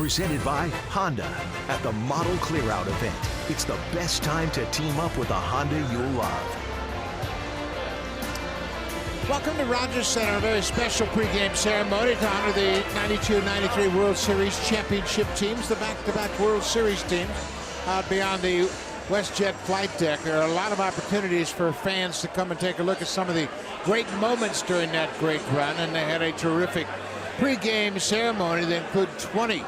Presented by Honda at the Model Clearout event. It's the best time to team up with a Honda you'll love. Welcome to Rogers Center, a very special pregame ceremony to honor the 92-93 World Series championship teams, the back-to-back World Series teams out beyond the WestJet flight deck. There are a lot of opportunities for fans to come and take a look at some of the great moments during that great run, and they had a terrific pregame ceremony that included 20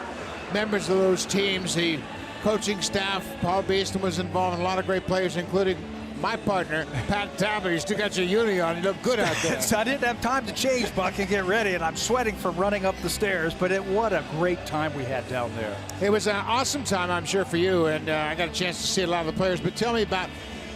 members of those teams. The coaching staff, Paul Beeston was involved, and a lot of great players, including my partner, Pat Talbot. You still got your uni on. You look good out there. So I didn't have time to change, Buck, and get ready, and I'm sweating from running up the stairs, but what a great time we had down there. It was an awesome time, I'm sure, for you, and I got a chance to see a lot of the players. But tell me about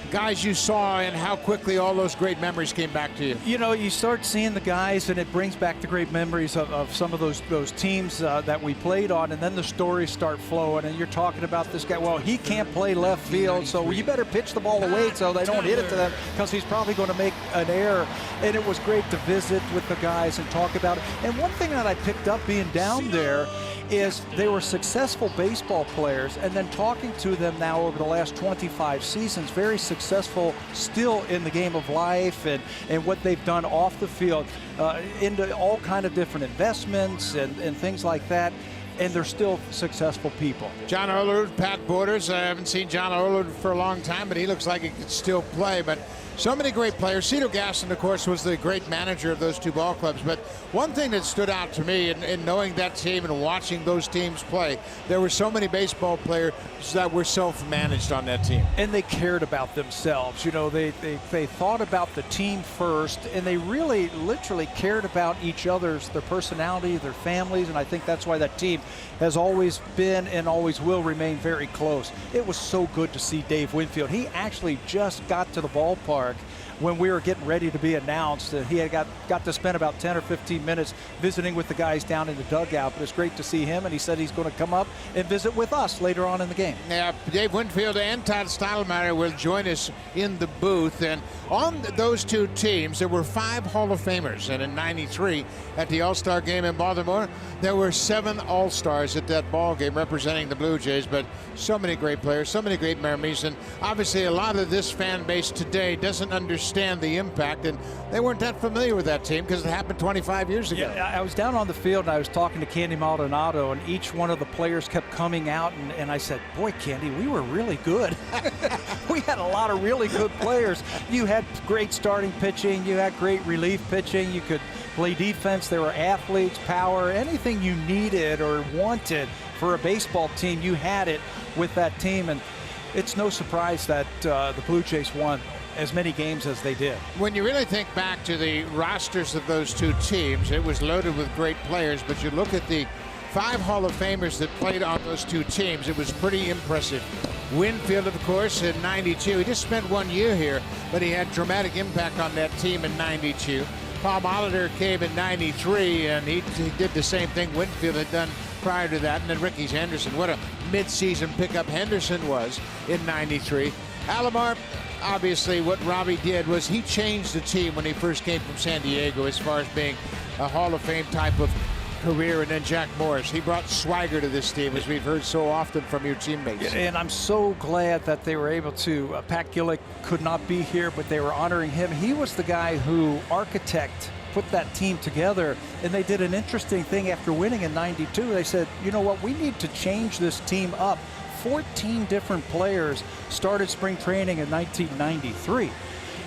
guys you saw and how quickly all those great memories came back to you. You know, you start seeing the guys, and it brings back the great memories of some of those teams that we played on, and then the stories start flowing, and you're talking about this guy. Well, he can't play left field, so you better pitch the ball away so they don't hit it to them, because he's probably going to make an error. And it was great to visit with the guys and talk about it. And one thing that I picked up being down there is they were successful baseball players, and then talking to them now over the last 25 seasons, very successful still in the game of life and what they've done off the field, into all kind of different investments and things like that. And they're still successful people. John Olerud, Pat Borders. I haven't seen John Olerud for a long time, but he looks like he could still play. But so many great players. Cito Gaston, of course, was the great manager of those two ball clubs. But one thing that stood out to me in knowing that team and watching those teams play, there were so many baseball players that were self-managed on that team. And they cared about themselves. You know, they thought about the team first, and they really literally cared about each other's, their personality, their families, and I think that's why that team has always been and always will remain very close. It was so good to see Dave Winfield. He actually just got to the ballpark when we were getting ready to be announced. He had got to spend about 10 or 15 minutes visiting with the guys down in the dugout, but it's great to see him, and he said he's going to come up and visit with us later on in the game. Yeah, Dave Winfield and Todd Stottlemyre will join us in the booth, and on those two teams, there were 5 Hall of Famers, and in '93 at the All-Star game in Baltimore, there were 7 All-Stars at that ball game representing the Blue Jays, but so many great players, so many great memories, and obviously a lot of this fan base today doesn't understand the impact, and they weren't that familiar with that team because it happened 25 years ago. Yeah, I was down on the field, and I was talking to Candy Maldonado, and each one of the players kept coming out, and I said, boy, Candy, we were really good. We had a lot of really good players. You had great starting pitching, you had great relief pitching, you could play defense, there were athletes, power, anything you needed or wanted for a baseball team, you had it with that team, and it's no surprise that the Blue Jays won as many games as they did. When you really think back to the rosters of those two teams, it was loaded with great players, but you look at the 5 Hall of Famers that played on those two teams, it was pretty impressive. Winfield, of course, in '92. He just spent 1 year here, but he had dramatic impact on that team in '92. Paul Molitor came in '93, and he did the same thing Winfield had done prior to that. And then Ricky Henderson, what a mid-season pickup Henderson was in '93. Alomar, obviously what Robbie did was he changed the team when he first came from San Diego as far as being a Hall of Fame type of career. And then Jack Morris, he brought swagger to this team, as we've heard so often from your teammates. And I'm so glad that they were able to, Pat Gillick could not be here, but they were honoring him. He was the guy who put that team together, and they did an interesting thing after winning in '92. They said, you know what, we need to change this team up. 14 different players started spring training in 1993.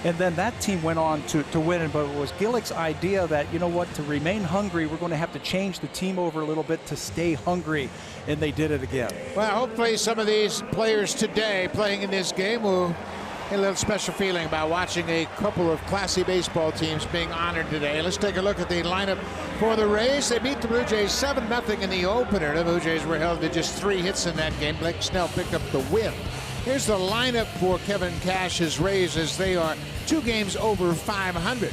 And then that team went on to win, but it was Gillick's idea that, you know what, to remain hungry, we're going to have to change the team over a little bit to stay hungry, and they did it again. Well, hopefully some of these players today playing in this game will get a little special feeling about watching a couple of classy baseball teams being honored today. Let's take a look at the lineup for the Rays. They beat the Blue Jays 7-0 in the opener. The Blue Jays were held to just 3 hits in that game. Blake Snell picked up the win. Here's the lineup for Kevin Cash's Rays as they are 2 games over 500.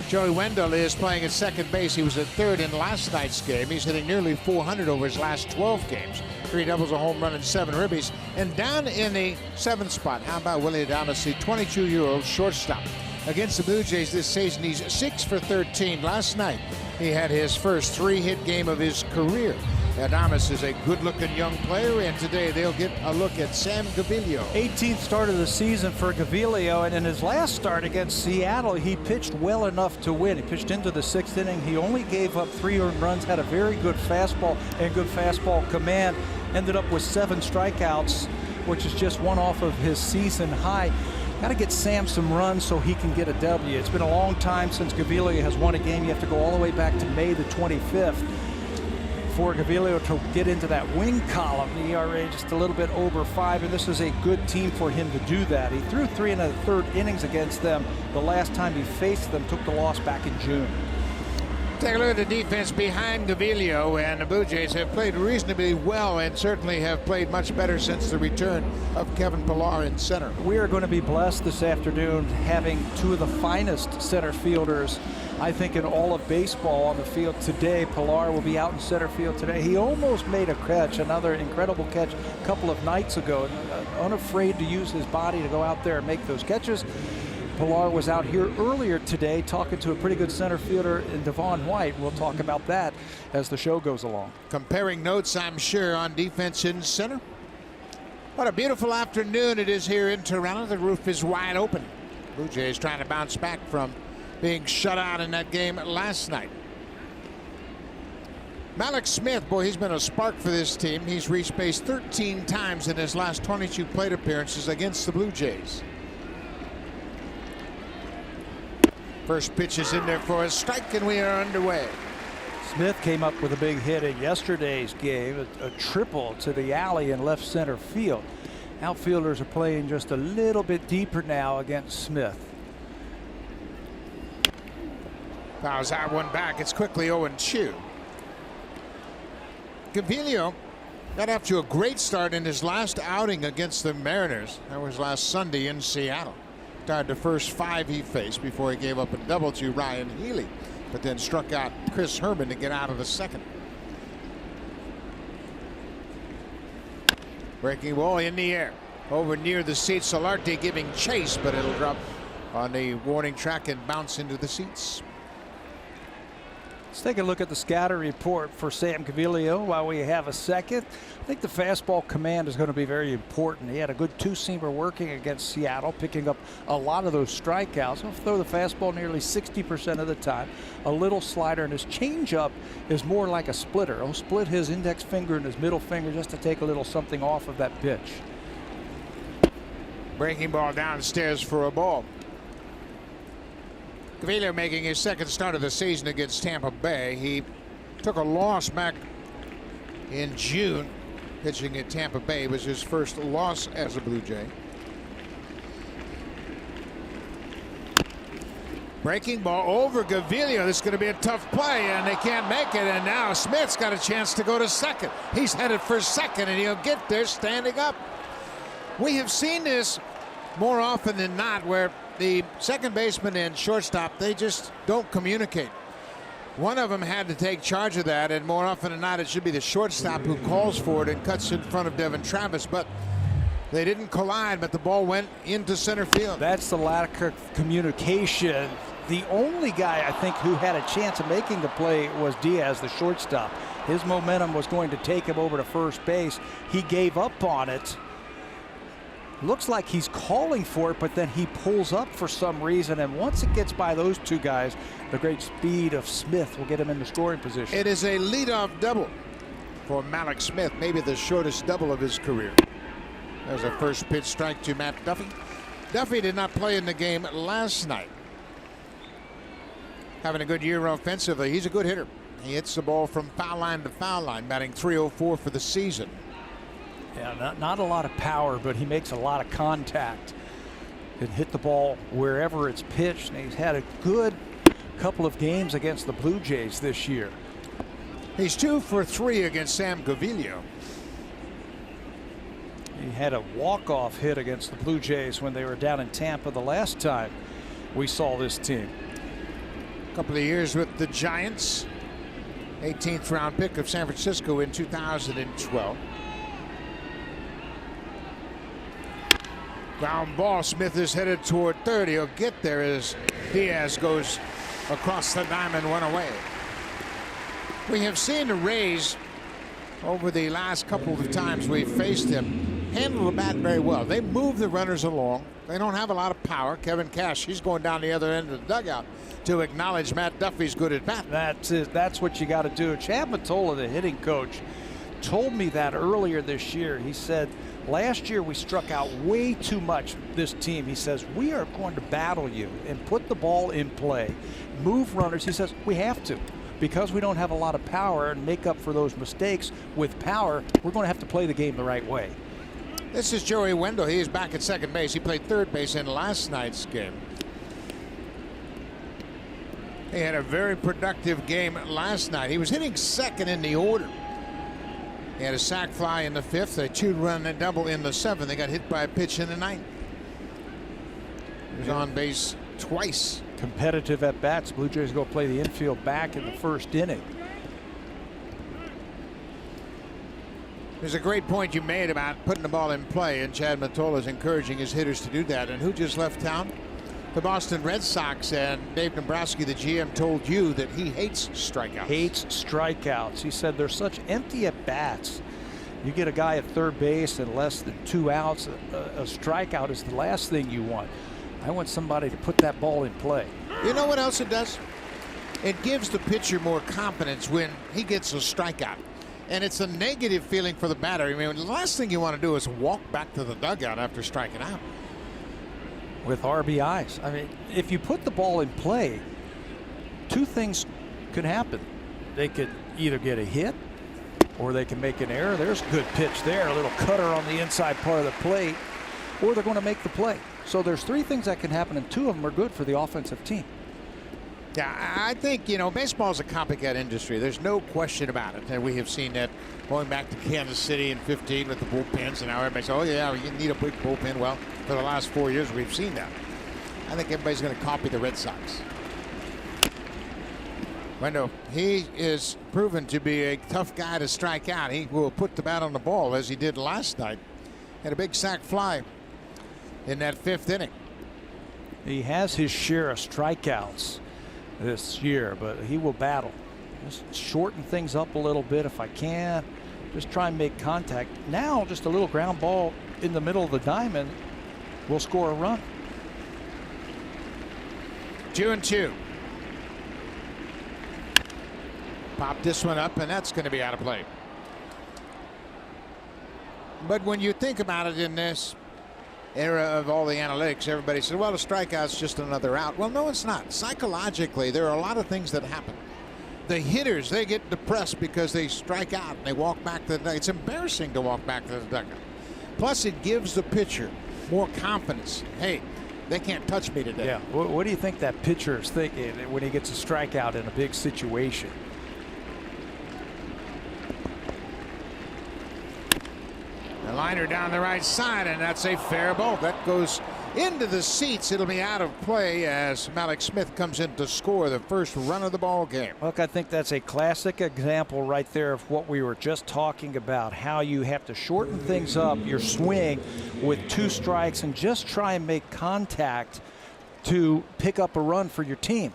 Joey Wendell is playing at second base. He was at third in last night's game. He's hitting nearly 400 over his last 12 games. 3 doubles, a home run, and 7 ribbies. And down in the 7th spot, how about Willie Adames, the 22-year-old shortstop. Against the Blue Jays this season, he's 6 for 13. Last night, he had his first 3-hit game of his career. Adames is a good-looking young player, and today they'll get a look at Sam Gaviglio. 18th start of the season for Gaviglio, and in his last start against Seattle, he pitched well enough to win. He pitched into the 6th inning. He only gave up 3 earned runs, had a very good fastball and good fastball command. Ended up with 7 strikeouts, which is just one off of his season high. Got to get Sam some runs so he can get a W. It's been a long time since Gaviglio has won a game. You have to go all the way back to May the 25th. For Gaviglio to get into that win column. The ERA just a little bit over 5, and this is a good team for him to do that. He threw 3 1/3 innings against them the last time he faced them, took the loss back in June. Take a look at the defense behind Gaviglio, and the Blue Jays have played reasonably well and certainly have played much better since the return of Kevin Pillar in center. We are going to be blessed this afternoon having 2 of the finest center fielders, I think, in all of baseball on the field today. Pillar will be out in center field today. He almost made a catch, another incredible catch a couple of nights ago, unafraid to use his body to go out there and make those catches. Pillar was out here earlier today talking to a pretty good center fielder in Devon White. We'll talk about that as the show goes along. Comparing notes, I'm sure, on defense in center. What a beautiful afternoon it is here in Toronto. The roof is wide open. Blue Jays trying to bounce back from being shut out in that game last night. Mallex Smith, boy, he's been a spark for this team. He's reached base 13 times in his last 22 plate appearances against the Blue Jays. First pitch is in there for a strike, and we are underway. Smith came up with a big hit in yesterday's game, a triple to the alley in left center field. Outfielders are playing just a little bit deeper now against Smith. Fouls that one back. It's quickly 0-2. Gaviglio got off to a great start in his last outing against the Mariners. That was last Sunday in Seattle. Started the first 5 he faced before he gave up a double to Ryan Healy, but then struck out Chris Herman to get out of the second. Breaking ball in the air over near the seats. Solarte giving chase, but it'll drop on the warning track and bounce into the seats. Let's take a look at the scatter report for Sam Gaviglio while we have a second. I think the fastball command is going to be very important. He had a good 2-seamer working against Seattle, picking up a lot of those strikeouts. He'll throw the fastball nearly 60% of the time. A little slider, and his changeup is more like a splitter. He'll split his index finger and his middle finger just to take a little something off of that pitch. Breaking ball downstairs for a ball. Gaviglio making his second start of the season against Tampa Bay. He took a loss back in June. Pitching at Tampa Bay was his first loss as a Blue Jay. Breaking ball over Gaviglio. This is going to be a tough play, and they can't make it. And now Smith's got a chance to go to second. He's headed for second, and he'll get there standing up. We have seen this more often than not, where the second baseman and shortstop, they just don't communicate. One of them had to take charge of that, and more often than not, it should be the shortstop who calls for it and cuts in front of Devin Travis. But they didn't collide, but the ball went into center field. That's the lack of communication. The only guy, I think, who had a chance of making the play was Diaz, the shortstop. His momentum was going to take him over to first base. He gave up on it. Looks like he's calling for it, but then he pulls up for some reason, and once it gets by those two guys, the great speed of Smith will get him in the scoring position. It is a leadoff double for Mallex Smith, maybe the shortest double of his career. There's a first pitch strike to Matt Duffy. Duffy did not play in the game last night. Having a good year offensively. He's a good hitter. He hits the ball from foul line to foul line, batting .304 for the season. Yeah, not a lot of power, but he makes a lot of contact. Can hit the ball wherever it's pitched, and he's had a good couple of games against the Blue Jays this year. He's 2 for 3 against Sam Gaviglio. He had a walk-off hit against the Blue Jays when they were down in Tampa the last time we saw this team. A couple of years with the Giants. 18th round pick of San Francisco in 2012. Ground ball. Smith is headed toward third. He'll get there as Diaz goes across the diamond, one away. We have seen the Rays over the last couple of times we've faced him, handle the bat very well. They move the runners along. They don't have a lot of power. Kevin Cash, he's going down the other end of the dugout to acknowledge Matt Duffy's good at bat. That's it. That's what you got to do. Chad Mottola, the hitting coach, told me that earlier this year. He said, last year we struck out way too much, this team. He says, we are going to battle you and put the ball in play, move runners. He says, we have to. Because we don't have a lot of power and make up for those mistakes with power, we're going to have to play the game the right way. This is Joey Wendell. He is back at second base. He played third base in last night's game. He had a very productive game last night. He was hitting second in the order. He had a sac fly in the fifth, a 2-run double in the seventh. They got hit by a pitch in the ninth. He was on base twice. Competitive at bats. Blue Jays go play the infield back in the first inning. There's a great point you made about putting the ball in play, and Chad Mottola is encouraging his hitters to do that. And who just left town? The Boston Red Sox, and Dave Dombrowski, the GM, told you that he hates strikeouts. Hates strikeouts. He said they're such empty at bats. You get a guy at third base and less than 2 outs. A strikeout is the last thing you want. I want somebody to put that ball in play. You know what else it does? It gives the pitcher more confidence when he gets a strikeout. And it's a negative feeling for the batter. I mean, the last thing you want to do is walk back to the dugout after striking out. With RBIs. I mean, if you put the ball in play, two things could happen. They could either get a hit or they can make an error. There's a good pitch there, a little cutter on the inside part of the plate, or they're going to make the play. So there's three things that can happen, and two of them are good for the offensive team. Yeah, I think, you know, baseball is a copycat industry. There's no question about it. And we have seen that going back to Kansas City in '15 with the bullpens. And now everybody says, oh, yeah, you need a big bullpen. Well, for the last 4 years, we've seen that. I think everybody's going to copy the Red Sox. Wendell, he is proven to be a tough guy to strike out. He will put the bat on the ball as he did last night. Had a big sac fly in that fifth inning. He has his share of strikeouts this year, but he will battle. Just shorten things up a little bit if I can. Just try and make contact. Now, just a little ground ball in the middle of the diamond will score a run. 2-2. Pop this one up, and that's going to be out of play. But when you think about it in this era of all the analytics, everybody said, well, a strikeout's just another out. Well, no, it's not. Psychologically, there are a lot of things that happen. The hitters, they get depressed because they strike out and they walk back to the dugout. It's embarrassing to walk back to the dugout. Plus, it gives the pitcher more confidence. Hey, they can't touch me today. Yeah. What do you think that pitcher is thinking when he gets a strikeout in a big situation? A liner down the right side, and that's a fair ball. That goes into the seats. It'll be out of play as Malik Smith comes in to score the first run of the ball game. Look, I think that's a classic example right there of what we were just talking about, how you have to shorten things up, your swing with 2 strikes, and just try and make contact to pick up a run for your team.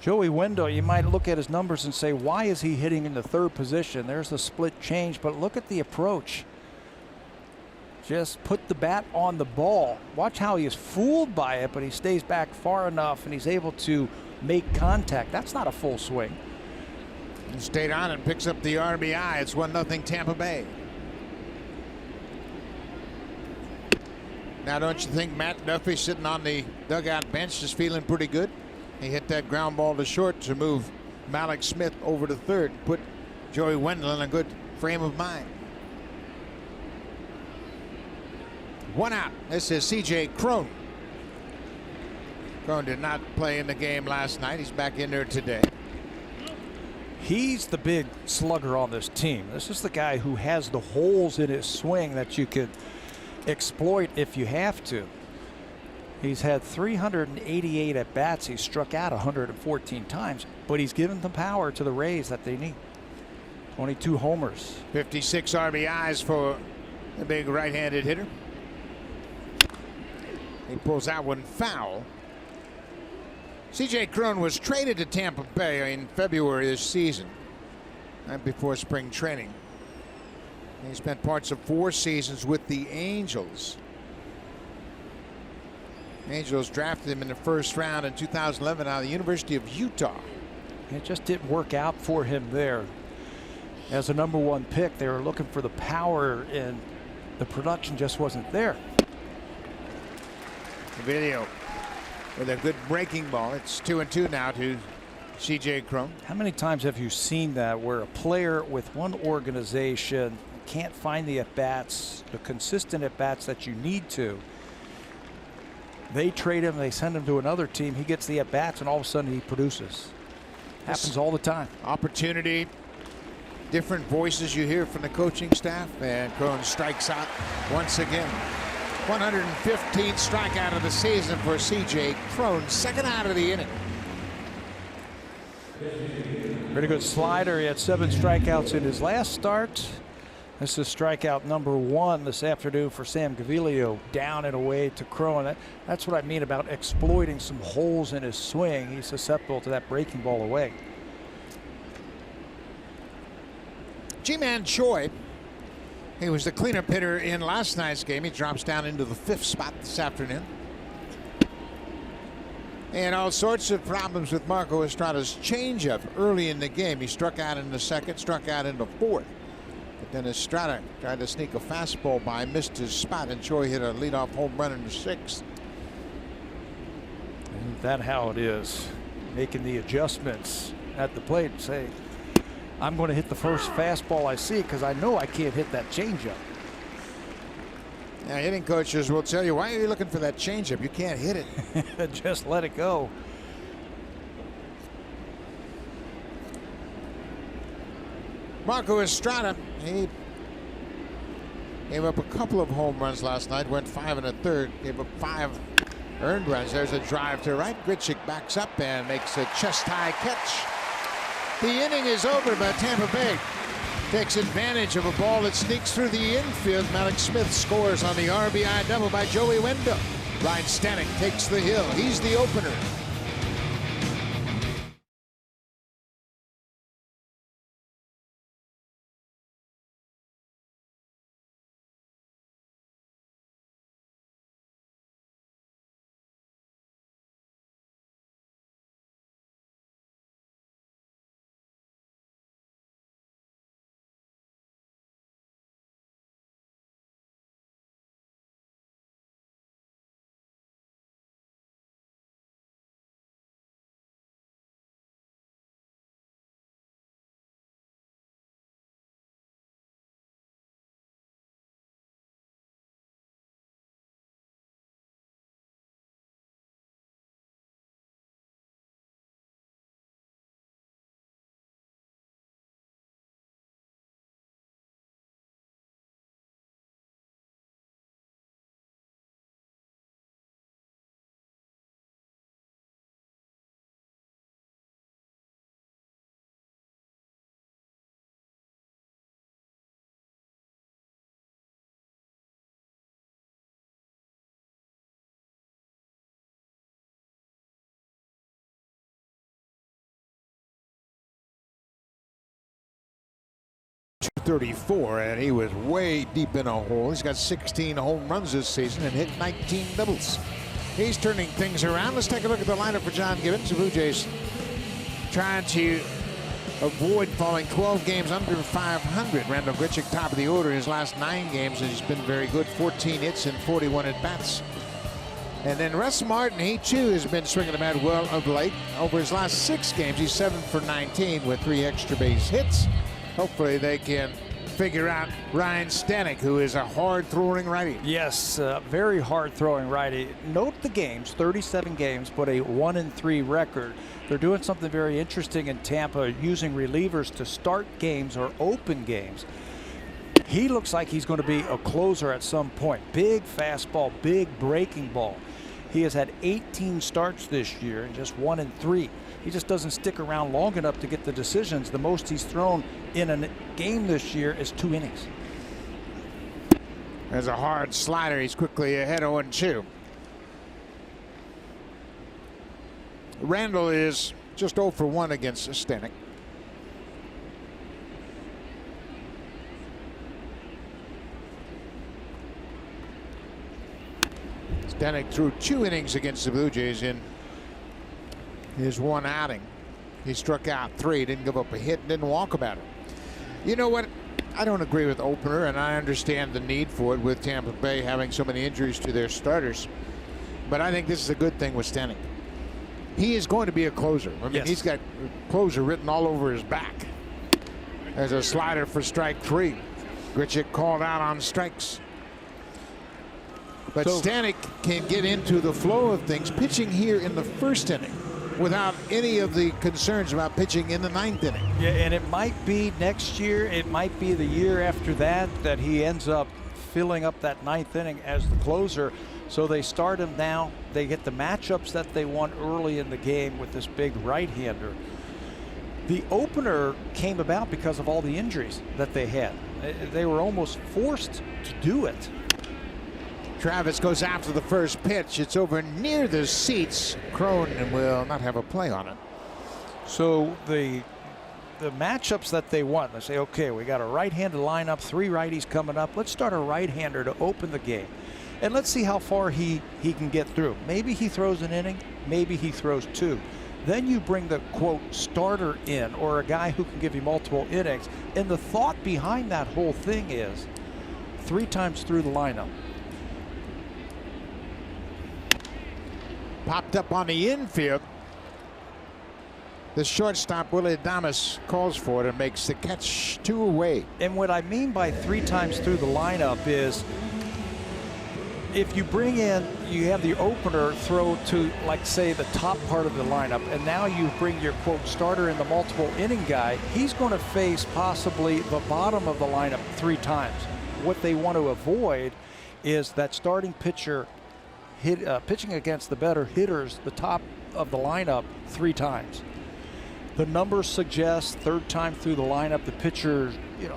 Joey Wendell, you might look at his numbers and say, why is he hitting in the third position? There's the split change, but look at the approach. Just put the bat on the ball. Watch how he is fooled by it, but he stays back far enough and he's able to make contact. That's not a full swing. He stayed on and picks up the RBI. It's 1-0 Tampa Bay. Now, don't you think Matt Duffy sitting on the dugout bench is feeling pretty good? He hit that ground ball to short to move Malik Smith over to third, put Joey Wendell in a good frame of mind. 1 out. This is C.J. Cron. Cron did not play in the game last night. He's back in there today. He's the big slugger on this team. This is the guy who has the holes in his swing that you could exploit if you have to. He's had 388 at bats. He's struck out 114 times, but he's given the power to the Rays that they need. 22 homers. 56 RBIs for the big right-handed hitter. He pulls that one foul. C.J. Cron was traded to Tampa Bay in February this season, right before spring training. He spent parts of 4 seasons with the Angels. Angels drafted him in the first round in 2011 out of the University of Utah. It just didn't work out for him there. As a #1 pick, they were looking for the power, and the production just wasn't there. Video with a good breaking ball. It's 2-2 now to C.J. Cron. How many times have you seen that where a player with one organization can't find the at-bats, the consistent at-bats that you need to? They trade him, they send him to another team, he gets the at-bats, and all of a sudden he produces. Happens all the time. Opportunity, different voices you hear from the coaching staff, and Cron strikes out once again. 115th strikeout of the season for C.J. Cron, second out of the inning. Pretty good slider. He had 7 strikeouts in his last start. This is strikeout #1 this afternoon for Sam Gaviglio, down and away to Cron. That's what I mean about exploiting some holes in his swing. He's susceptible to that breaking ball away. Ji-Man Choi, he was the cleanup hitter in last night's game. He drops down into the 5th spot this afternoon. And all sorts of problems with Marco Estrada's changeup early in the game. He struck out in the 2nd, struck out in the 4th. But then Estrada tried to sneak a fastball by, missed his spot, and Choi hit a leadoff home run in the 6th. Isn't that how it is? Making the adjustments at the plate and say, I'm going to hit the first fastball I see because I know I can't hit that changeup. Yeah, hitting coaches will tell you, why are you looking for that changeup? You can't hit it. Just let it go. Marco Estrada, he gave up a couple of home runs last night, went 5 1/3, gave up 5 earned runs. There's a drive to right. Grichuk backs up and makes a chest-high catch. The inning is over, but Tampa Bay takes advantage of a ball that sneaks through the infield. Malik Smith scores on the RBI double by Joey Wendell. Ryan Stanek takes the hill. He's the opener. .234, and he was way deep in a hole. He's got 16 home runs this season and hit 19 doubles. He's turning things around. Let's take a look at the lineup for John Gibbons. The Blue Jays trying to avoid falling 12 games under 500. Randall Grichuk, top of the order his last 9 games, and he's been very good. 14 hits and 41 at-bats. And then Russ Martin, he too has been swinging the bat well of late. Over his last 6 games, he's 7 for 19 with 3 extra base hits. Hopefully they can figure out Ryan Stanek, who is a hard-throwing righty. Yes, very hard-throwing righty. Note the games, 37 games, but a 1-3 record. They're doing something very interesting in Tampa, using relievers to start games or open games. He looks like he's going to be a closer at some point. Big fastball, big breaking ball. He has had 18 starts this year and just 1-3. He just doesn't stick around long enough to get the decisions. The most he's thrown in a game this year is 2 innings. There's a hard slider. He's quickly ahead 0-2. Randall is just 0 for 1 against Stanek. Stanek threw 2 innings against the Blue Jays in his 1 outing. He struck out 3, didn't give up a hit, didn't walk about it. You know what? I don't agree with opener, and I understand the need for it with Tampa Bay having so many injuries to their starters. But I think this is a good thing with Stanek. He is going to be a closer. I mean, yes. He's got closer written all over his back. There's a slider for strike 3. Grichuk called out on strikes. But Stanek can get into the flow of things pitching here in the 1st inning without any of the concerns about pitching in the 9th inning. Yeah, and it might be next year, it might be the year after that, that he ends up filling up that 9th inning as the closer. So they start him now. They get the matchups that they want early in the game with this big right-hander. The opener came about because of all the injuries that they had. They were almost forced to do it. Travis goes after the first pitch. It's over near the seats. Cronin will not have a play on it. So the matchups that they want, they say, okay, we got a right-handed lineup, 3 righties coming up. Let's start a right-hander to open the game. And let's see how far he can get through. Maybe he throws an inning, maybe he throws 2. Then you bring the, quote, starter in, or a guy who can give you multiple innings. And the thought behind that whole thing is 3 times through the lineup. Popped up on the infield. The shortstop, Willie Adames, calls for it and makes the catch 2 away. And what I mean by 3 times through the lineup is if you bring in, you have the opener throw to, like, say, the top part of the lineup, and now you bring your, quote, starter in the multiple inning guy, he's going to face possibly the bottom of the lineup 3 times. What they want to avoid is that starting pitcher pitching against the better hitters, the top of the lineup 3 times. The numbers suggest 3rd time through the lineup, the pitchers,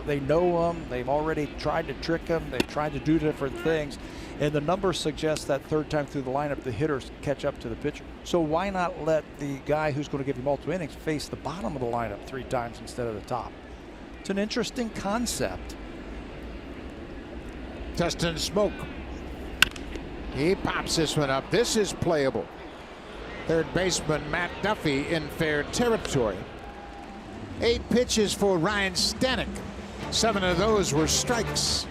they know them. They've already tried to trick them. They've tried to do different things. And the numbers suggest that 3rd time through the lineup, the hitters catch up to the pitcher. So why not let the guy who's going to give you multiple innings face the bottom of the lineup 3 times instead of the top? It's an interesting concept. Tustin Smoke. He pops this one up. This is playable. 3rd baseman Matt Duffy in fair territory. 8 pitches for Ryan Stanek. 7 of those were strikes.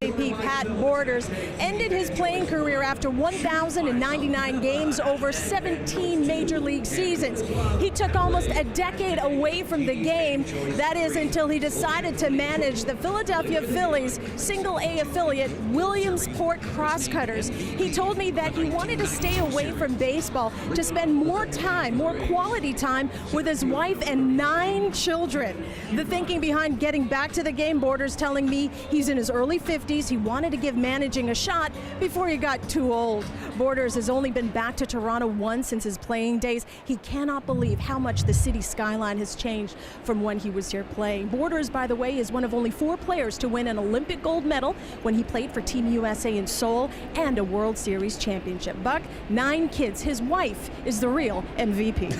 MVP Pat Borders ended his playing career after 1,099 games over 17 major league seasons. He took almost a decade away from the game. That is until he decided to manage the Philadelphia Phillies single-A affiliate Williamsport Crosscutters. He told me that he wanted to stay away from baseball to spend more time, more quality time with his wife and 9 children. The thinking behind getting back to the game, Borders telling me he's in his early 50s. He wanted to give managing a shot before he got too old. Borders has only been back to Toronto once since his playing days. He cannot believe how much the city skyline has changed from when he was here playing. Borders, by the way, is one of only 4 players to win an Olympic gold medal when he played for Team USA in Seoul and a World Series championship. Buck, 9 kids. His wife is the real MVP.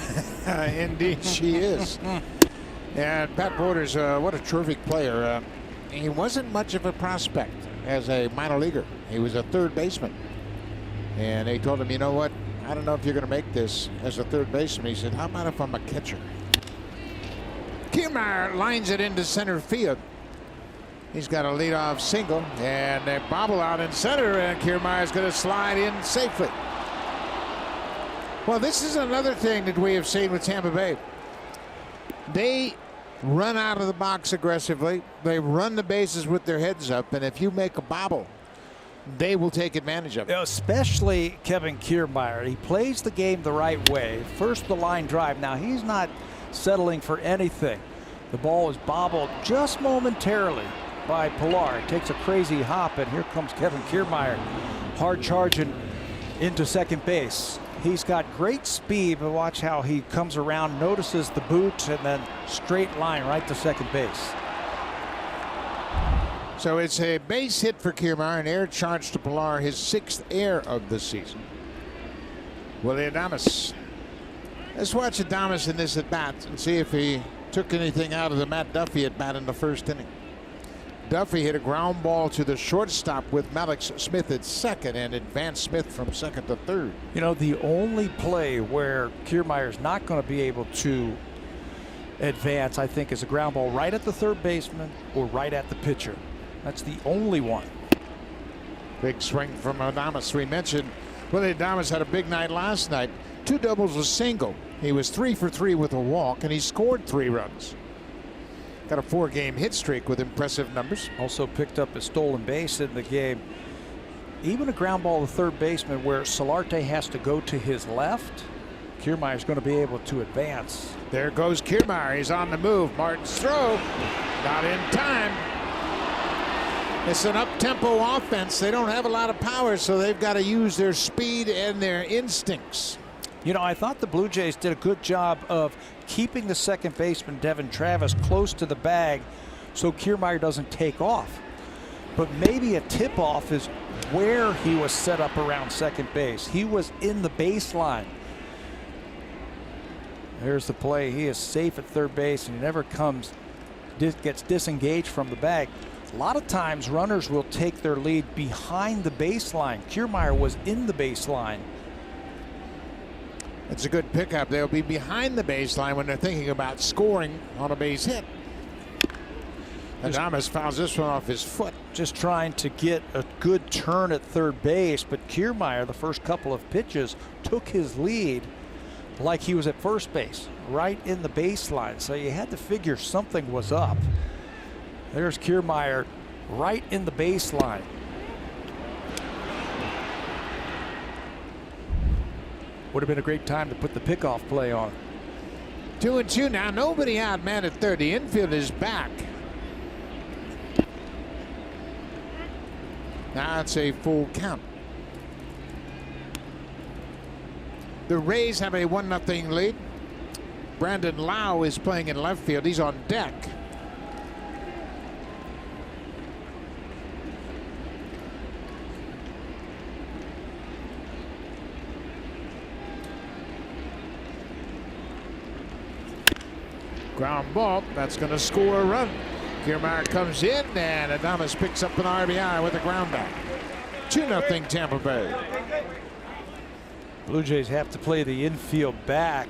Indeed she is. And Pat Borders, what a terrific player. He wasn't much of a prospect as a minor leaguer. He was a 3rd baseman. And they told him, you know what, I don't know if you're going to make this as a third baseman. He said, how about if I'm a catcher? Kiermaier lines it into center field. He's got a leadoff single, and they bobble out in center, and Kiermaier's going to slide in safely. Well, this is another thing that we have seen with Tampa Bay. They run out of the box aggressively. They run the bases with their heads up, and if you make a bobble, they will take advantage of it. Especially Kevin Kiermaier. He plays the game the right way. First the line drive. Now he's not settling for anything. The ball is bobbled just momentarily by Pilar. Takes a crazy hop, and here comes Kevin Kiermaier, hard charging into second base. He's got great speed, but watch how he comes around, notices the boot, and then straight line right to second base. So it's a base hit for Kiermaier, an air charge to Pilar, his 6th air of the season. Willie Adames. Let's watch Adames in this at bat and see if he took anything out of the Matt Duffy at bat in the first inning. Duffy hit a ground ball to the shortstop with Malix Smith at second, and advanced Smith from second to third. You know, the only play where Kiermaier's not going to be able to advance, I think, is a ground ball right at the third baseman or right at the pitcher. That's the only one. Big swing from Adames. We mentioned Willie Adames had a big night last night. 2 doubles, a single. He was 3 for 3 with a walk, and he scored 3 runs. Got a 4-game hit streak with impressive numbers. Also picked up a stolen base in the game. Even a ground ball to third baseman where Solarte has to go to his left, Kiermaier's going to be able to advance. There goes Kiermaier. He's on the move. Martin's throw. Not in time. It's an up-tempo offense. They don't have a lot of power, so they've got to use their speed and their instincts. You know, I thought the Blue Jays did a good job of keeping the second baseman, Devin Travis, close to the bag so Kiermaier doesn't take off. But maybe a tip-off is where he was set up around second base. He was in the baseline. There's the play. He is safe at third base, and he never gets disengaged from the bag. A lot of times runners will take their lead behind the baseline. Kiermaier was in the baseline. It's a good pickup. They'll be behind the baseline when they're thinking about scoring on a base hit. Adames fouls this one off his foot. Just trying to get a good turn at third base, but Kiermaier, the first couple of pitches, took his lead like he was at first base, right in the baseline. So you had to figure something was up. There's Kiermaier right in the baseline. Would have been a great time to put the pickoff play on. 2-2 now. Nobody out, man at third. The infield is back. Now it's a full count. The Rays have a 1-0 lead. Brandon Lau is playing in left field. He's on deck. Ground ball. That's going to score a run. Kiermaier comes in, and Adames picks up an RBI with a ground out. 2-0 Tampa Bay. Blue Jays have to play the infield back.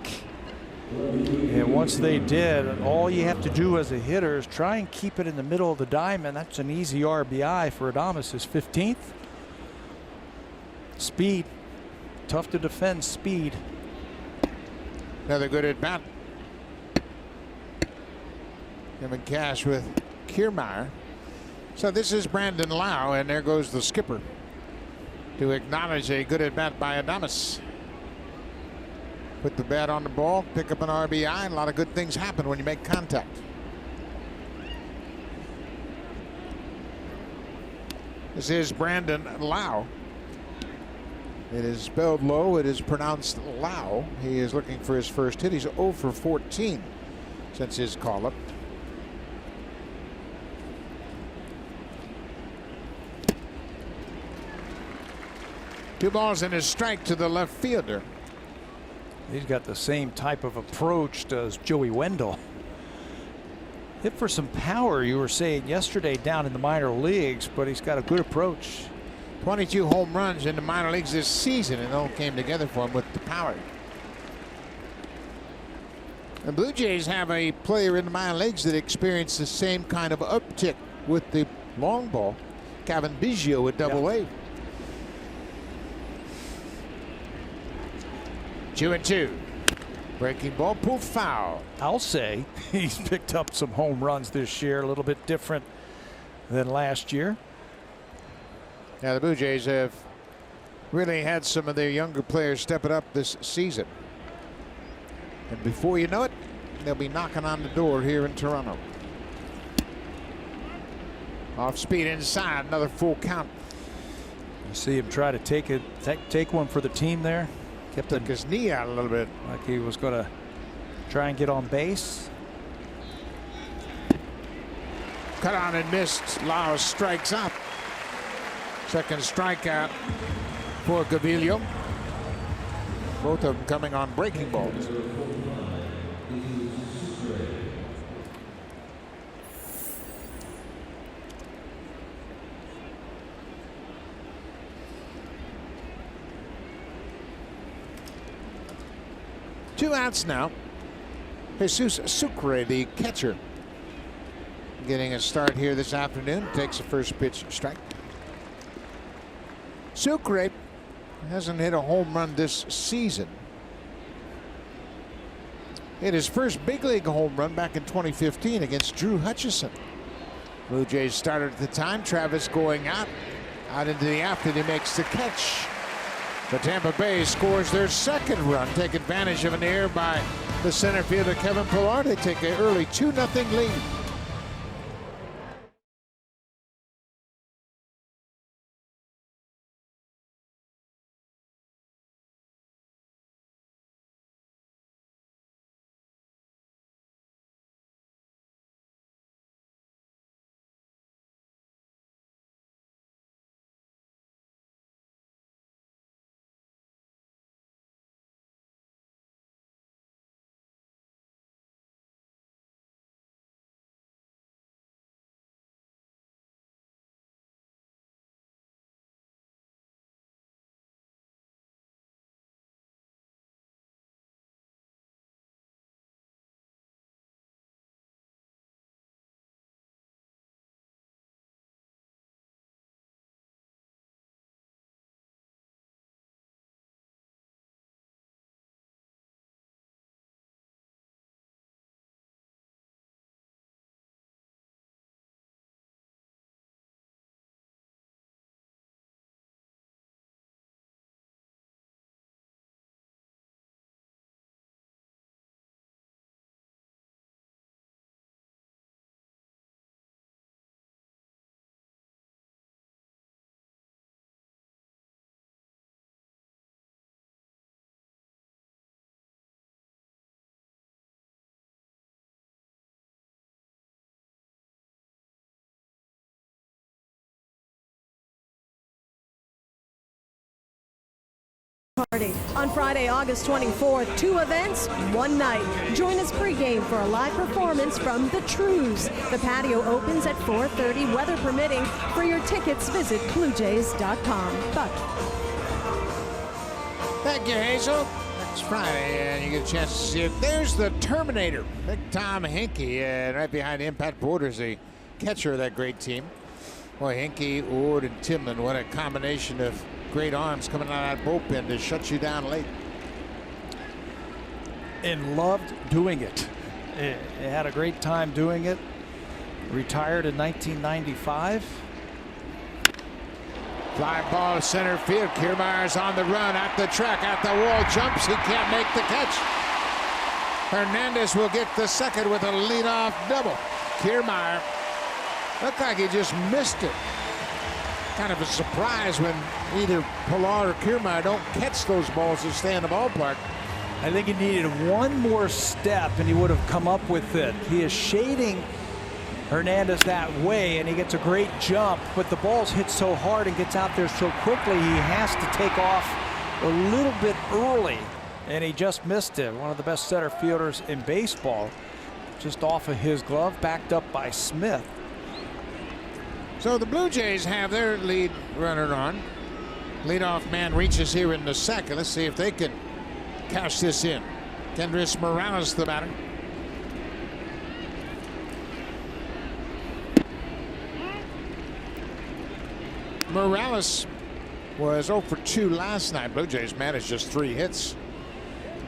And once they did, all you have to do as a hitter is try and keep it in the middle of the diamond. That's an easy RBI for Adames, his 15th. Speed. Tough to defend speed. Another good at bat. Kevin Cash with Kiermaier. So this is Brandon Lau, and there goes the skipper to acknowledge a good at bat by Adames. Put the bat on the ball, pick up an RBI, and a lot of good things happen when you make contact. This is Brandon Lau. It is spelled low. It is pronounced Lau. He is looking for his first hit. He's 0 for 14 since his call-up. Two balls and a strike to the left fielder. He's got the same type of approach as Joey Wendell. Hit for some power, you were saying yesterday down in the minor leagues, but he's got a good approach. 22 home runs in the minor leagues this season, and it all came together for him with the power. The Blue Jays have a player in the minor leagues that experienced the same kind of uptick with the long ball. Kevin Biggio at Double-A. 2-2. Breaking ball, pulled foul. I'll say he's picked up some home runs this year, a little bit different than last year. Now the Blue Jays have really had some of their younger players step it up this season. And before you know it, they'll be knocking on the door here in Toronto. Off speed inside, another full count. You see him try to take one for the team there. Took his knee out a little bit. Like he was going to try and get on base. Cut on and missed. Laos strikes out. Second strikeout for Gaviglio. Both of them coming on breaking balls. Two outs now. Jesus Sucre, the catcher, getting a start here this afternoon. Takes the first pitch strike. Sucre hasn't hit a home run this season. Hit his first big league home run back in 2015 against Drew Hutchison. Blue Jays started at the time. Travis going out into the outfield. He makes the catch. The Tampa Bay scores their second run. Take advantage of an error by the center fielder Kevin Pillar. They take an early 2-0 lead. Party on Friday, August 24th. 2 events, 1 night. Join us pregame for a live performance from The Trues. The patio opens at 4:30, weather permitting. For your tickets, visit BlueJays.com. Buck. Thank you, Hazel. Next Friday, and you get a chance to see it. There's the Terminator, Big Tom Hinkie, and right behind him, Pat Borders, the catcher of that great team. Boy, Hinkie, Ord, and Tillman, what a combination of great arms coming out of that bullpen to shut you down late. And loved doing it. He had a great time doing it. Retired in 1995. Fly ball to center field. Kiermaier's on the run, at the track, at the wall, jumps. He can't make the catch. Hernandez will get the second with a leadoff double. Kiermaier looked like he just missed it. Kind of a surprise when either Pillar or Kiermaier don't catch those balls that stay in the ballpark. I think he needed one more step and he would have come up with it. He is shading Hernandez that way and he gets a great jump, but the ball's hit so hard and gets out there so quickly he has to take off a little bit early, and he just missed it. One of the best center fielders in baseball, just off of his glove, backed up by Smith. So the Blue Jays have their lead runner on. Leadoff man reaches here in the second. Let's see if they can cash this in. Kendrys Morales, the batter. Morales was 0 for 2 last night. Blue Jays managed just 3 hits.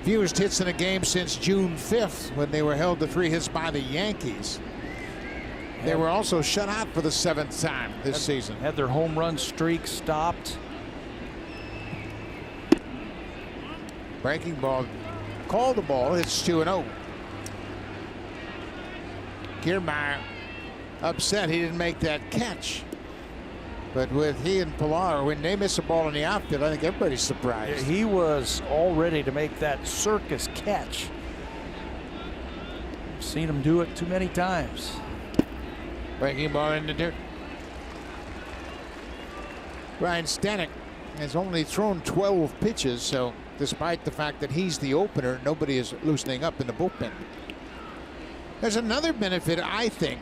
Fewest hits in a game since June 5th when they were held to 3 hits by the Yankees. They were also shut out for the 7th time this season. Had their home run streak stopped. Breaking ball. Called the ball. It's 2-0. Kiermaier upset he didn't make that catch. But with he and Pilar, when they miss a ball in the outfield, I think everybody's surprised. He was all ready to make that circus catch. I've seen him do it too many times. Breaking ball in the dirt. Ryan Stanek has only thrown 12 pitches, so despite the fact that he's the opener, nobody is loosening up in the bullpen. There's another benefit, I think,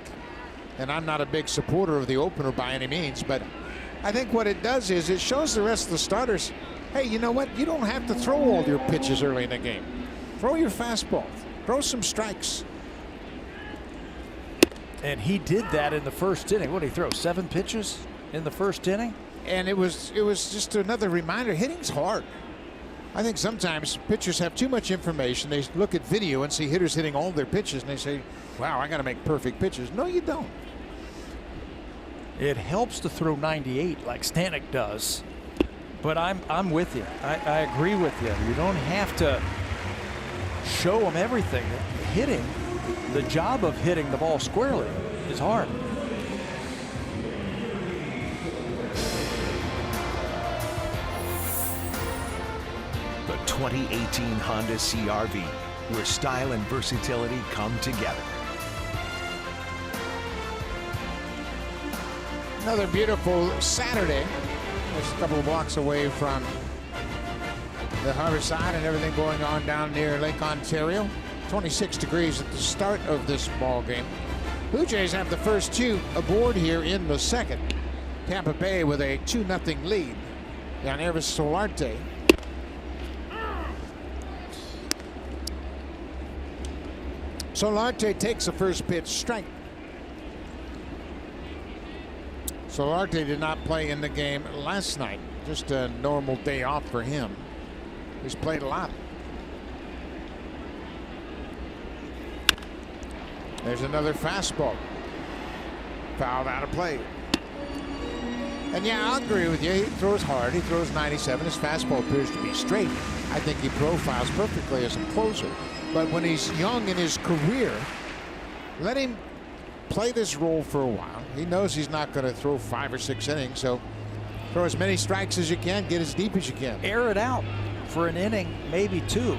and I'm not a big supporter of the opener by any means, but I think what it does is it shows the rest of the starters, hey, you know what? You don't have to throw all your pitches early in the game. Throw your fastball. Throw some strikes. And he did that in the first inning. What did he throw? 7 pitches in the first inning? And it was just another reminder. Hitting's hard. I think sometimes pitchers have too much information. They look at video and see hitters hitting all their pitches, and they say, wow, I got to make perfect pitches. No, you don't. It helps to throw 98 like Stanek does. But I'm with you. I agree with you. You don't have to show them everything. Hitting, the job of hitting the ball squarely is hard. The 2018 Honda CR-V, where style and versatility come together. Another beautiful Saturday. Just a couple of blocks away from the harbor side and everything going on down near Lake Ontario. 26 degrees at the start of this ball game. Blue Jays have the first 2 aboard here in the second. Tampa Bay with a 2-0 lead. Yanirvis Solarte. Solarte takes the first pitch strike. Solarte did not play in the game last night. Just a normal day off for him. He's played a lot. There's another fastball. Fouled out of play. And yeah, I'll agree with you. He throws hard. He throws 97. His fastball appears to be straight. I think he profiles perfectly as a closer. But when he's young in his career, let him play this role for a while. He knows he's not going to throw 5 or 6 innings, so throw as many strikes as you can, get as deep as you can. Air it out for an inning, maybe 2.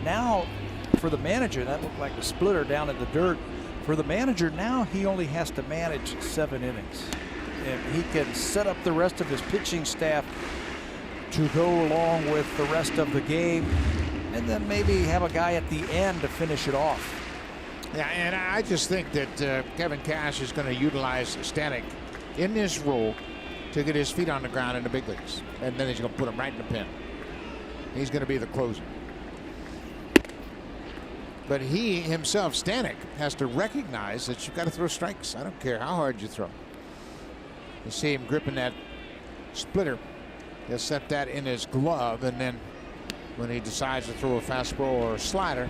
Now, for the manager, that looked like a splitter down in the dirt. For the manager, now he only has to manage 7 innings. And he can set up the rest of his pitching staff to go along with the rest of the game, and then maybe have a guy at the end to finish it off. Yeah, and I just think that Kevin Cash is going to utilize Stanek in this role to get his feet on the ground in the big leagues. And then he's going to put him right in the pen. He's going to be the closer. But he himself, Stanek, has to recognize that you've got to throw strikes. I don't care how hard you throw. You see him gripping that splitter. He'll set that in his glove, and then when he decides to throw a fastball or a slider,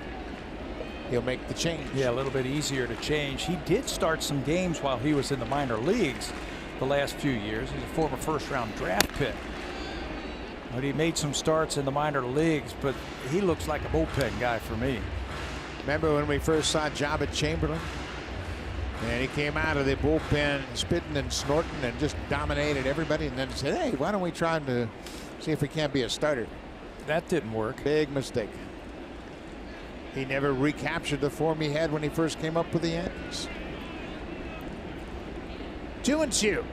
he'll make the change. Yeah, a little bit easier to change. He did start some games while he was in the minor leagues the last few years. He's a former first-round draft pick. But he made some starts in the minor leagues, but he looks like a bullpen guy for me. Remember when we first saw Jabba Chamberlain? And he came out of the bullpen spitting and snorting and just dominated everybody, and then said, hey, why don't we try to see if we can't be a starter? That didn't work. Big mistake. He never recaptured the form he had when he first came up with the Yankees. 2-2.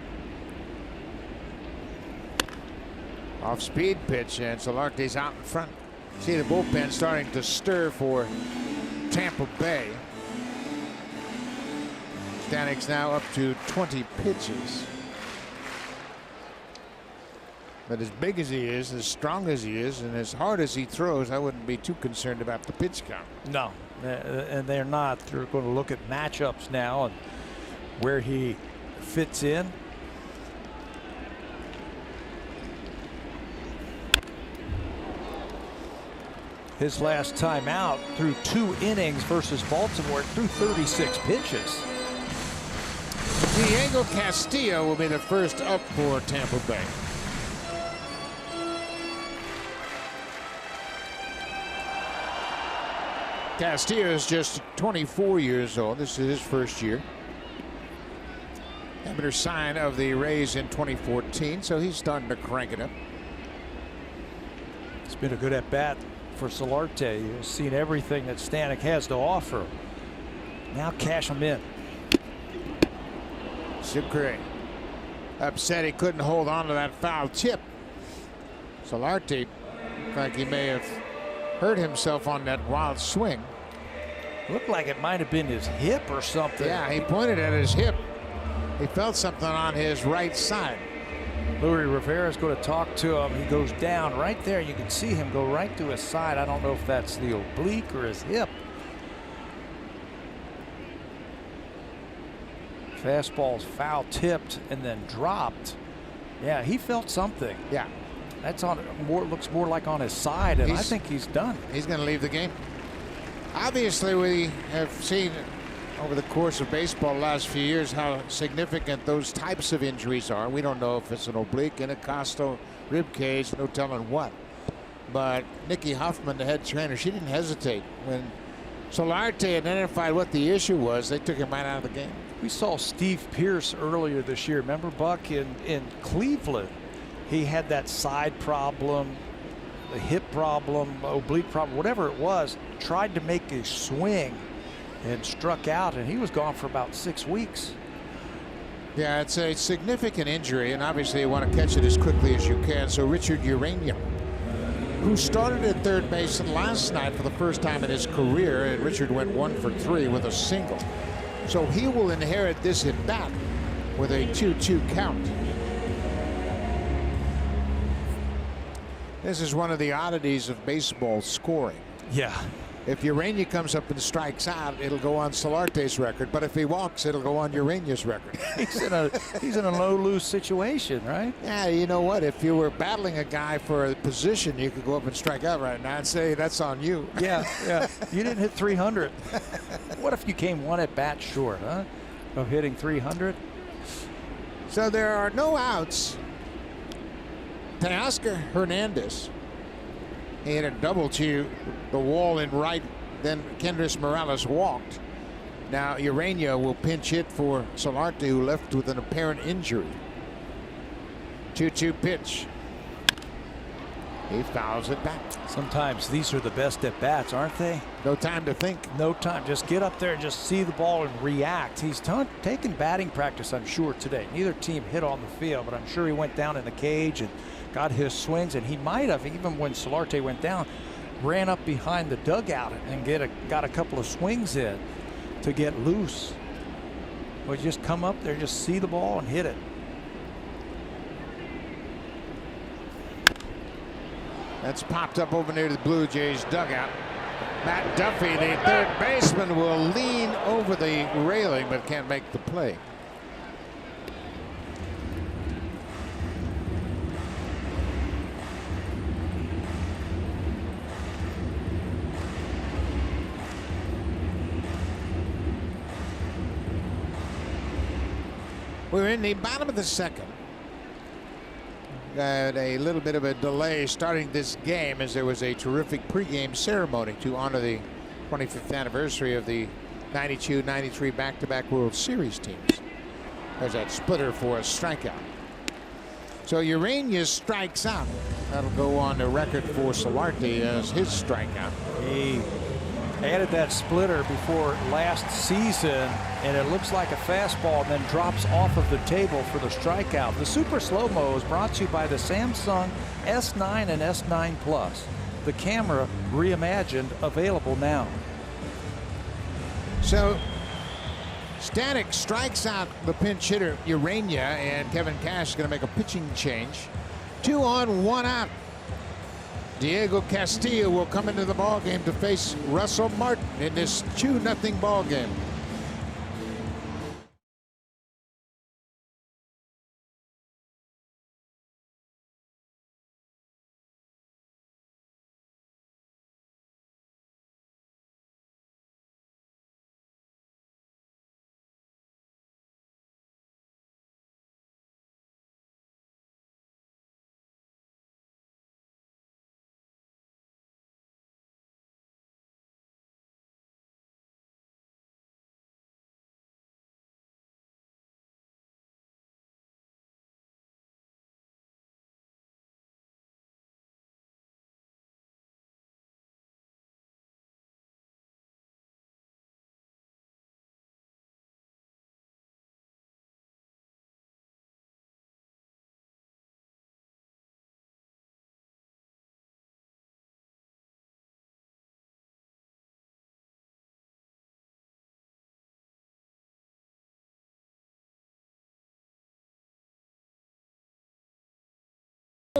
Off speed pitch, and Solarte's out in front. See the bullpen starting to stir for Tampa Bay. Stanek's now up to 20 pitches. But as big as he is, as strong as he is, and as hard as he throws, I wouldn't be too concerned about the pitch count. No, and they're not. They're going to look at matchups now and where he fits in. His last time out through 2 innings versus Baltimore, threw 36 pitches. Diego Castillo will be the first up for Tampa Bay. Castillo is just 24 years old. This is his first year. Amateur sign of the Rays in 2014, so he's starting to crank it up. It's been a good at-bat for Solarte. You've seen everything that Stanek has to offer. Now cash him in. Sucre upset he couldn't hold on to that foul tip. Solarte looked like he may have hurt himself on that wild swing. Looked like it might have been his hip or something. Yeah, he pointed at his hip. He felt something on his right side. Louis Rivera's going to talk to him. He goes down right there. You can see him go right to his side. I don't know if that's the oblique or his hip. Fastball's foul tipped and then dropped. Yeah, he felt something. Yeah. That's on more, looks more like on his side, and I think he's done. He's going to leave the game. Obviously, we have seen over the course of baseball the last few years how significant those types of injuries are. We don't know if it's an oblique, intercostal, rib cage, no telling what. But Nikki Huffman, the head trainer, she didn't hesitate. When Solarte identified what the issue was, they took him right out of the game. We saw Steve Pearce earlier this year. Remember, Buck, in Cleveland? He had that side problem, the hip problem, oblique problem, whatever it was, tried to make a swing and struck out, and he was gone for about 6 weeks. Yeah, it's a significant injury, and obviously you want to catch it as quickly as you can. So Richard Urania, who started at third base last night for the first time in his career, and Richard went 1 for 3 with a single. So he will inherit this at bat with a 2-2 count. This is one of the oddities of baseball scoring. Yeah. If Urania comes up and strikes out, it'll go on Solarte's record. But if he walks, it'll go on Urania's record. he's in a no-lose situation, right? Yeah, you know what? If you were battling a guy for a position, you could go up and strike out right now and say that's on you. Yeah, yeah. You didn't hit 300. What if you came 1 at bat short, huh, of hitting 300? So there are no outs. Teoscar Hernandez, he hit a double to the wall in right, then Kendrys Morales walked. Now Urania will pinch hit for Solarte, who left with an apparent injury. 2-2 pitch. He fouls it back. Sometimes these are the best at bats, aren't they? No time to think. No time. Just get up there and just see the ball and react. He's taken batting practice, I'm sure, today. Neither team hit on the field, but I'm sure he went down in the cage and got his swings, and he might have, even when Solarte went down, ran up behind the dugout and got a couple of swings in to get loose. But just come up there, just see the ball and hit it. That's popped up over near the Blue Jays dugout. Matt Duffy, the third baseman, will lean over the railing but can't make the play. We're in the bottom of the second. Got a little bit of a delay starting this game as there was a terrific pregame ceremony to honor the 25th anniversary of the 92-93 back-to-back World Series teams. There's that splitter for a strikeout. So Urania strikes out. That'll go on the record for Solarte as his strikeout. He added that splitter before last season, and it looks like a fastball and then drops off of the table for the strikeout. The Super Slow-Mo is brought to you by the Samsung S9 and S9 Plus. The camera reimagined, available now. So Stanek strikes out the pinch hitter Urania, and Kevin Cash is going to make a pitching change. 2 on, 1 out. Diego Castillo will come into the ball game to face Russell Martin in this 2-0 ball game.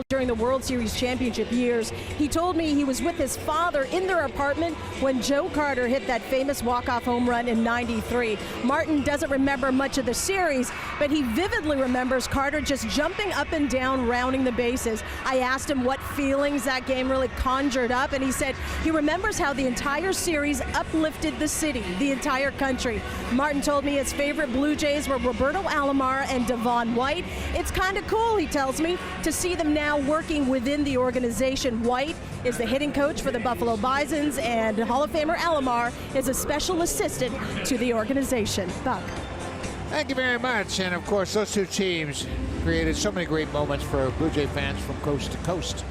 During the World Series championship years, he told me he was with his father in their apartment when Joe Carter hit that famous walk-off home run in '93. Martin doesn't remember much of the series, but he vividly remembers Carter just jumping up and down, rounding the bases. I asked him what feelings that game really conjured up, and he said he remembers how the entire series uplifted the city, the entire country. Martin told me his favorite Blue Jays were Roberto Alomar and Devon White. It's kind of cool, he tells me, to see them now working within the organization. White is the hitting coach for the Buffalo Bisons, and Hall of Famer Alomar is a special assistant to the organization. Buck. Thank you very much. And of course, those two teams created so many great moments for Blue Jay fans from coast to coast.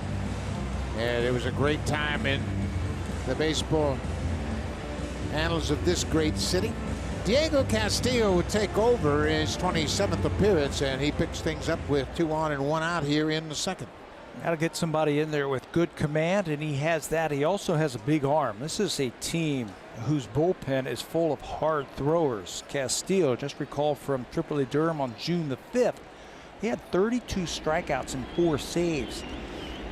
And it was a great time in the baseball annals of this great city. Diego Castillo would take over his 27th appearance, and he picks things up with 2 on and 1 out here in the second. Got to get somebody in there with good command, and he has that. He also has a big arm. This is a team whose bullpen is full of hard throwers. Castillo, just recalled from AAA Durham on June the 5th, he had 32 strikeouts and 4 saves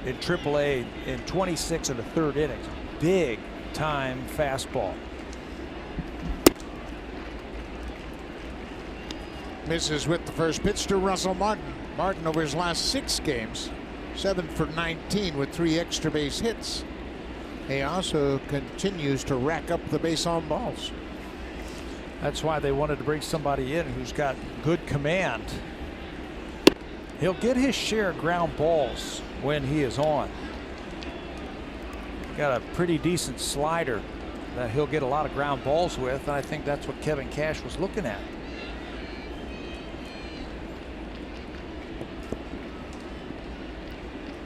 in AAA in 26 of the 3rd innings. Big time fastball. Misses with the first pitch to Russell Martin. Martin over his last 6 games, 7 for 19 with 3 extra base hits. He also continues to rack up the base on balls. That's why they wanted to bring somebody in who's got good command. He'll get his share of ground balls when he is on. Got a pretty decent slider that he'll get a lot of ground balls with, and I think that's what Kevin Cash was looking at.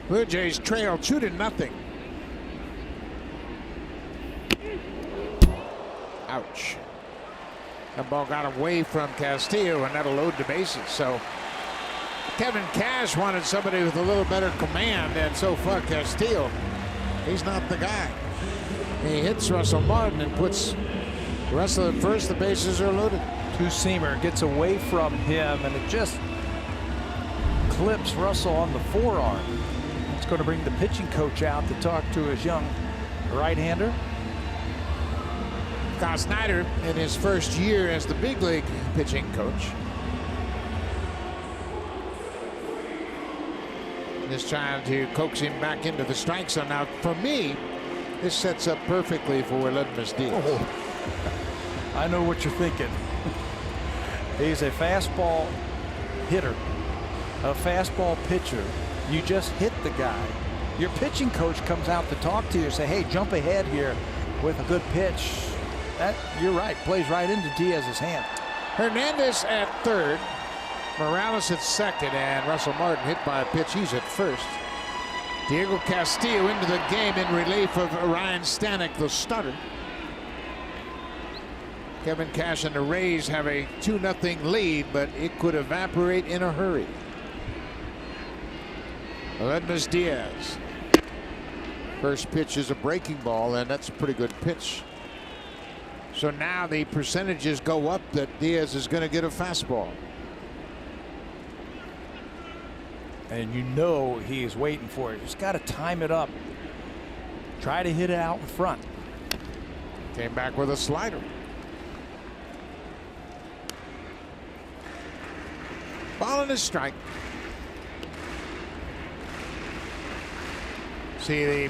Blue Jays trail 2-0. Ouch. That ball got away from Castillo, and that'll load the bases. So Kevin Cash wanted somebody with a little better command, and so far Castillo, he's not the guy. He hits Russell Martin and puts Russell at first. The bases are loaded. Two-seamer gets away from him, and it just clips Russell on the forearm. It's going to bring the pitching coach out to talk to his young right-hander. Kyle Snyder in his first year as the big league pitching coach. Just trying to coax him back into the strike zone. Now, for me, this sets up perfectly for Ledmus Diaz. Oh. I know what you're thinking. He's a fastball hitter, a fastball pitcher. You just hit the guy. Your pitching coach comes out to talk to you and say, hey, jump ahead here with a good pitch. That, you're right, plays right into Diaz's hand. Hernandez at third, Morales at second, and Russell Martin hit by a pitch. He's at first. Diego Castillo into the game in relief of Ryan Stanek, the starter. Kevin Cash and the Rays have a 2-0 lead, but it could evaporate in a hurry. Ledmus Diaz. First pitch is a breaking ball, and that's a pretty good pitch. So now the percentages go up that Diaz is going to get a fastball. and you know he is waiting for it. Just got to time it up. Try to hit it out in front. Came back with a slider. Ball and a strike. See the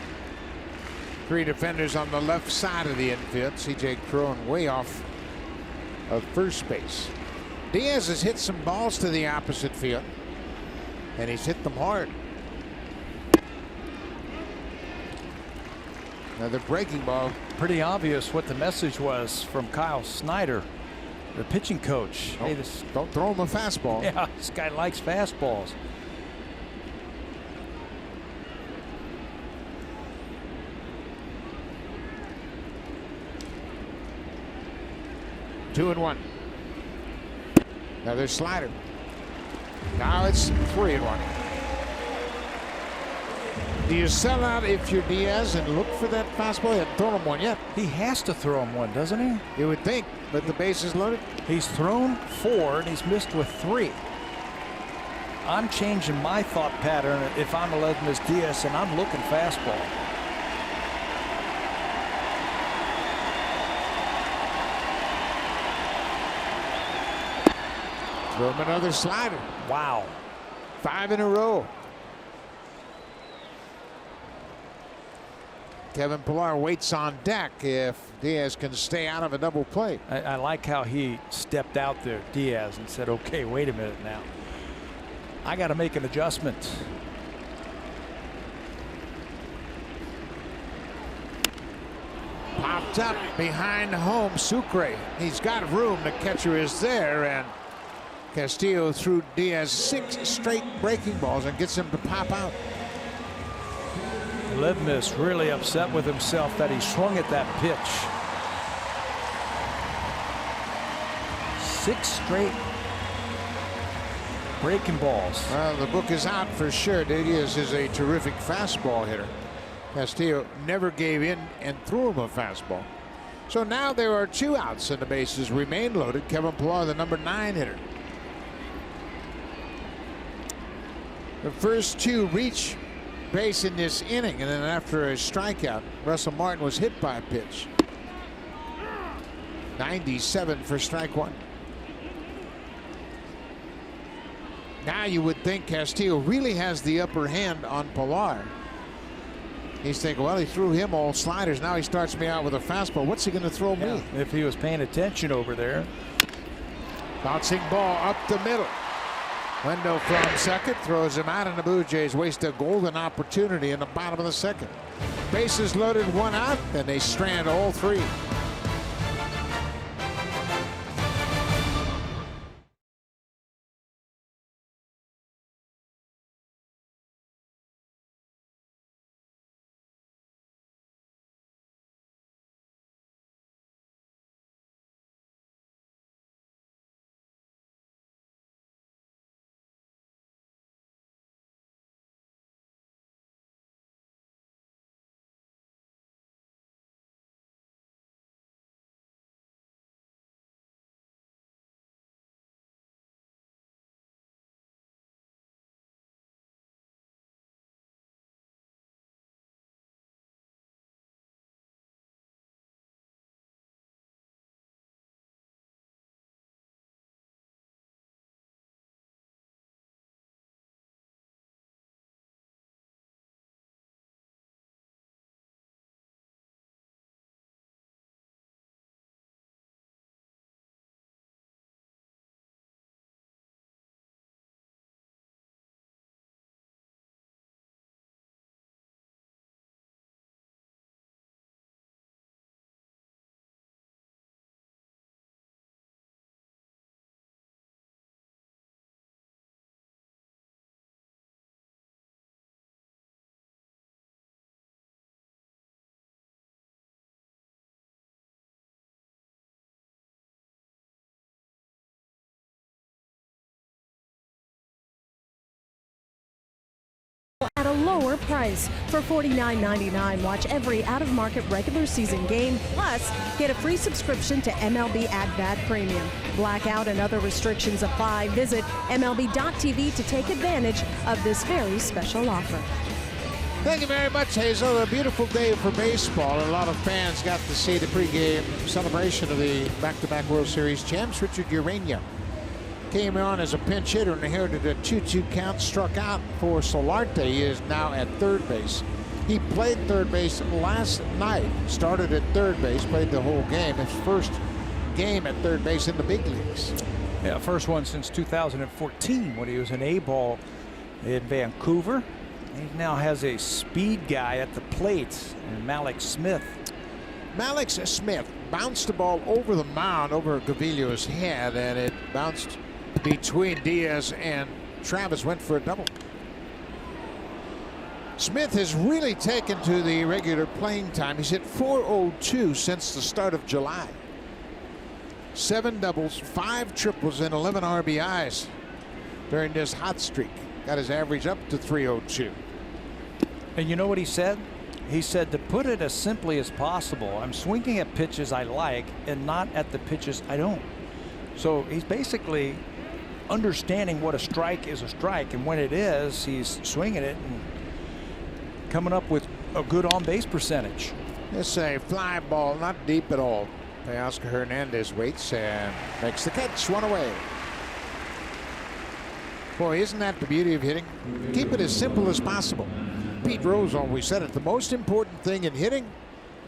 three defenders on the left side of the infield. C.J. Cron way off of first base. Diaz has hit some balls to the opposite field, and he's hit them hard. Another breaking ball. Pretty obvious what the message was from Kyle Snyder, the pitching coach. Don't, hey, this, don't throw him a fastball. Yeah, this guy likes fastballs. Two and one. Another slider. Now it's 3-1. Do you sell out if you're Diaz and look for that fastball? He hasn't thrown him one yet. He has to throw him one, doesn't he? You would think, but the base is loaded. He's thrown 4 and he's missed with 3. I'm changing my thought pattern if I'm Aledmys Diaz and I'm looking fastball. Throw him another slider. Wow. 5 in a row. Kevin Pillar waits on deck if Diaz can stay out of a double play. I like how he stepped out there, Diaz, and said, okay, wait a minute now. I got to make an adjustment. Popped up behind home, Sucre. He's got room. The catcher is there, and Castillo threw Diaz 6 straight breaking balls and gets him to pop out. Aledmys really upset with himself that he swung at that pitch. 6 straight breaking balls. Well, the book is out for sure. Diaz is a terrific fastball hitter. Castillo never gave in and threw him a fastball. So now there are 2 outs and the bases remain loaded. Kevin Pillar, the number 9 hitter. The first 2 reach base in this inning, and then after a strikeout, Russell Martin was hit by a pitch. 97 for strike 1. Now you would think Castillo really has the upper hand on Pillar. He's thinking, well, he threw him all sliders. Now he starts me out with a fastball. What's he going to throw me? If he was paying attention over there. Bouncing ball up the middle. Wendell from second throws him out, and the Blue Jays waste a golden opportunity in the bottom of the second. Bases loaded, 1 out, and they strand all 3. at a lower price. For $49.99, watch every out-of-market regular season game, plus get a free subscription to MLB At Premium. Blackout and other restrictions apply. Visit MLB.tv to take advantage of this very special offer. Thank you very much, Hazel. A beautiful day for baseball. A lot of fans got to see the pregame celebration of the back-to-back World Series champs. Richard Urania came on as a pinch hitter and inherited a 2-2 count, struck out for Solarte. He is now at third base. He played third base last night, started at third base, played the whole game. His first game at third base in the big leagues. Yeah, first one since 2014 when he was an A-ball in Vancouver. He now has a speed guy at the plate, and Malik Smith. Malik Smith bounced the ball over the mound, over Gaviglio's head, and it bounced between Diaz and Travis, went for a double. Smith has really taken to the regular playing time. He's hit .402 since the start of July. 7 doubles, 5 triples, and 11 RBIs during this hot streak. Got his average up to .302. And you know what he said? He said, to put it as simply as possible, I'm swinging at pitches I like and not at the pitches I don't. So he's basically understanding what a strike is a strike, and when it is, he's swinging it and coming up with a good on-base percentage. It's a fly ball, not deep at all. Oscar Hernandez waits and makes the catch, one away. Boy, isn't that the beauty of hitting? Keep it as simple as possible. Pete Rose always said it. The most important thing in hitting,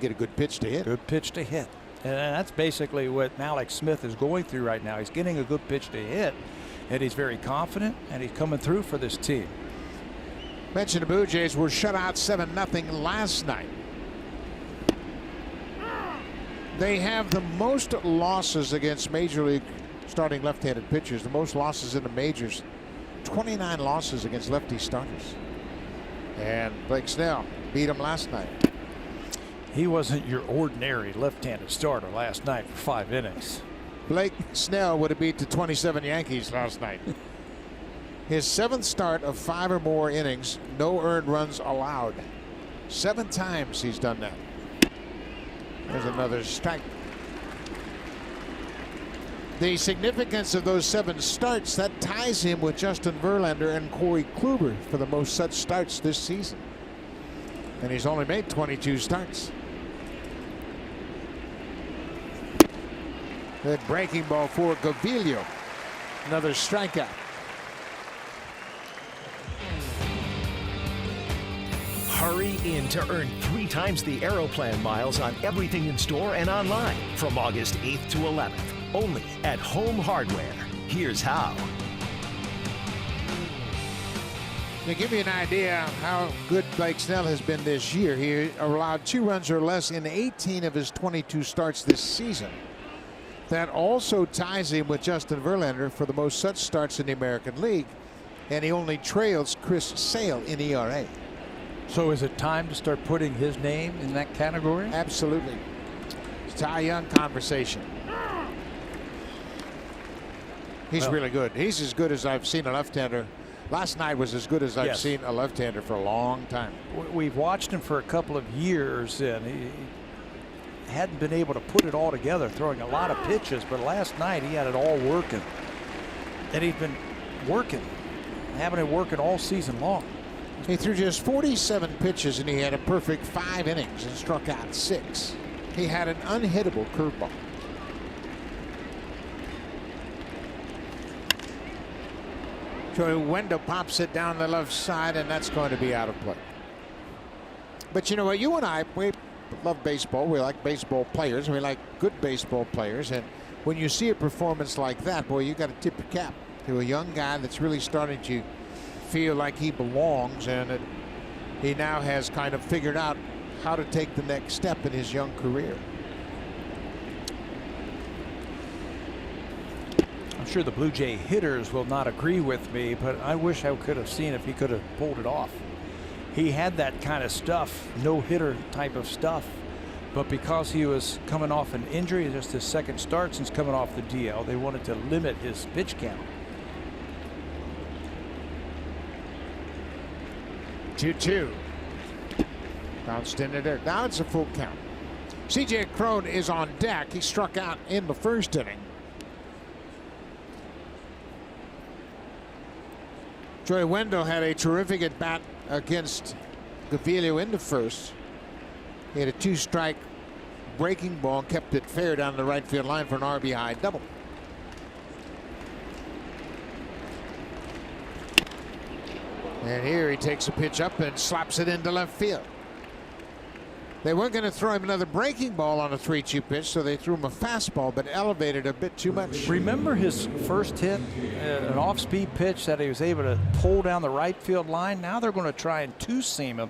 get a good pitch to hit. Good pitch to hit. And that's basically what Malik Smith is going through right now. He's getting a good pitch to hit, and he's very confident, and he's coming through for this team. Mentioned the Blue Jays were shut out 7-0 last night. They have the most losses against Major League starting left-handed pitchers, the most losses in the majors. 29 losses against lefty starters. And Blake Snell beat him last night. He wasn't your ordinary left-handed starter last night for 5 innings. Blake Snell would have beat the 27 Yankees last night. His 7th start of 5 or more innings, no earned runs allowed. 7 times he's done that. There's another strike. The significance of those 7 starts, that ties him with Justin Verlander and Corey Kluber for the most such starts this season. And he's only made 22 starts. Good breaking ball for Gaviglio. Another strikeout. Hurry in to earn 3 times the Aeroplan miles on everything in store and online from August 8th to 11th. Only at Home Hardware. Here's how. To give you an idea how good Blake Snell has been this year, he allowed 2 runs or less in 18 of his 22 starts this season. That also ties him with Justin Verlander for the most such starts in the American League, and he only trails Chris Sale in ERA. So is it time to start putting his name in that category? Absolutely. It's Cy Young conversation. He's really good. He's as good as I've seen a left-hander. Last night was as good as I've seen a left-hander for a long time. We've watched him for a couple of years, and he hadn't been able to put it all together, throwing a lot of pitches, but last night he had it all working. And he's been working, having it working all season long. He threw just 47 pitches, and he had a perfect 5 innings and struck out 6. He had an unhittable curveball. Joey Wendell pops it down the left side, and that's going to be out of play. But you know what? You and I, we love baseball. We like baseball players. We like good baseball players. And when you see a performance like that, boy, you got to tip your cap to a young guy that's really starting to feel like he belongs, and he now has kind of figured out how to take the next step in his young career. I'm sure the Blue Jay hitters will not agree with me, but I wish I could have seen if he could have pulled it off. He had that kind of stuff, no-hitter type of stuff, but because he was coming off an injury, just his 2nd start since coming off the DL, they wanted to limit his pitch count. 2-2. Bounced into there. Now it's a full count. C.J. Cron is on deck. He struck out in the first inning. Joey Wendell had a terrific at bat against Gaviglio in the first. He had a 2-strike breaking ball and kept it fair down the right field line for an RBI double. And here he takes a pitch up and slaps it into left field. They weren't going to throw him another breaking ball on a 3-2 pitch, so they threw him a fastball, but elevated a bit too much. Remember his first hit, an off-speed pitch that he was able to pull down the right field line? Now they're going to try and two-seam him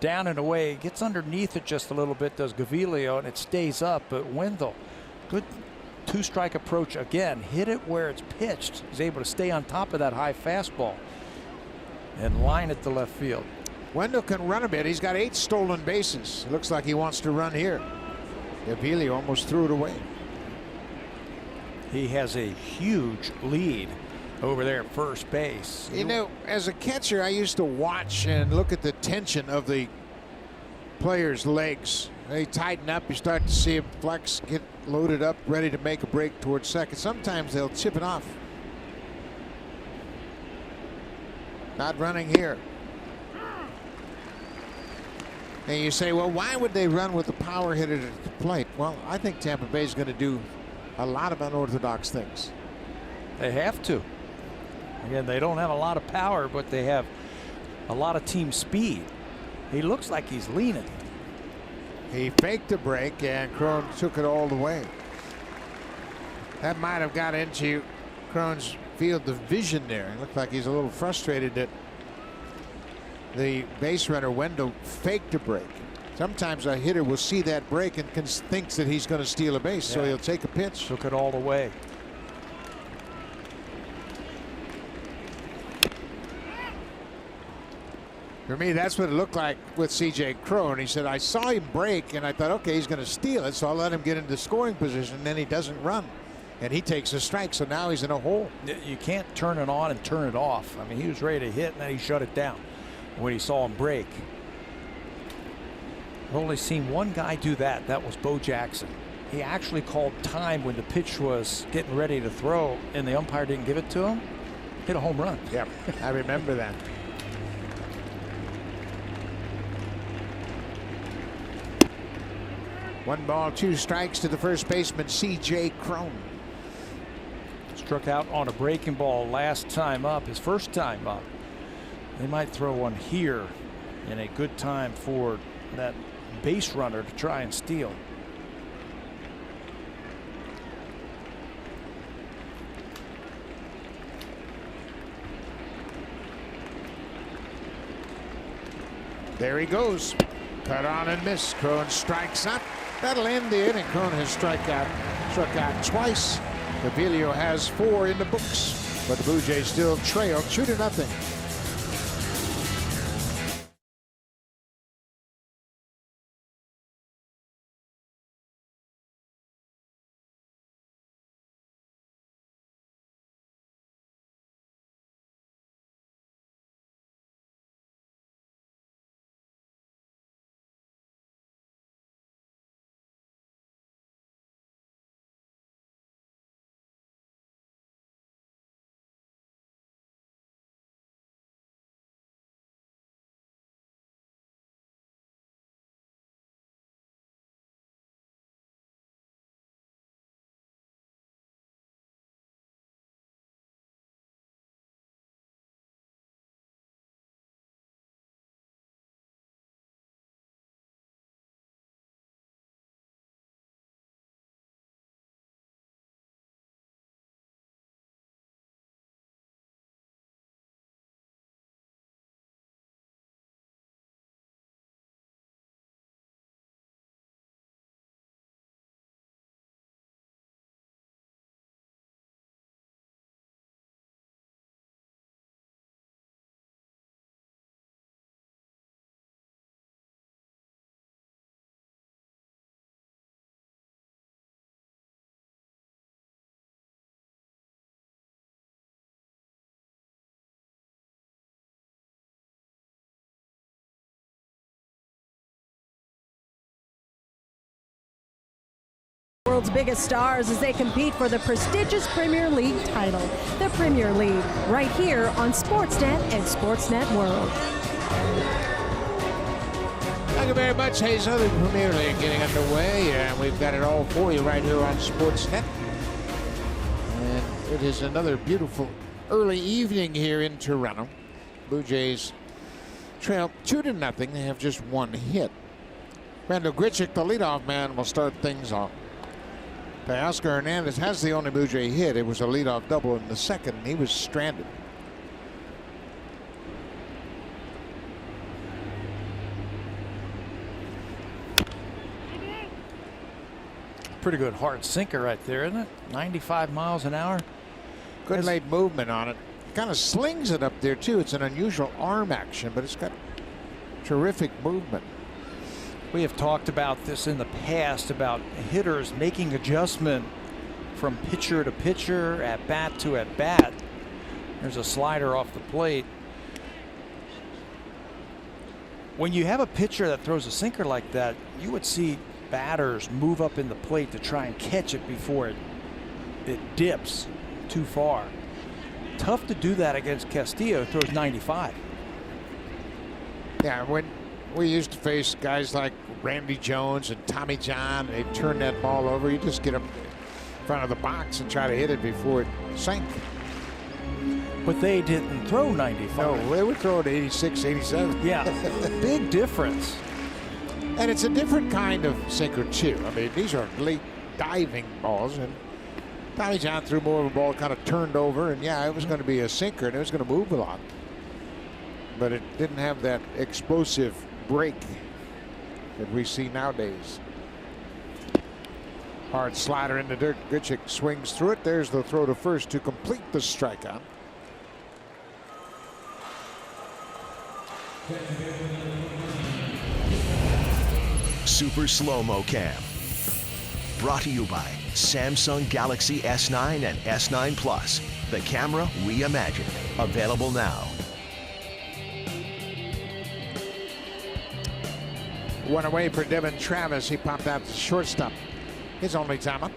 down and away. Gets underneath it just a little bit, does Gaviglio, and it stays up. But Wendell, good 2-strike approach again. Hit it where it's pitched. He's able to stay on top of that high fastball and line it to left field. Wendell can run a bit. He's got 8 stolen bases. It looks like he wants to run here. Gaviglio almost threw it away. He has a huge lead over there at first base. You know, as a catcher, I used to watch and look at the tension of the players' legs. They tighten up. You start to see him flex, get loaded up, ready to make a break towards second. Sometimes they'll chip it off. Not running here. And you say, well, why would they run with the power hitter at the plate? Well, I think Tampa Bay is going to do a lot of unorthodox things. They have to. Again, they don't have a lot of power, but they have a lot of team speed. He looks like he's leaning. He faked the break, and Cron took it all the way. That might have got into Cron's field of vision there. It looked like he's a little frustrated that the base runner Wendell faked a break. Sometimes a hitter will see that break and thinks that he's going to steal a base, so he'll take a pitch. Took it all the way. For me, that's what it looked like with C.J. Cron. He said, I saw him break, and I thought, okay, he's going to steal it, so I'll let him get into scoring position, and then he doesn't run. And he takes a strike, so now he's in a hole. You can't turn it on and turn it off. I mean, he was ready to hit, and then he shut it down when he saw him break. I've only seen one guy do that. That was Bo Jackson. He actually called time when the pitch was getting ready to throw, and the umpire didn't give it to him. Hit a home run. Yep, I remember that. One ball, 2 strikes to the first baseman, C.J. Cron. Struck out on a breaking ball last time up, his first time up. They might throw one here in a good time for that base runner to try and steal. There he goes. Cut on and miss. Cron strikes up. That'll end the inning. Cron has struck out twice. Gaviglio has 4 in the books, but the Blue Jays still trail 2-0. World's biggest stars as they compete for the prestigious Premier League title. The Premier League, right here on Sportsnet and Sportsnet World. Thank you very much, Hazel. The Premier League getting underway, and we've got it all for you right here on Sportsnet. And it is another beautiful early evening here in Toronto. Blue Jays trail 2-0. They have just one hit. Randall Grichuk, the leadoff man, will start things off. Oscar Hernandez has the only Blue Jay hit. It was a leadoff double in the second. He was stranded. Pretty good hard sinker right there, isn't it? 95 miles an hour. Good late movement on it. Kind of slings it up there, too. It's an unusual arm action, but it's got terrific movement. We have talked about this in the past about hitters making adjustment from pitcher to pitcher, at bat to at bat. There's a slider off the plate. When you have a pitcher that throws a sinker like that, you would see batters move up in the plate to try and catch it before it dips too far. Tough to do that against Castillo, who throws 95. Yeah, when we used to face guys like Randy Jones and Tommy John, they'd turn that ball over. You just get them in front of the box and try to hit it before it sank. But they didn't throw 95. No, they would throw it 86, 87. Yeah, big difference. And it's a different kind of sinker, too. I mean, these are late diving balls, and Tommy John threw more of a ball kind of turned over, and yeah, it was going to be a sinker, and it was going to move a lot. But it didn't have that explosive break that we see nowadays. Hard slider in the dirt. Grichuk swings through it. There's the throw to first to complete the strikeout. Super Slow-Mo Cam. Brought to you by Samsung Galaxy S9 and S9 Plus. The camera reimagined. Available now. One away for Devin Travis. He popped out to shortstop. His only time up.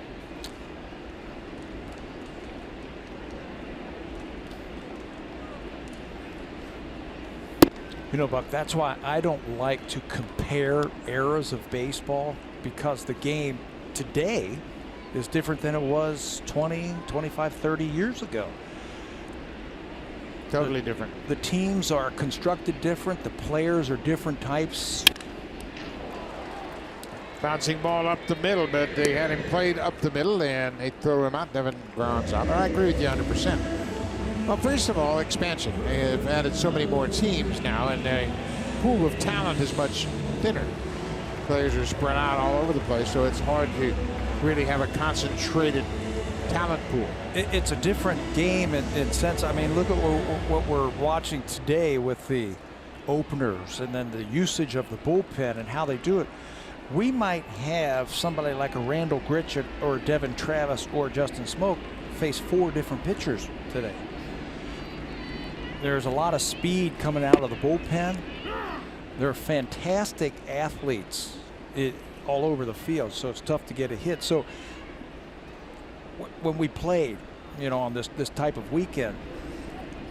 You know, Buck, that's why I don't like to compare eras of baseball, because the game today is different than it was 20, 25, 30 years ago. Totally different. The teams are constructed different. The players are different types. Bouncing ball up the middle, but they had him played up the middle, and they throw him out. Devin grounds out. I agree with you 100%. Well, first of all, expansion. They've added so many more teams now, and the pool of talent is much thinner. Players are spread out all over the place, so it's hard to really have a concentrated talent pool. It's a different game in sense. I mean, look at what we're watching today with the openers and then the usage of the bullpen and how they do it. We might have somebody like a Randall Grichuk or Devin Travis or Justin Smoke face 4 different pitchers today. There's a lot of speed coming out of the bullpen. They're fantastic athletes all over the field, so it's tough to get a hit. So when we played, you know, on this type of weekend,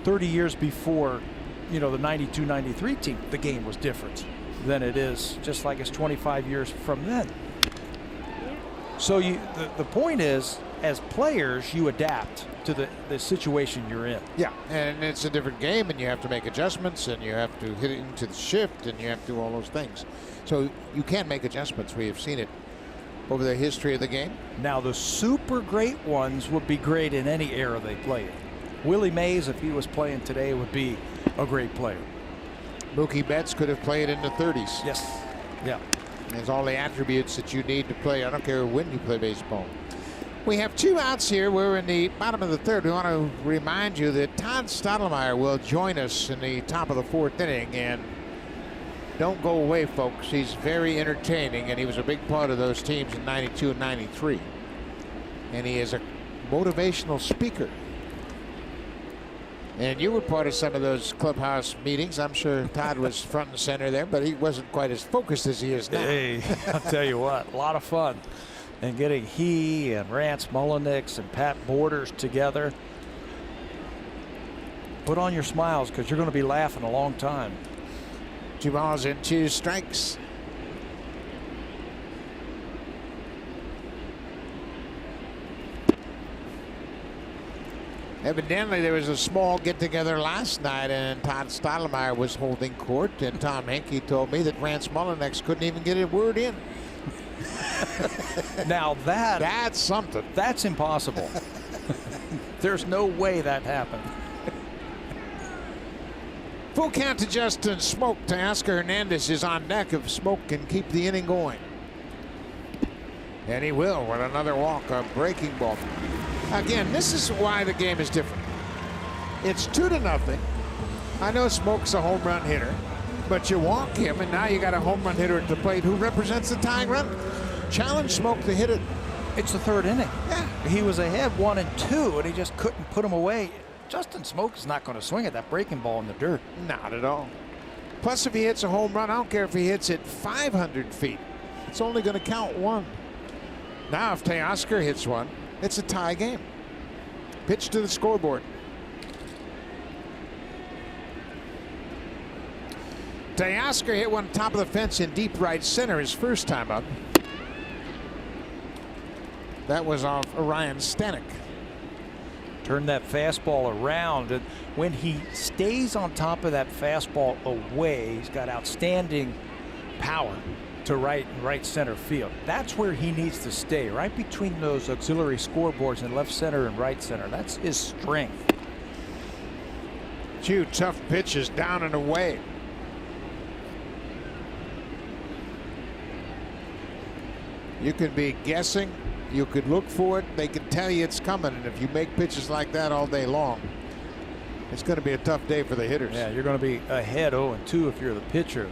30 years before, you know, the 92-93 team, the game was different than it is just like it's 25 years from then. So the point is, as players, you adapt to the situation you're in. Yeah, and it's a different game, and you have to make adjustments, and you have to hit it into the shift, and you have to do all those things. So you can make adjustments. We have seen it over the history of the game. Now, the super great ones would be great in any era they play in. Willie Mays, if he was playing today, would be a great player. Mookie Betts could have played in the 30s. Yes. Yeah. There's all the attributes that you need to play. I don't care when you play baseball. We have 2 outs here. We're in the bottom of the 3rd. We want to remind you that Todd Stottlemyre will join us in the top of the 4th inning. And don't go away, folks. He's very entertaining, and he was a big part of those teams in 92 and 93. And he is a motivational speaker. And you were part of some of those clubhouse meetings. I'm sure Todd was front and center there, but he wasn't quite as focused as he is now. Hey, I'll tell you what, a lot of fun. And getting he and Rance Mullenix and Pat Borders together. Put on your smiles because you're going to be laughing a long time. 2 balls and 2 strikes. Evidently, there was a small get-together last night, and Todd Stottlemyre was holding court, and Tom Henke told me that Rance Mullenix couldn't even get a word in. Now that's something. That's impossible. There's no way that happened. Full count to Justin Smoke. Teoscar Hernandez is on deck if Smoke can keep the inning going. And he will with another walk, a breaking ball. Again, this is why the game is different. It's 2-0. I know Smoke's a home run hitter, but you walk him, and now you got a home run hitter at the plate who represents the tying run. Challenge Smoke to hit it. It's the 3rd inning. Yeah. He was ahead 1-2, and he just couldn't put him away. Justin Smoke is not going to swing at that breaking ball in the dirt. Not at all. Plus, if he hits a home run, I don't care if he hits it 500 feet. It's only going to count 1. Now, if Teoscar hits one, it's a tie game. Pitch to the scoreboard. Teoscar hit one top of the fence in deep right center his first time up. That was off Orion Stanek. Turn that fastball around, and when he stays on top of that fastball away, he's got outstanding power to right and right center field. That's where he needs to stay, right between those auxiliary scoreboards in left center and right center. That's his strength. 2 tough pitches down and away. You could be guessing. You could look for it. They can tell you it's coming. And if you make pitches like that all day long, it's going to be a tough day for the hitters. Yeah, you're going to be ahead 0-2 if you're the pitcher.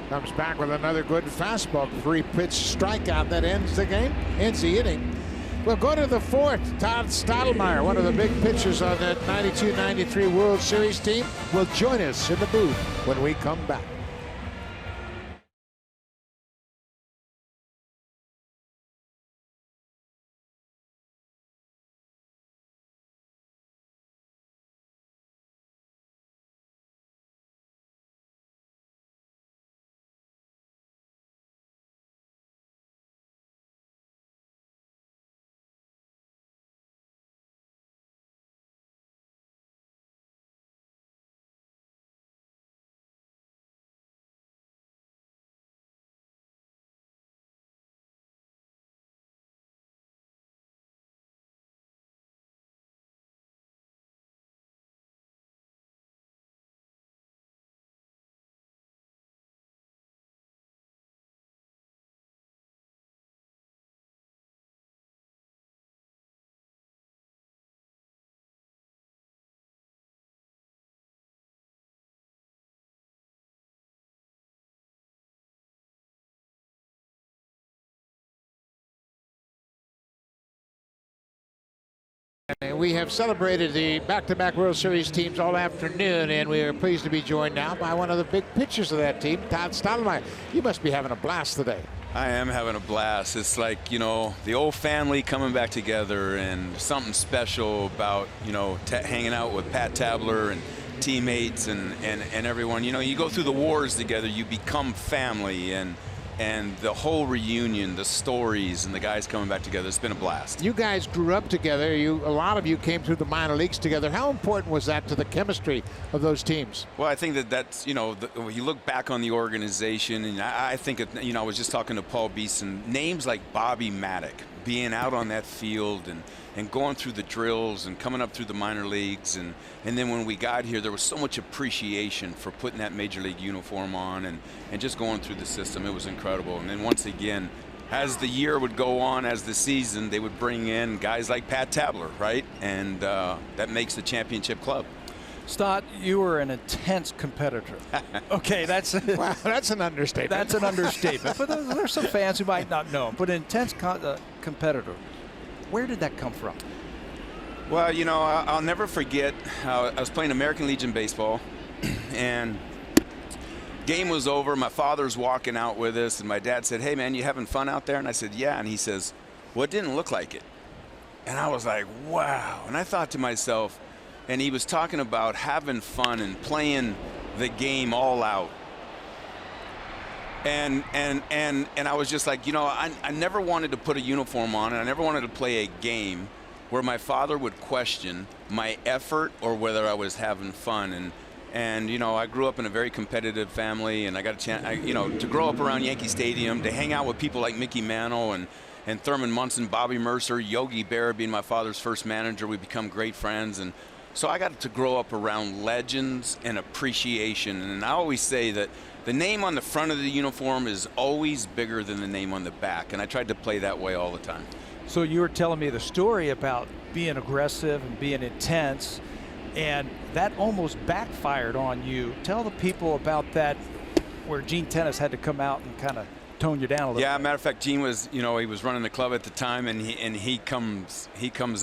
Comes back with another good fastball. 3-pitch strikeout that ends the game, ends the inning. We'll go to the 4th. Todd Stottlemyre, one of the big pitchers on that 92-93 World Series team, will join us in the booth when we come back. We have celebrated the back-to-back World Series teams all afternoon, and we are pleased to be joined now by one of the big pitchers of that team, Todd Stottlemyre. You must be having a blast today. I am having a blast. It's like, you know, the old family coming back together, and something special about, you know, hanging out with Pat Tabler and teammates and everyone. You know, you go through the wars together, you become family, and the whole reunion, the stories, and the guys coming back together, it's been a blast. You guys grew up together. A lot of you came through the minor leagues together. How important was that to the chemistry of those teams? Well, I think that's, you know, when you look back on the organization, and I think, you know, I was just talking to Paul Beeson, names like Bobby Maddock, being out on that field and going through the drills and coming up through the minor leagues, and then when we got here, there was so much appreciation for putting that major league uniform on and just going through the system. It was incredible. And then once again, as the year would go on, as the season, they would bring in guys like Pat Tabler, right? And that makes the championship club. Stott, you were an intense competitor. Okay, that's wow, that's an understatement. That's an understatement. But there's some fans who might not know. But an intense competitor. Where did that come from? Well, you know, I'll never forget. I was playing American Legion baseball, and game was over. My father's walking out with us, and my dad said, "Hey, man, you having fun out there?" And I said, "Yeah." And he says, "Well, it didn't look like it." And I was like, wow. And I thought to myself, and he was talking about having fun and playing the game all out. And I was just like, you know, I never wanted to put a uniform on, and I never wanted to play a game where my father would question my effort or whether I was having fun. And you know, I grew up in a very competitive family, and I got a chance, you know, to grow up around Yankee Stadium, to hang out with people like Mickey Mantle and Thurman Munson, Bobby Mercer, Yogi Berra being my father's first manager. We become great friends. And so I got to grow up around legends and appreciation. And I always say that the name on the front of the uniform is always bigger than the name on the back. And I tried to play that way all the time. So you were telling me the story about being aggressive and being intense, and that almost backfired on you. Tell the people about that, where Gene Tennis had to come out and kind of tone you down a little. Yeah, bit. matter of fact, Gene was, you know, he was running the club at the time, and he comes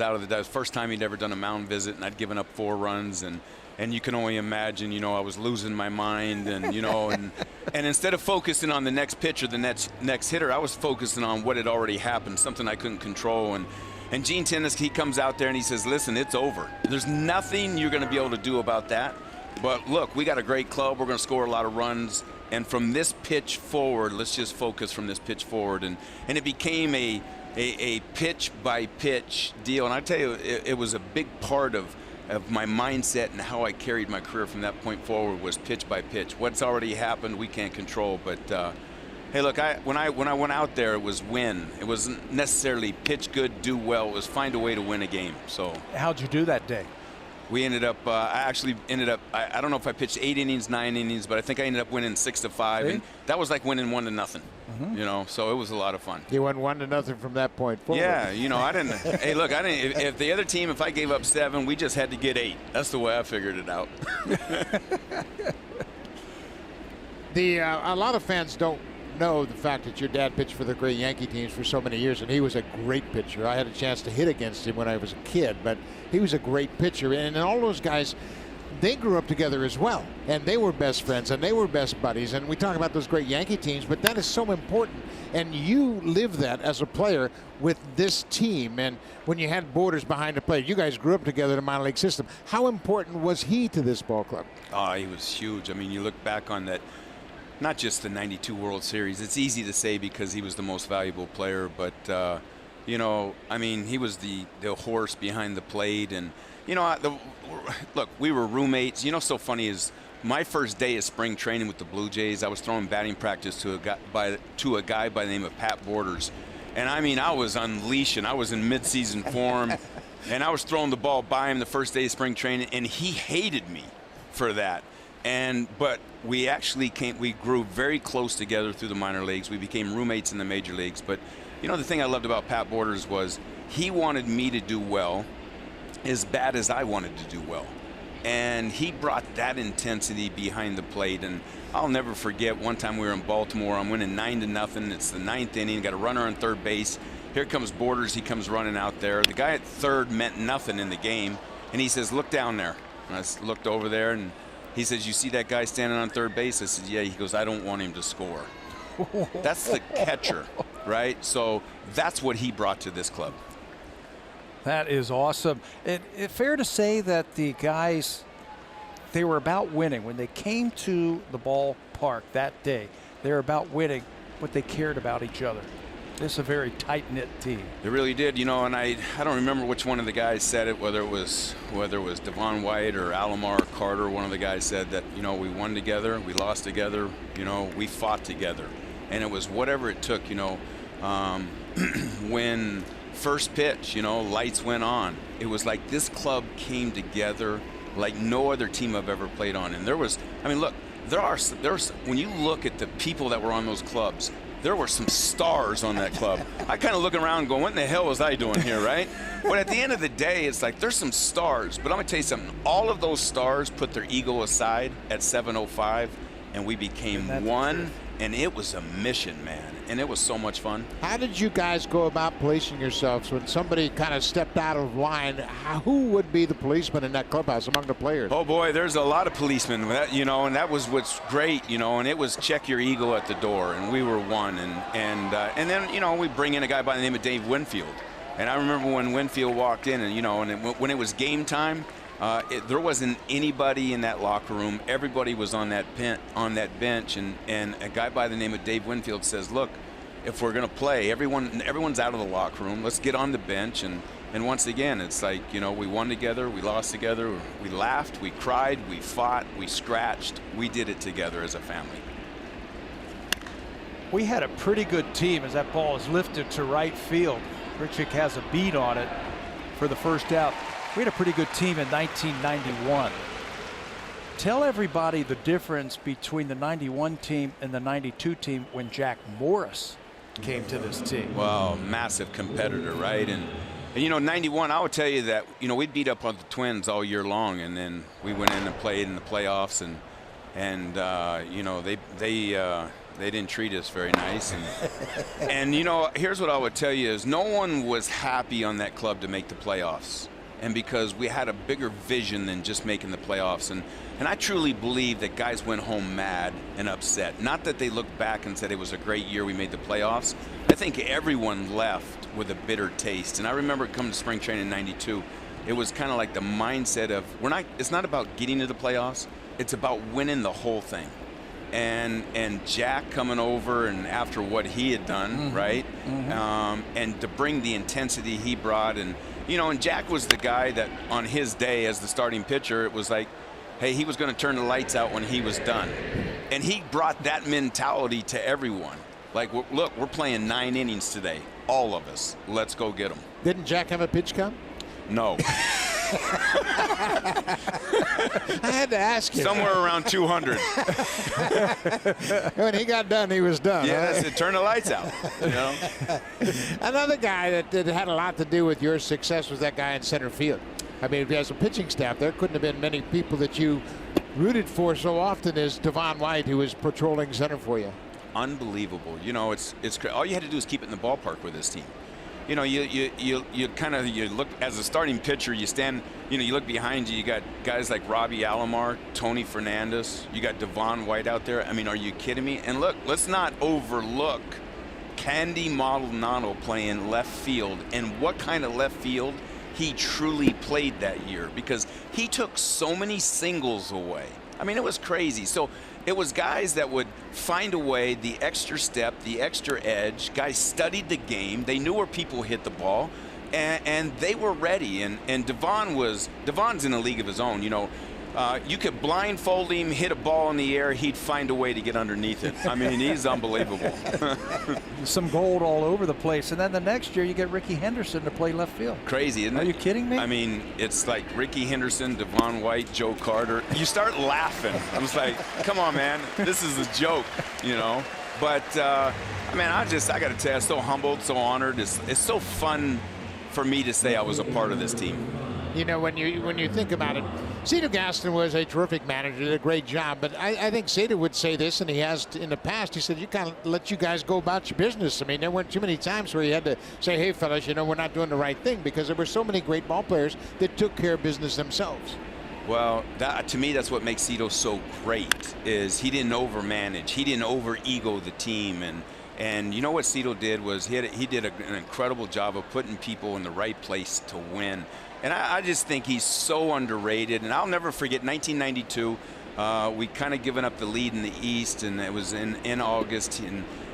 out of the first time he'd ever done a mound visit, and I'd given up 4 runs, and you can only imagine, you know, I was losing my mind, and you know, and instead of focusing on the next pitch or the next hitter, I was focusing on what had already happened, something I couldn't control. And Gene Tennis, he comes out there and he says, "Listen, it's over. There's nothing you're going to be able to do about that. But look, we got a great club. We're going to score a lot of runs. And from this pitch forward, let's just focus from this pitch forward." And it became a pitch by pitch deal. And I tell you, it was a big part of my mindset, and how I carried my career from that point forward was pitch by pitch. What's already happened, we can't control. But hey, look, when I went out there, it was win. It wasn't necessarily pitch good, do well. It was find a way to win a game. So how'd you do that day? We ended up, I actually ended up, I don't know if I pitched 8 innings, 9 innings, but I think I ended up winning 6-5. And that was like winning 1-0, you know, so it was a lot of fun. You won 1-0 from that point forward. Yeah, you know, I didn't, hey, look, I didn't, if the other team, if I gave up 7, we just had to get 8. That's the way I figured it out. A lot of fans don't know the fact that your dad pitched for the great Yankee teams for so many years, and he was a great pitcher. I had a chance to hit against him when I was a kid, but he was a great pitcher. And all those guys, they grew up together as well, and they were best friends, and they were best buddies. And we talk about those great Yankee teams, but that is so important. And you live that as a player with this team. And when you had Borders behind the plate, you guys grew up together in the minor league system. How important was he to this ball club? Oh, he was huge. I mean, you look back on that, not just the '92 World Series. It's easy to say because he was the most valuable player, but you know, I mean, he was the horse behind the plate. And you know, look, we were roommates. You know, so funny is my first day of spring training with the Blue Jays, I was throwing batting practice to a guy by the name of Pat Borders, and I mean, I was unleashing. I was in midseason form, and I was throwing the ball by him the first day of spring training, and he hated me for that. But we actually we grew very close together through the minor leagues. We became roommates in the major leagues. But, you know, the thing I loved about Pat Borders was he wanted me to do well as bad as I wanted to do well. And he brought that intensity behind the plate. And I'll never forget one time we were in Baltimore. I'm winning 9-0. It's the 9th inning. Got a runner on third base. Here comes Borders. He comes running out there. The guy at third meant nothing in the game. And he says, "Look down there." And I looked over there, and he says, "You see that guy standing on third base?" I said, "Yeah." He goes, "I don't want him to score." That's the catcher, right? So that's what he brought to this club. That is awesome. Fair to say that the guys, they were about winning. When they came to the ballpark that day, they were about winning, but they cared about each other. This is a very tight-knit team. They really did, you know, and I don't remember which one of the guys said it, whether it was Devon White or Alomar or Carter. One of the guys said that, you know, we won together, we lost together, you know, we fought together. And it was whatever it took, you know. When first pitch, you know, lights went on, it was like this club came together like no other team I've ever played on. And there was, I mean, look, there's when you look at the people that were on those clubs, there were some stars on that club. I kind of looking around going, what in the hell was I doing here, right? But at the end of the day, it's like there's some stars. But I'm going to tell you something. All of those stars put their ego aside at 7:05, and we became one, and it was a mission, man, and it was so much fun. How did you guys go about policing yourselves when somebody kind of stepped out of line? Who would be the policeman in that clubhouse among the players? Oh boy, there's a lot of policemen, and that was what's great, and it was check your ego at the door, and we were one, and then we bring in a guy by the name of Dave Winfield, and I remember when Winfield walked in, and when it was game time. There wasn't anybody in that locker room. Everybody was on that bench, and a guy by the name of Dave Winfield says, "Look, if we're going to play, everyone's out of the locker room. Let's get on the bench." And once again, it's like, we won together, we lost together, we laughed, we cried, we fought, we scratched. We did it together as a family. We had a pretty good team as that ball is lifted to right field. Richik has a beat on it for the first out. We had a pretty good team in 1991. Tell everybody the difference between the 91 team and the 92 team when Jack Morris came to this team. Well, massive competitor, right? And 91, I would tell you that, we beat up on the Twins all year long, and then we went in and played in the playoffs, and they didn't treat us very nice. And here's what I would tell you is no one was happy on that club to make the playoffs. And because we had a bigger vision than just making the playoffs. And I truly believe that guys went home mad and upset. Not that they looked back and said it was a great year, we made the playoffs. I think everyone left with a bitter taste. And I remember coming to spring training in 92. It was kind of like the mindset of, it's not about getting to the playoffs, it's about winning the whole thing. And Jack coming over and after what he had done, right? And to bring the intensity he brought, and Jack was the guy that on his day as the starting pitcher, it was like, hey, he was going to turn the lights out when he was done. And he brought that mentality to everyone. Like, look, we're playing 9 innings today, all of us. Let's go get them. Didn't Jack have a pitch count? No. I had to ask you. Somewhere around 200. When he got done, he was done. Yeah, right? that's it. Turn the lights out. Another guy that had a lot to do with your success was that guy in center field. I mean, if you had some pitching staff, there couldn't have been many people that you rooted for so often as Devon White, who was patrolling center for you. Unbelievable. It's all you had to do is keep it in the ballpark with this team. You look as a starting pitcher, you stand, you look behind you, you got guys like Robbie Alomar, Tony Fernandez, you got Devon White out there. I mean, are you kidding me? And look, let's not overlook Candy Maldonado playing left field, and what kind of left field he truly played that year, because he took so many singles away. I mean, it was crazy. So it was guys that would find a way, the extra step, the extra edge. Guys studied the game. They knew where people hit the ball, and they were ready. And Devon's in a league of his own. You could blindfold him, hit a ball in the air, he'd find a way to get underneath it. I mean, he's unbelievable. Some gold all over the place. And then the next year you get Ricky Henderson to play left field. Crazy, isn't it? Are you kidding me? I mean, it's like Ricky Henderson, Devon White, Joe Carter. You start laughing. I was like, come on, man, this is a joke, But, I got to tell you, I'm so humbled, so honored. It's so fun for me to say I was a part of this team. When you think about it, Cito Gaston was a terrific manager, did a great job. But I think Cito would say this, and he has in the past. He said, you kind of let you guys go about your business. I mean, there weren't too many times where he had to say, hey, fellas, we're not doing the right thing, because there were so many great ball players that took care of business themselves. Well, to me, that's what makes Cito so great, is he didn't overmanage. He didn't over-ego the team. And you know what Cito did was he did an incredible job of putting people in the right place to win. And I just think he's so underrated. And I'll never forget 1992. We kind of given up the lead in the East, and it was in August.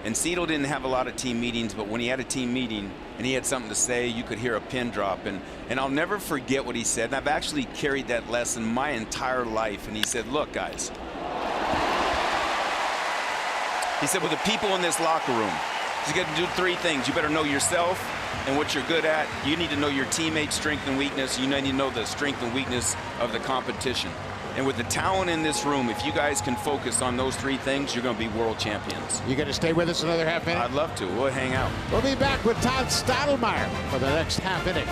And Cito didn't have a lot of team meetings, but when he had a team meeting and he had something to say, you could hear a pin drop. And I'll never forget what he said. And I've actually carried that lesson my entire life. And he said, look, guys. He said, with the people in this locker room, you got to do 3 things. You better know yourself and what you're good at. You need to know your teammates' strength and weakness. You need to know the strength and weakness of the competition. And with the talent in this room, if you guys can focus on those 3 things, you're going to be world champions. You going to stay with us another half inning? I'd love to. We'll hang out. We'll be back with Todd Stottlemyre for the next half inning.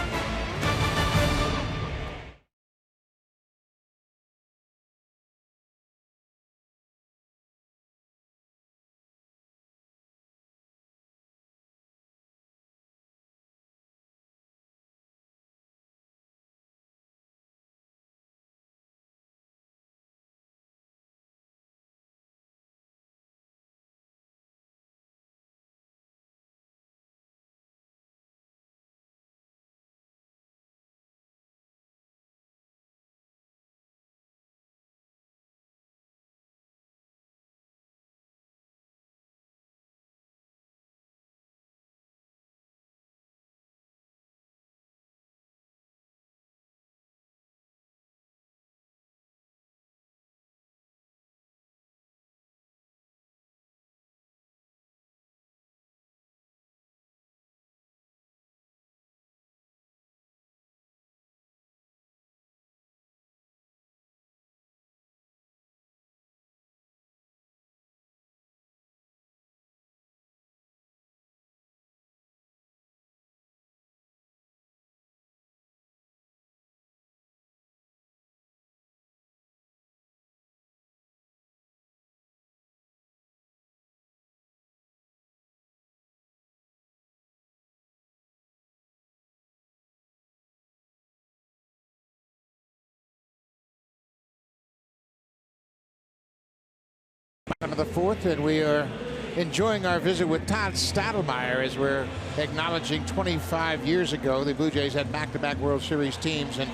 Bottom of the fourth, and we are enjoying our visit with Todd Stottlemyre as we're acknowledging 25 years ago the Blue Jays had back-to-back World Series teams. And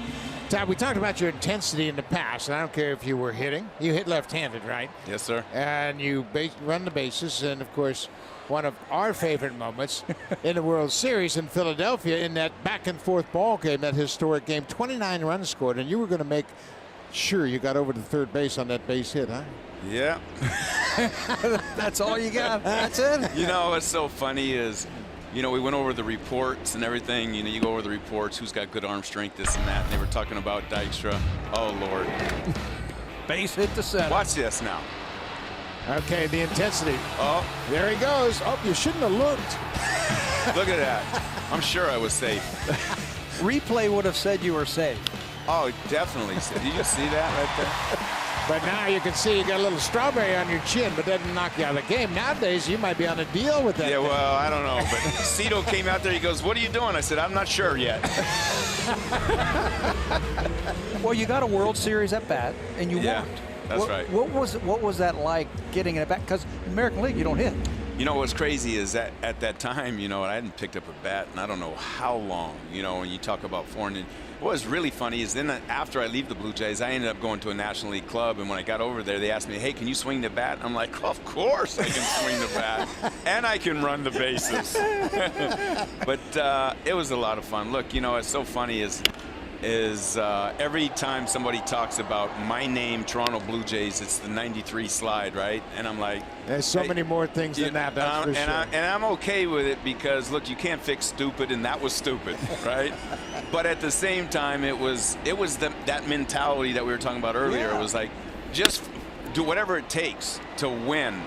Todd, we talked about your intensity in the past, and I don't care if you were hitting. You hit left-handed, right? Yes, sir. And you run the bases, and of course, one of our favorite moments in the World Series in Philadelphia in that back-and-forth ball game, that historic game, 29 runs scored, and you were going to make sure you got over to third base on that base hit, huh? Yeah. That's all you got. That's it. You know what's so funny is, you know, we went over the reports and everything. You know, you go over the reports, who's got good arm strength, this and that. And they were talking about Dykstra. Oh, Lord. Base hit to center. Watch this now. Okay, the intensity. Oh. There he goes. Oh, you shouldn't have looked. Look at that. I'm sure I was safe. Replay would have said you were safe. Oh, definitely. Did you see that right there? But now you can see you got a little strawberry on your chin, but that didn't knock you out of the game. Nowadays, you might be on a deal with that. Yeah, thing. well, I don't know. But Cito came out there. He goes, "What are you doing?" I said, "I'm not sure yet." Well, you got a World Series at bat, and you Yeah, walked. that's right. What was that like getting it at bat? Because American League, you don't hit. You know what's crazy is that at that time, you know, I hadn't picked up a bat, and I don't know how long. You know, when you talk about foreign. What was really funny is then after I leave the Blue Jays, I ended up going to a National League club, and when I got over there, they asked me, "Hey, can you swing the bat?" I'm like, "Of course I can swing the bat, and I can run the bases." But it was a lot of fun. Look, you know, it's so funny is every time somebody talks about my name, Toronto Blue Jays, it's the '93 slide, right? And I'm like, there's so many more things than that. That's for sure. And I'm okay with it because, look, you can't fix stupid, and that was stupid, right? But at the same time, it was that mentality that we were talking about earlier. Yeah. It was like, just do whatever it takes to win.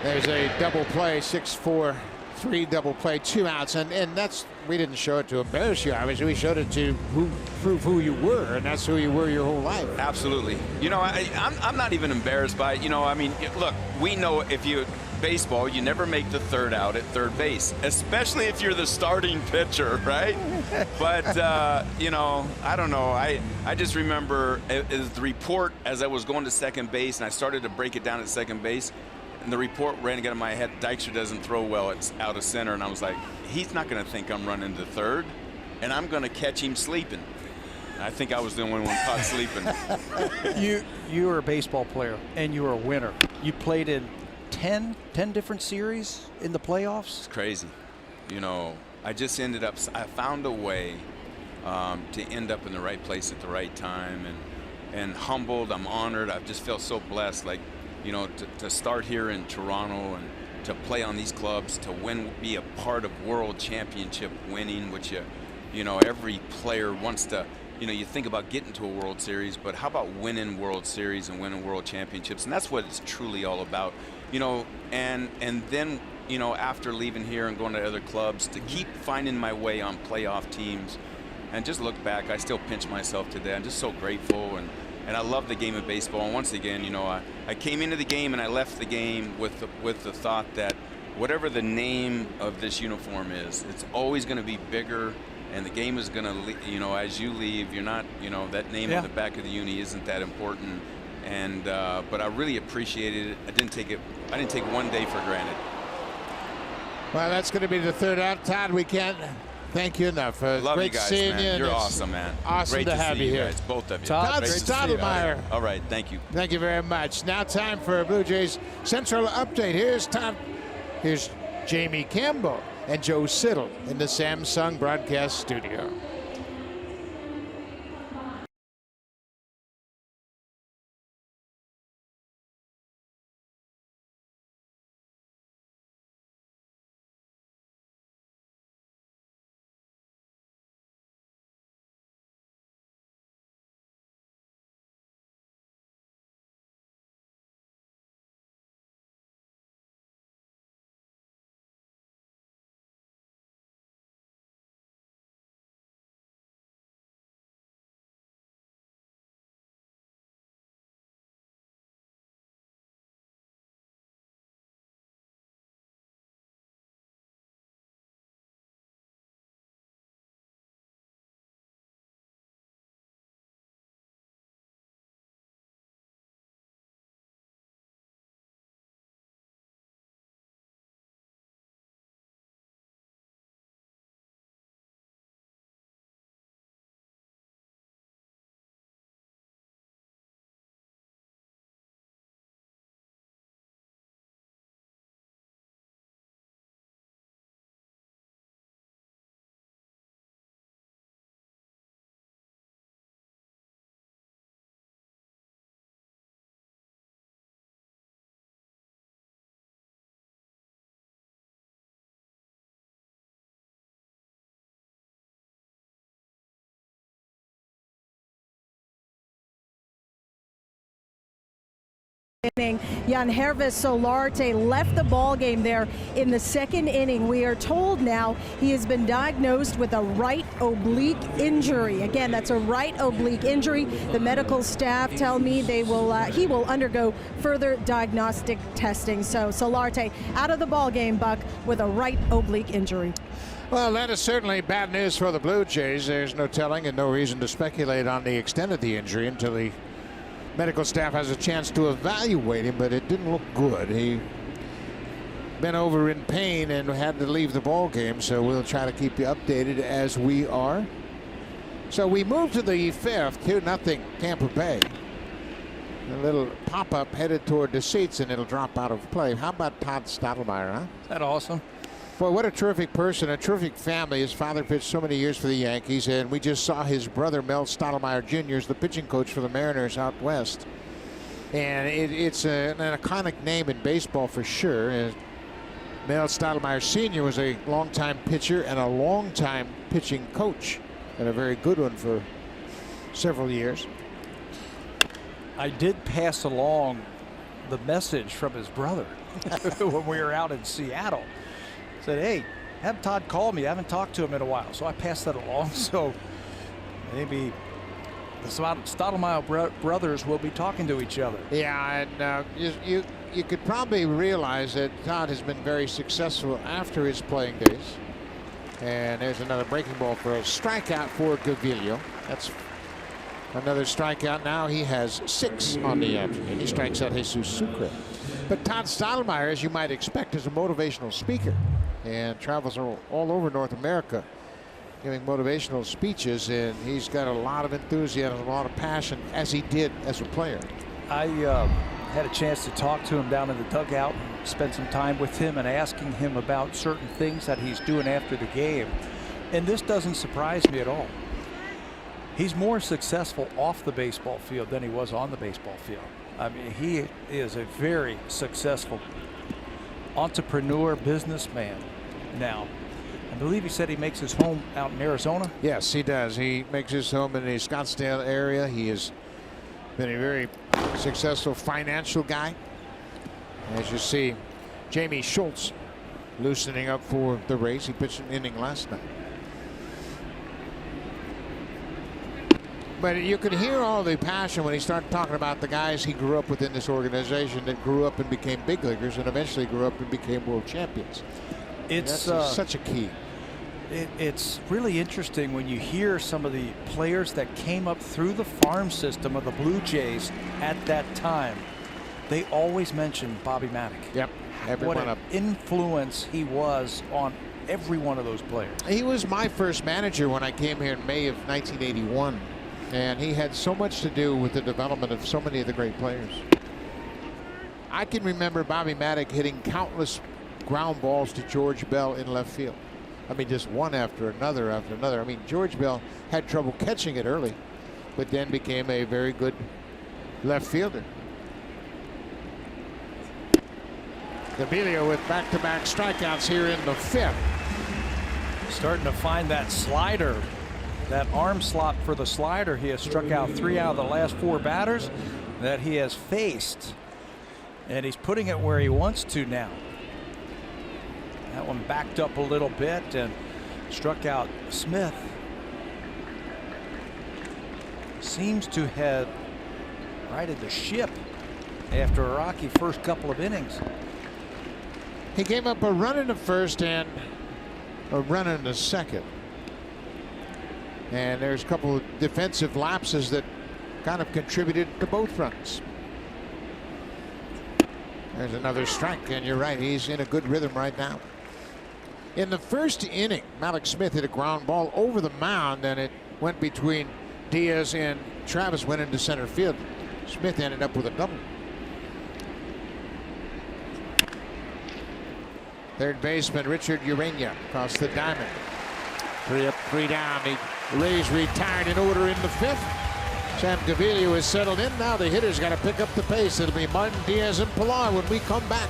There's a double play, 6-4, 3 double play, 2 outs, and that's, we didn't show it to embarrass you. Obviously, we showed it to prove who you were, and that's who you were your whole life. Absolutely. You know, I'm not even embarrassed by it. You know, I mean, look, we know if you baseball, you never make the third out at third base, especially if you're the starting pitcher, right? But you know, I don't know. I just remember the report as I was going to second base, and I started to break it down at second base. And the report ran again in my head, Dykstra doesn't throw well, it's out of center. And I was like, he's not going to think I'm running to third, and I'm going to catch him sleeping. And I think I was the only one caught sleeping. You were a baseball player, and you were a winner. You played in 10 different series in the playoffs? It's crazy. You know, I just ended up, I found a way to end up in the right place at the right time, and humbled, I'm honored. I just feel so blessed. Like, you know, to start here in Toronto and to play on these clubs, to win, be a part of World Championship winning, which you know, every player wants to. You know, you think about getting to a World Series, but how about winning World Series and winning World Championships? And that's what it's truly all about. You know, and then, you know, after leaving here and going to other clubs, to keep finding my way on playoff teams, and just look back, I still pinch myself today. I'm just so grateful, and I love the game of baseball. And once again, you know, I came into the game and I left the game with the thought that whatever the name of this uniform is, it's always going to be bigger, and the game is going to, you know, as you leave, you're not, you know, that name on the back of the uni isn't that important. And but I really appreciated it. I didn't take one day for granted. Well, that's going to be the third out. Todd, we can't thank you enough. Love great you guys, seeing man. you. You're awesome, man. Awesome great to have see you here. Guys, both of you. Todd Great to see you. Stottlemyre. All right, thank you. Thank you very much. Now time for a Blue Jays Central update. Here's Jamie Campbell and Joe Siddle in the Samsung broadcast studio. inning. Yanhervis Solarte left the ball game there in the second inning. We are told now he has been diagnosed with a right oblique injury. Again, that's a right oblique injury. The medical staff tell me he will undergo further diagnostic testing. So Solarte out of the ball game, Buck, with a right oblique injury. Well, that is certainly bad news for the Blue Jays. There's no telling and no reason to speculate on the extent of the injury until the medical staff has a chance to evaluate him, but it didn't look good. He been over in pain and had to leave the ball game, so we'll try to keep you updated as we are. So we move to the fifth, 2-0 Tampa Bay. A little pop-up headed toward the seats, and it'll drop out of play. How about Todd Stottlemyre, huh? Is that awesome? Boy, what a terrific person, a terrific family. His father pitched so many years for the Yankees, and we just saw his brother, Mel Stottlemyre Jr., is the pitching coach for the Mariners out west. And it's an iconic name in baseball for sure. And Mel Stottlemyre Sr. was a longtime pitcher and a longtime pitching coach, and a very good one for several years. I did pass along the message from his brother when we were out in Seattle. Said, hey, have Todd call me. I haven't talked to him in a while. So I passed that along. So maybe the Stottlemyre brothers will be talking to each other. Yeah, and you could probably realize that Todd has been very successful after his playing days. And there's another breaking ball for a strikeout for Gaviglio. That's another strikeout. Now he has 6 on the afternoon. He strikes out Jesus Sucre. But Todd Stottlemyre, as you might expect, is a motivational speaker and travels all over North America giving motivational speeches, and he's got a lot of enthusiasm, a lot of passion, as he did as a player. I had a chance to talk to him down in the dugout and spend some time with him and asking him about certain things that he's doing after the game. And this doesn't surprise me at all. He's more successful off the baseball field than he was on the baseball field. I mean, he is a very successful entrepreneur, businessman now. I believe he said he makes his home out in Arizona. Yes, he does. He makes his home in the Scottsdale area. He has been a very successful financial guy. As you see, Jamie Schultz loosening up for the Rays. He pitched an inning last night. But you could hear all the passion when he started talking about the guys he grew up with in this organization that grew up and became big leaguers and eventually grew up and became world champions. It's that's such a key. It's really interesting when you hear some of the players that came up through the farm system of the Blue Jays at that time. They always mention Bobby Maddock. Yep. What an influence he was on every one of those players. He was my first manager when I came here in May of 1981. And he had so much to do with the development of so many of the great players. I can remember Bobby Maddock hitting countless ground balls to George Bell in left field. I mean, just one after another after another. I mean, George Bell had trouble catching it early, but then became a very good left fielder. Gaviglio with back-to-back strikeouts here in the fifth. Starting to find that slider. That arm slot for the slider. He has struck out 3 out of the last 4 batters that he has faced, and he's putting it where he wants to now. That one backed up a little bit and struck out Smith. Seems to have righted the ship after a rocky first couple of innings. He gave up a run in the first and a run in the second. And there's a couple of defensive lapses that kind of contributed to both runs. There's another strike, and you're right, he's in a good rhythm right now. In the first inning, Mallex Smith hit a ground ball over the mound, and it went between Diaz and Travis, went into center field. Smith ended up with a double. Third baseman Richard Urania across the diamond. 3 up, 3 down. The Rays retired in order in the fifth. Sam Gaviglio is settled in. Now the hitters got to pick up the pace. It'll be Martin, Diaz, and Pilar when we come back.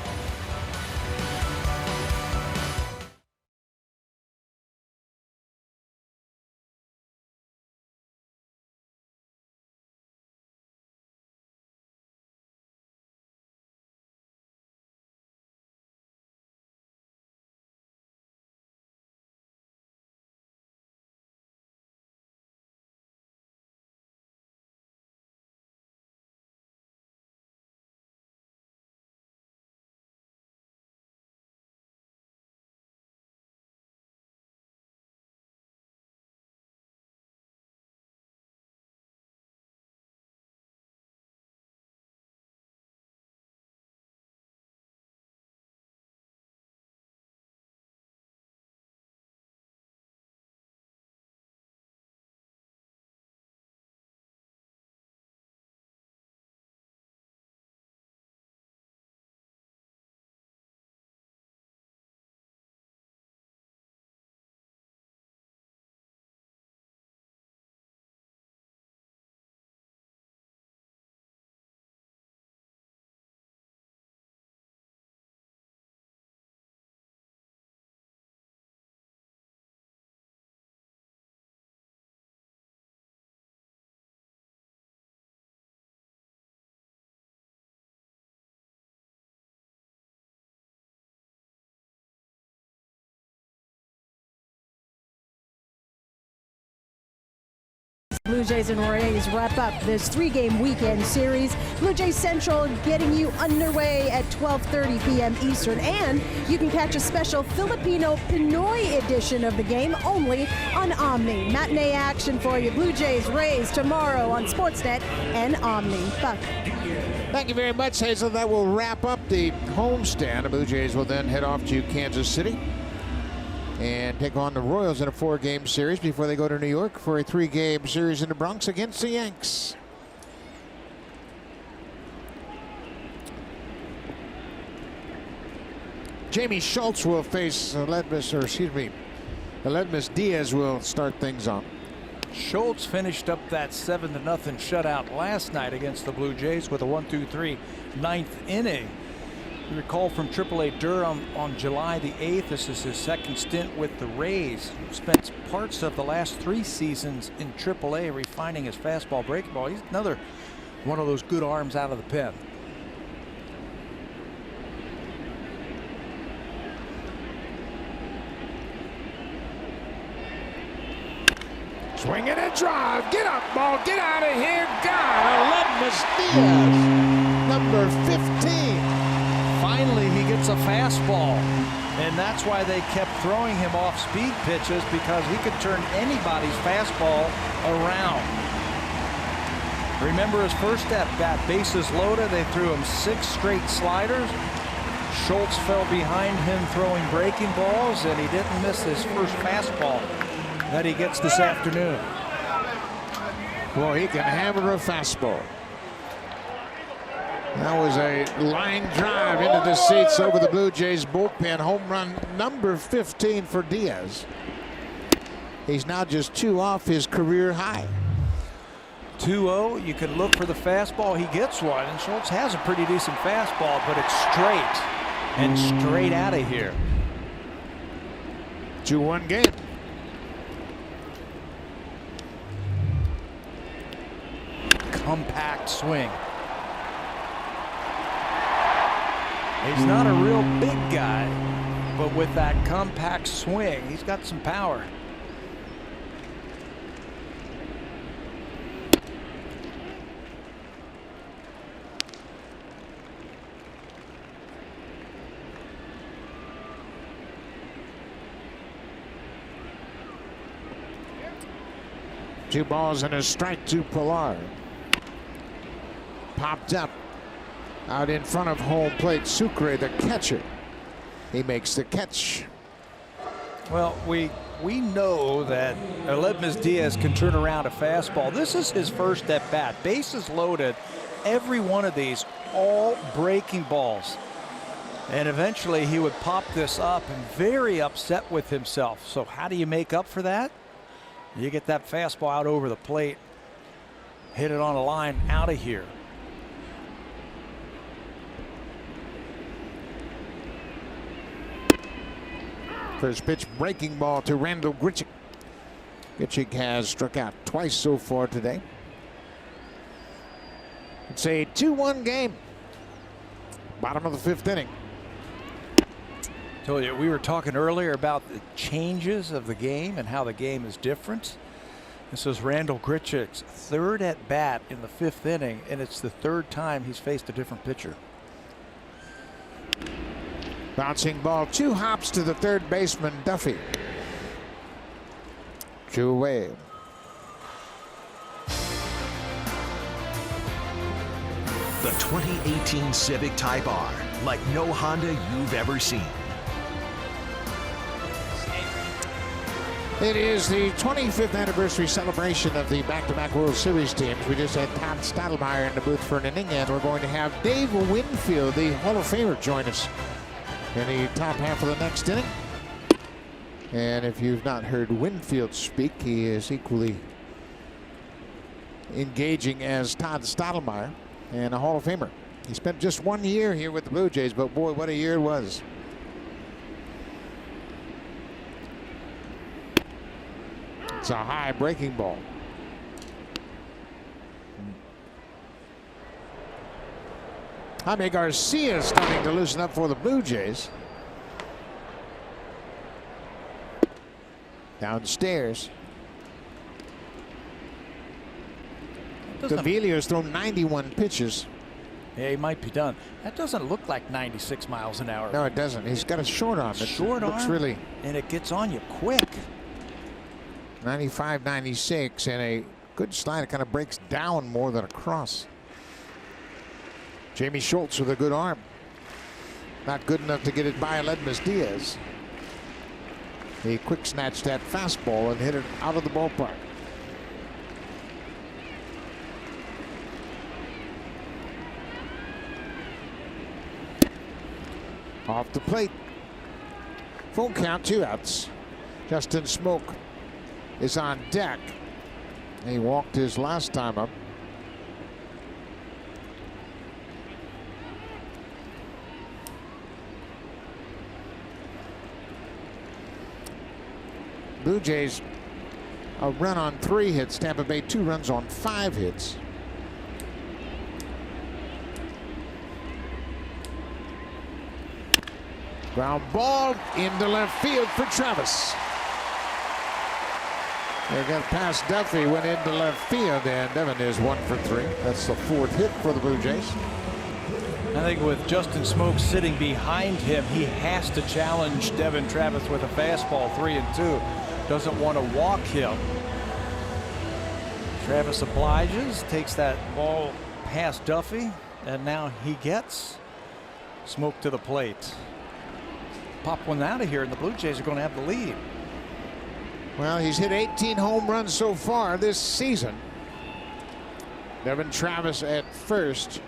Blue Jays and Rays wrap up this 3-game weekend series. Blue Jays Central getting you underway at 12:30 p.m. Eastern, and you can catch a special Filipino Pinoy edition of the game only on Omni. Matinee action for you. Blue Jays Rays tomorrow on Sportsnet and Omni. Buck. Thank you very much, Hazel. That will wrap up the homestand. The Blue Jays will then head off to Kansas City and take on the Royals in a 4-game series before they go to New York for a 3-game series in the Bronx against the Yanks. Jamie Schultz will face Aledmys Diaz will start things on. Schultz finished up that 7-0 shutout last night against the Blue Jays with a 1-2-3 ninth inning. You recall from AAA Durham on July the 8th, this is his second stint with the Rays. Spent parts of the last 3 seasons in AAA refining his fastball breaking ball. He's another one of those good arms out of the pen. Swing and a drive. Get up, ball. Get out of here. God, Aledmys Diaz, number 15. Finally, he gets a fastball, and that's why they kept throwing him off speed pitches, because he could turn anybody's fastball around. Remember his first at-bat, bases loaded. They threw him 6 straight sliders. Schultz fell behind him throwing breaking balls, and he didn't miss his first fastball that he gets this afternoon. Boy, he can hammer a fastball. That was a line drive into the seats over the Blue Jays bullpen. Home run number 15 for Diaz. He's now just 2 off his career high. 2-0. You can look for the fastball. He gets one, and Schultz has a pretty decent fastball, but it's straight and straight out of here. 2-1 game. Compact swing. He's not a real big guy, but with that compact swing, he's got some power. Two balls and a strike to Pilar. Popped up. Out in front of home plate, Sucre, the catcher. He makes the catch. Well, we know that Aledmys Diaz can turn around a fastball. This is his first at bat. Bases loaded. Every one of these, all breaking balls. And eventually he would pop this up, and very upset with himself. So how do you make up for that? You get that fastball out over the plate. Hit it on a line out of here. First pitch breaking ball to Randall Grichuk. Grichuk has struck out twice so far today. It's a 2-1 game. Bottom of the 5th inning. Told you, we were talking earlier about the changes of the game and how the game is different. This is Randall Grichuk's 3rd at bat in the 5th inning, and it's the 3rd time he's faced a different pitcher. Bouncing ball, 2 hops to the 3rd baseman, Duffy. 2 away. The 2018 Civic Type R, like no Honda you've ever seen. It is the 25th anniversary celebration of the back-to-back World Series teams. We just had Todd Stottlemyre in the booth for an inning, and we're going to have Dave Winfield, the Hall of Famer, join us in the top half of the next inning. And if you've not heard Winfield speak, he is equally engaging as Todd Stottlemyre and a Hall of Famer. He spent just 1 year here with the Blue Jays, but boy, what a year it was. It's a high breaking ball. Jaime Garcia starting to loosen up for the Blue Jays. Downstairs. Gaviglia's thrown 91 pitches. Yeah, he might be done. That doesn't look like 96 miles an hour. No, it doesn't. He's got a short arm. Short arm? Looks really. And it gets on you quick. 95, 96, and a good slide. It kind of breaks down more than across. Jamie Schultz with a good arm. Not good enough to get it by Aledmus Diaz. He quick snatched that fastball and hit it out of the ballpark. Off the plate. Full count, 2 outs. Justin Smoke is on deck. He walked his last time up. Blue Jays a run on 3 hits. Tampa Bay 2 runs on 5 hits. Ground ball into left field for Travis. They got past Duffy, went into left field, and Devin is 1 for 3. That's the 4th hit for the Blue Jays. I think with Justin Smoke sitting behind him, he has to challenge Devin Travis with a fastball, 3-2. Doesn't want to walk him. Travis obliges, takes that ball past Duffy, and now he gets Smoke to the plate. Pop one out of here, and the Blue Jays are going to have the lead. Well, he's hit 18 home runs so far this season. Devin Travis at first.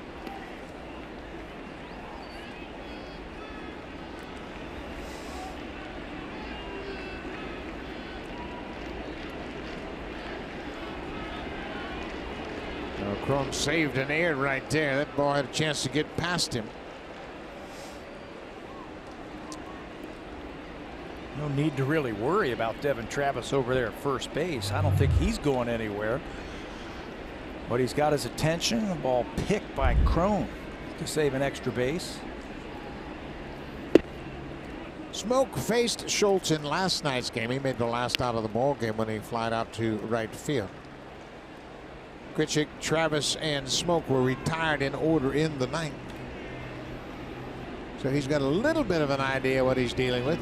Cron saved an error right there. That ball had a chance to get past him. No need to really worry about Devin Travis over there at first base. I don't think he's going anywhere. But he's got his attention. The ball picked by Cron to save an extra base. Smoke faced Schultz in last night's game. He made the last out of the ball game when he flied out to right field. Grichuk, Travis, and Smoke were retired in order in the 9th. So he's got a little bit of an idea what he's dealing with.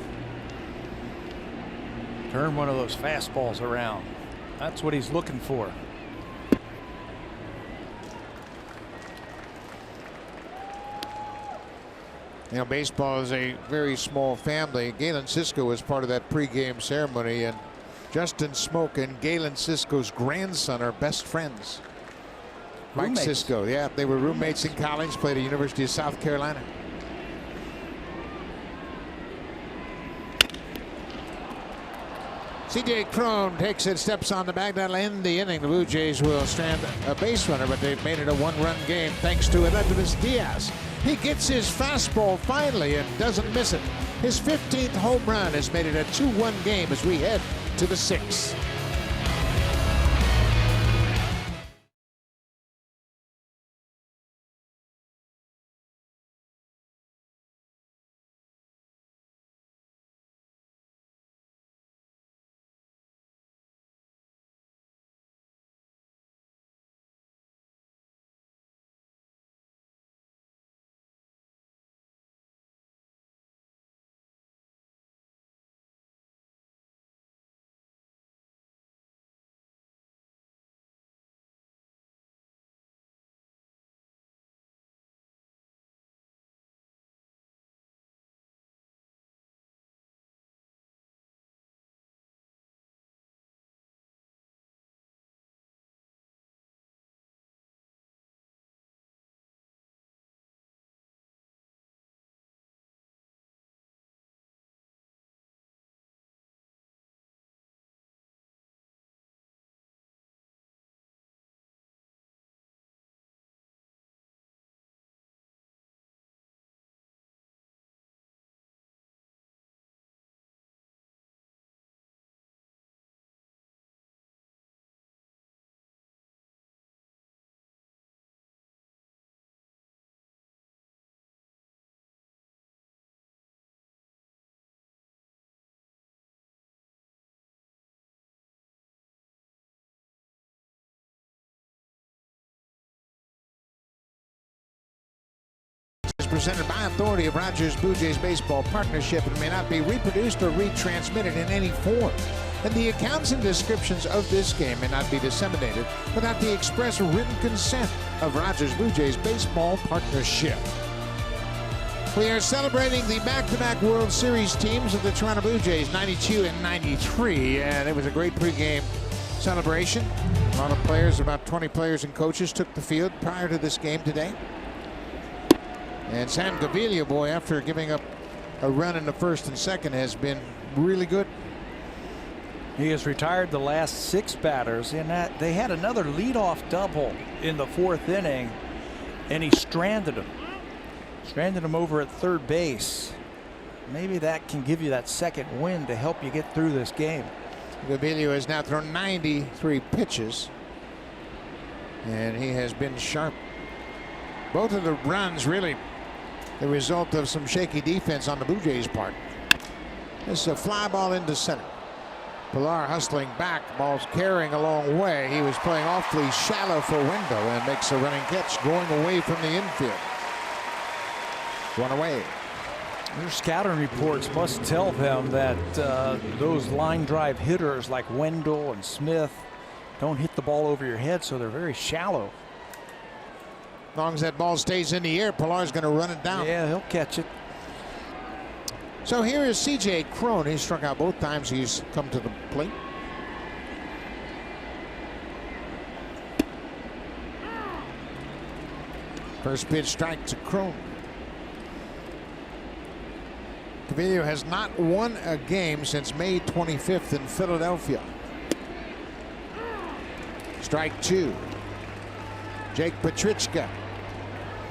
Turn one of those fastballs around. That's what he's looking for. You know, baseball is a very small family. Galen Cisco was part of that pregame ceremony, and Justin Smoke and Galen Cisco's grandson are best friends. Mike Roommates. Cisco, yeah, they were roommates in college, played at University of South Carolina. C.J. Cron takes it, steps on the bag. That'll end the inning. The Blue Jays will strand a base runner, but they've made it a 1-run game thanks to Aledmus Diaz. He gets his fastball finally and doesn't miss it. His 15th home run has made it a 2-1 game as we head to the 6th. presented by authority of Rogers Blue Jays Baseball Partnership and may not be reproduced or retransmitted in any form. And the accounts and descriptions of this game may not be disseminated without the express written consent of Rogers Blue Jays Baseball Partnership. We are celebrating the back-to-back World Series teams of the Toronto Blue Jays, 92 and 93, and it was a great pregame celebration. A lot of players, about 20 players and coaches, took the field prior to this game today. And Sam Gavilia, boy, after giving up a run in the first and second, has been really good. He has retired the last 6 batters in that. They had another leadoff double in the 4th inning, and he stranded him. Stranded him over at third base. Maybe that can give you that second win to help you get through this game. Gavilia has now thrown 93 pitches, and he has been sharp. Both of the runs really the result of some shaky defense on the Blue Jays' part. This is a fly ball into center. Pilar hustling back, ball's carrying a long way. He was playing awfully shallow for Wendell and makes a running catch going away from the infield. One away. Their scouting reports must tell them that those line drive hitters like Wendell and Smith don't hit the ball over your head, so they're very shallow. As long as that ball stays in the air, Pilar's going to run it down. Yeah, he'll catch it. So here is C.J. Cron. He struck out both times he's come to the plate. First pitch strike to Cron. Gavilia has not won a game since May 25th in Philadelphia. Strike 2. Jake Petrichka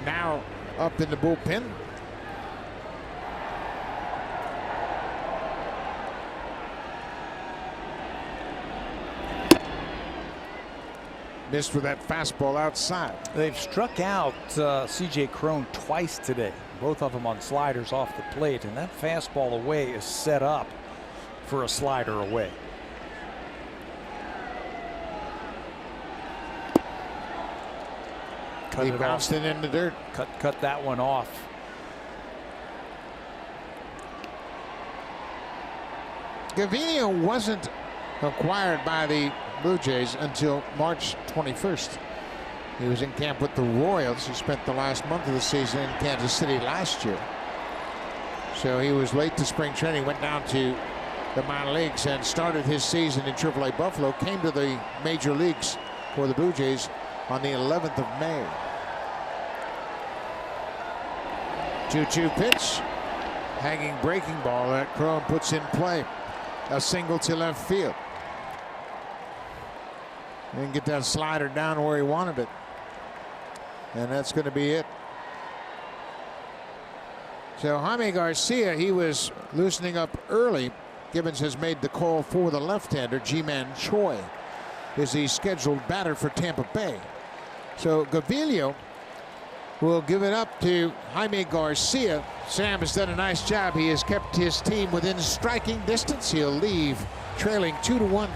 now up in the bullpen. Missed with that fastball outside. They've struck out C.J. Cron twice today, both of them on sliders off the plate, and that fastball away is set up for a slider away. He bounced it in the dirt. Cut that one off. Gavilia wasn't acquired by the Blue Jays until March 21st. He was in camp with the Royals. He spent the last month of the season in Kansas City last year. So he was late to spring training, went down to the minor leagues and started his season in AAA Buffalo, came to the major leagues for the Blue Jays on the 11th of May. 2-2 pitch. Hanging breaking ball that Cron puts in play. A single to left field. Didn't get that slider down where he wanted it. And that's going to be it. So Jaime Garcia, he was loosening up early. Gibbons has made the call for the left-hander. Ji-Man Choi is the scheduled batter for Tampa Bay. So Gavilia will give it up to Jaime Garcia. Sam has done a nice job. He has kept his team within striking distance. He'll leave trailing 2-1.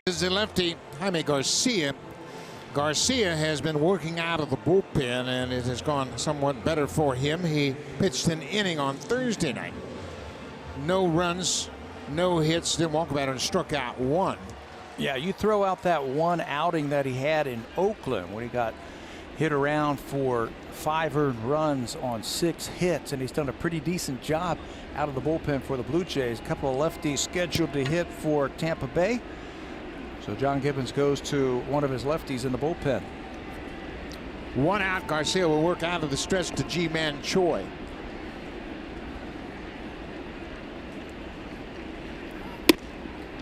is the lefty, Jaime Garcia. Garcia has been working out of the bullpen, and it has gone somewhat better for him. He pitched an inning on Thursday night. No runs, no hits, didn't walk about it, and struck out one. Yeah, you throw out that one outing that he had in Oakland when he got hit around for 5 earned runs on 6 hits, and he's done a pretty decent job out of the bullpen for the Blue Jays. A couple of lefties scheduled to hit for Tampa Bay. So John Gibbons goes to one of his lefties in the bullpen. 1 out. Garcia will work out of the stretch to Ji-Man Choi.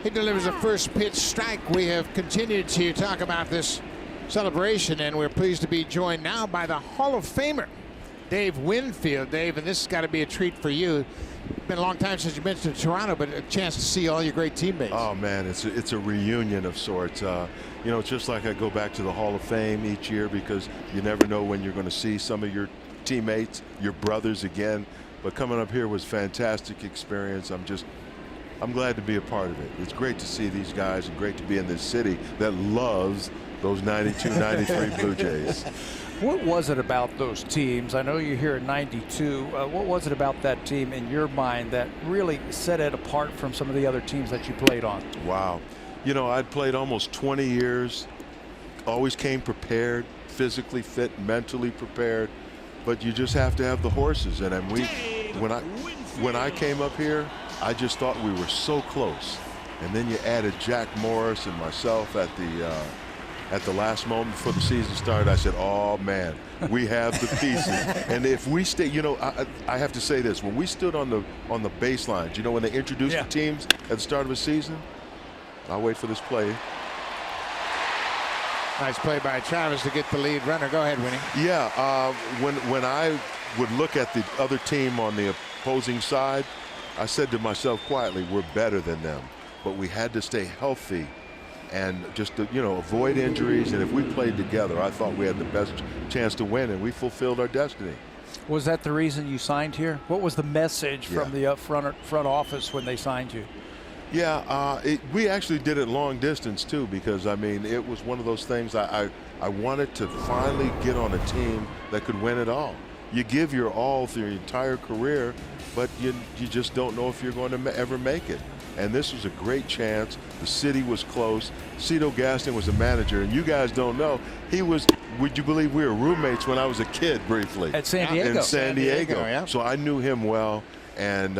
He delivers a first pitch strike. We have continued to talk about this celebration, and we're pleased to be joined now by the Hall of Famer, Dave Winfield. Dave, and this has got to be a treat for you. It's been a long time since you've been to Toronto, but a chance to see all your great teammates. Oh man, it's a reunion of sorts. You know, it's just like I go back to the Hall of Fame each year because you never know when you're going to see some of your teammates, your brothers again. But coming up here was a fantastic experience. I'm glad to be a part of it. It's great to see these guys and great to be in this city that loves those 92, 93 Blue Jays. What was it about those teams? I know you're here in 92. What was it about that team in your mind that really set it apart from some of the other teams that you played on? Wow. You know, I'd played almost 20 years, always came prepared, physically fit, mentally prepared, but you just have to have the horses. And when I came up here, I just thought we were so close. And then you added Jack Morris and myself at the last moment before the season started. I said, oh man, we have the pieces. And if we stay, you know, I have to say this, when we stood on the baselines, you know, when they introduced the teams at the start of the season, I'll wait for this play. Nice play by Travis to get the lead runner. Go ahead, Winnie. Yeah, when I would look at the other team on the opposing side, I said to myself quietly, we're better than them, but we had to stay healthy and just to, you know, avoid injuries. And if we played together, I thought we had the best chance to win, and we fulfilled our destiny. Was that the reason you signed here? What was the message from the front office when they signed you? Yeah, we actually did it long distance too, because I mean it was one of those things. I wanted to finally get on a team that could win it all. You give your all through your entire career, but you just don't know if you're going to ever make it. And this was a great chance. The city was close. Cito Gaston was a manager, and you guys don't know, he was, would you believe we were roommates when I was a kid briefly? At San Diego. In San Diego. Yeah. So I knew him well, and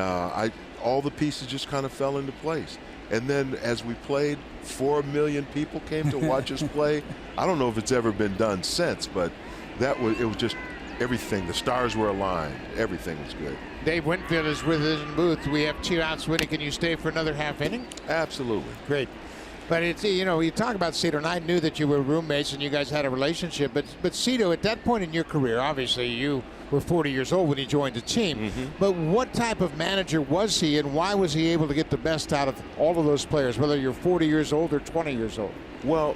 all the pieces just kind of fell into place. And then as we played, 4 million people came to watch us play. I don't know if it's ever been done since, but it was just everything. The stars were aligned. Everything was good. Dave Winfield is with us in the booth. We have 2 outs. Winnie, can you stay for another half inning? Absolutely. Great. But it's, you know, you talk about Cito, and I knew that you were roommates and you guys had a relationship. But Cito, at that point in your career, obviously you were 40 years old when he joined the team. Mm-hmm. But what type of manager was he, and why was he able to get the best out of all of those players, whether you're 40 years old or 20 years old? Well,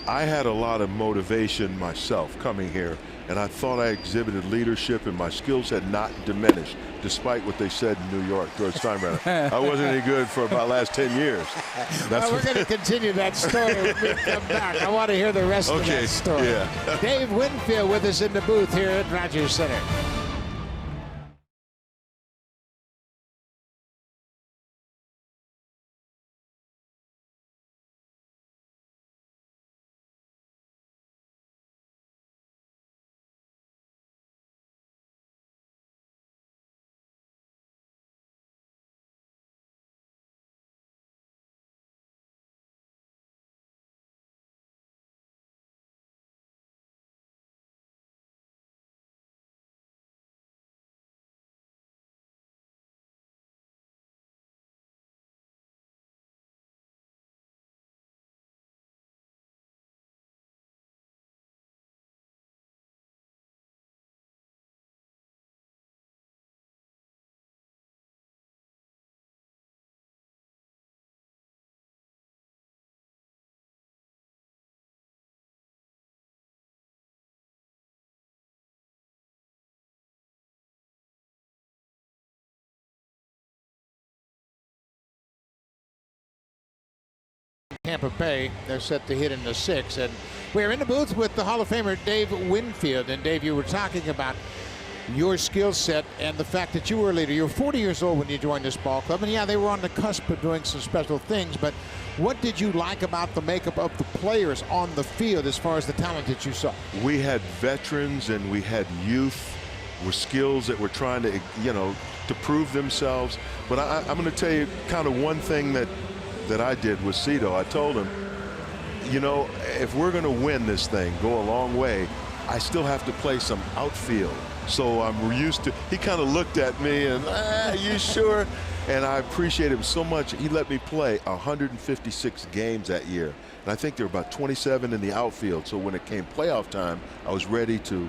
I had a lot of motivation myself coming here, and I thought I exhibited leadership, and my skills had not diminished, despite what they said in New York towards time runner. I wasn't any good for about the last 10 years. Well, we're going to continue that story when we come back. I want to hear the rest of that story. Yeah. Dave Winfield with us in the booth here at Rogers Center. Tampa Bay. They're set to hit in the 6th. And we're in the booth with the Hall of Famer Dave Winfield. And Dave, you were talking about your skill set and the fact that you were a leader. You were 40 years old when you joined this ball club. And yeah, they were on the cusp of doing some special things. But what did you like about the makeup of the players on the field as far as the talent that you saw? We had veterans and we had youth with skills that were trying to, to prove themselves. But I'm going to tell you kind of one thing that I did with Cito. I told him, if we're going to win this thing, go a long way, I still have to play some outfield. So I'm used to, he kind of looked at me and, you sure? And I appreciate him so much. He let me play 156 games that year. And I think there were about 27 in the outfield. So when it came playoff time, I was ready to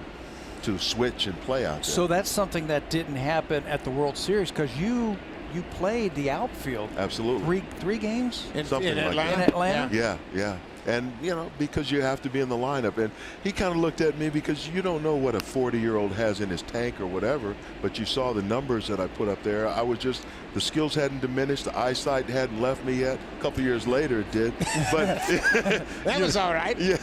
switch and play out there. So that's something that didn't happen at the World Series because you played the outfield. Absolutely. Three games? Something like that. In Atlanta? Yeah. And, because you have to be in the lineup. And he kind of looked at me because you don't know what a 40-year-old has in his tank or whatever, but you saw the numbers that I put up there. I was just, the skills hadn't diminished. The eyesight hadn't left me yet. A couple years later it did. But that was all right. Yeah.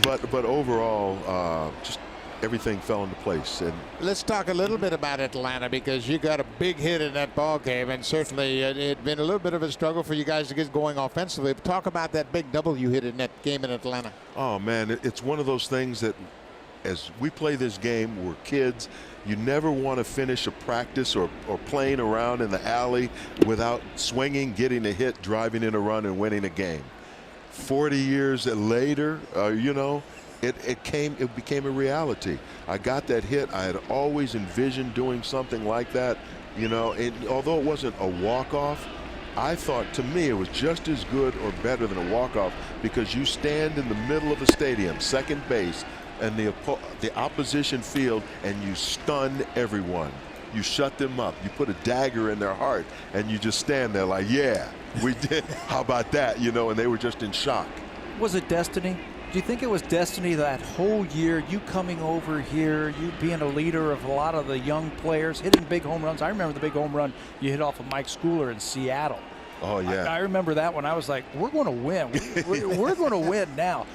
But overall, just everything fell into place. And let's talk a little bit about Atlanta because you got a big hit in that ball game, and certainly it had been a little bit of a struggle for you guys to get going offensively. But talk about that big double you hit in that game in Atlanta. Oh man, it's one of those things that as we play this game, we're kids. You never want to finish a practice or playing around in the alley without swinging, getting a hit, driving in a run, and winning a game. 40 years later, it became a reality. I got that hit. I had always envisioned doing something like that, and although it wasn't a walk-off, I thought to me it was just as good or better than a walk-off because you stand in the middle of the stadium, second base, and the opposition field, and you stun everyone. You shut them up. You put a dagger in their heart, and you just stand there like, yeah, we did. How about that? And they were just in shock. Was it destiny? Do you think it was destiny that whole year, you coming over here, you being a leader of a lot of the young players, hitting big home runs? I remember the big home run you hit off of Mike Schooler in Seattle. Oh, yeah. I remember that one. I was like, we're going to win. We're going to win now.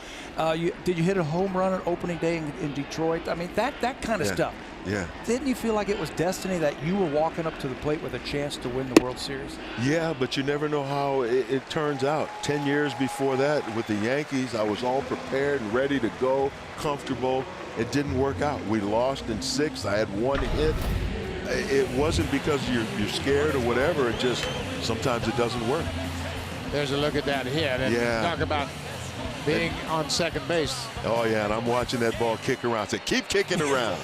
Did you hit a home run on opening day in Detroit? I mean, that kind of stuff. Yeah. Didn't you feel like it was destiny that you were walking up to the plate with a chance to win the World Series? Yeah, but you never know how it turns out. 10 years before that with the Yankees, I was all prepared and ready to go, comfortable. It didn't work out. We lost in 6. I had one hit. It wasn't because you're scared or whatever. It just sometimes it doesn't work. There's a look at that hit. And talk about being on second base. Oh, yeah, and I'm watching that ball kick around. I said, keep kicking around.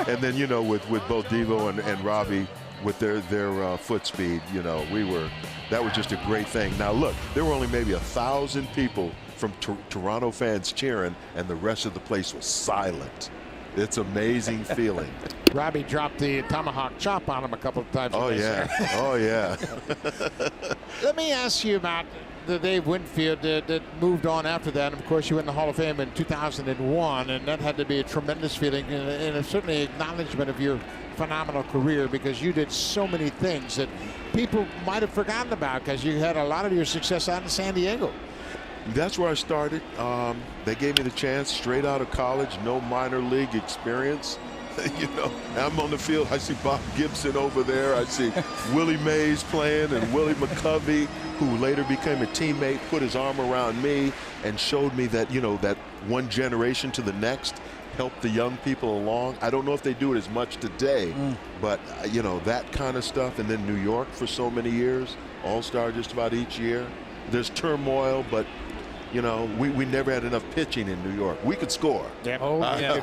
And then, with both Devo and Robbie, with their foot speed, that was just a great thing. Now, look, there were only maybe 1,000 people from Toronto fans cheering, and the rest of the place was silent. It's an amazing feeling. Robbie dropped the tomahawk chop on him a couple of times. Oh, yeah. Oh, yeah. Let me ask you about the Dave Winfield that moved on after that. And of course, you went in the Hall of Fame in 2001, and that had to be a tremendous feeling and certainly acknowledgement of your phenomenal career because you did so many things that people might have forgotten about because you had a lot of your success out in San Diego. That's where I started. They gave me the chance straight out of college, no minor league experience. I'm on the field. I see Bob Gibson over there. I see Willie Mays playing and Willie McCovey, who later became a teammate, put his arm around me and showed me that, that one generation to the next helped the young people along. I don't know if they do it as much today, but, that kind of stuff. And then New York for so many years, All-Star just about each year. There's turmoil, but we never had enough pitching in New York. We could score. Yeah.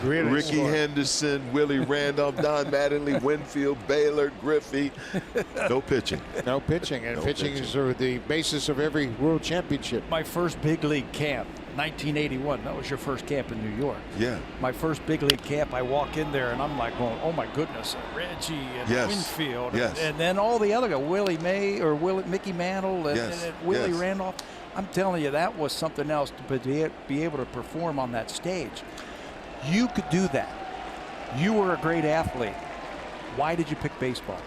Really Ricky score. Henderson, Willie Randolph, Don Mattingly, Winfield, Baylor, Griffey. No pitching. No pitching. And No pitching pitching. is the basis of every world championship. My first big league camp, 1981. That was your first camp in New York. Yeah. My first big league camp, I walk in there and I'm like going, oh my goodness, Reggie and Yes. Winfield. Yes. And then all the other guys, Willie May or Mickey Mantle and Willie Yes. Randolph. I'm telling you, that was something else to be able to perform on that stage. You could do that. You were a great athlete. Why did you pick baseball?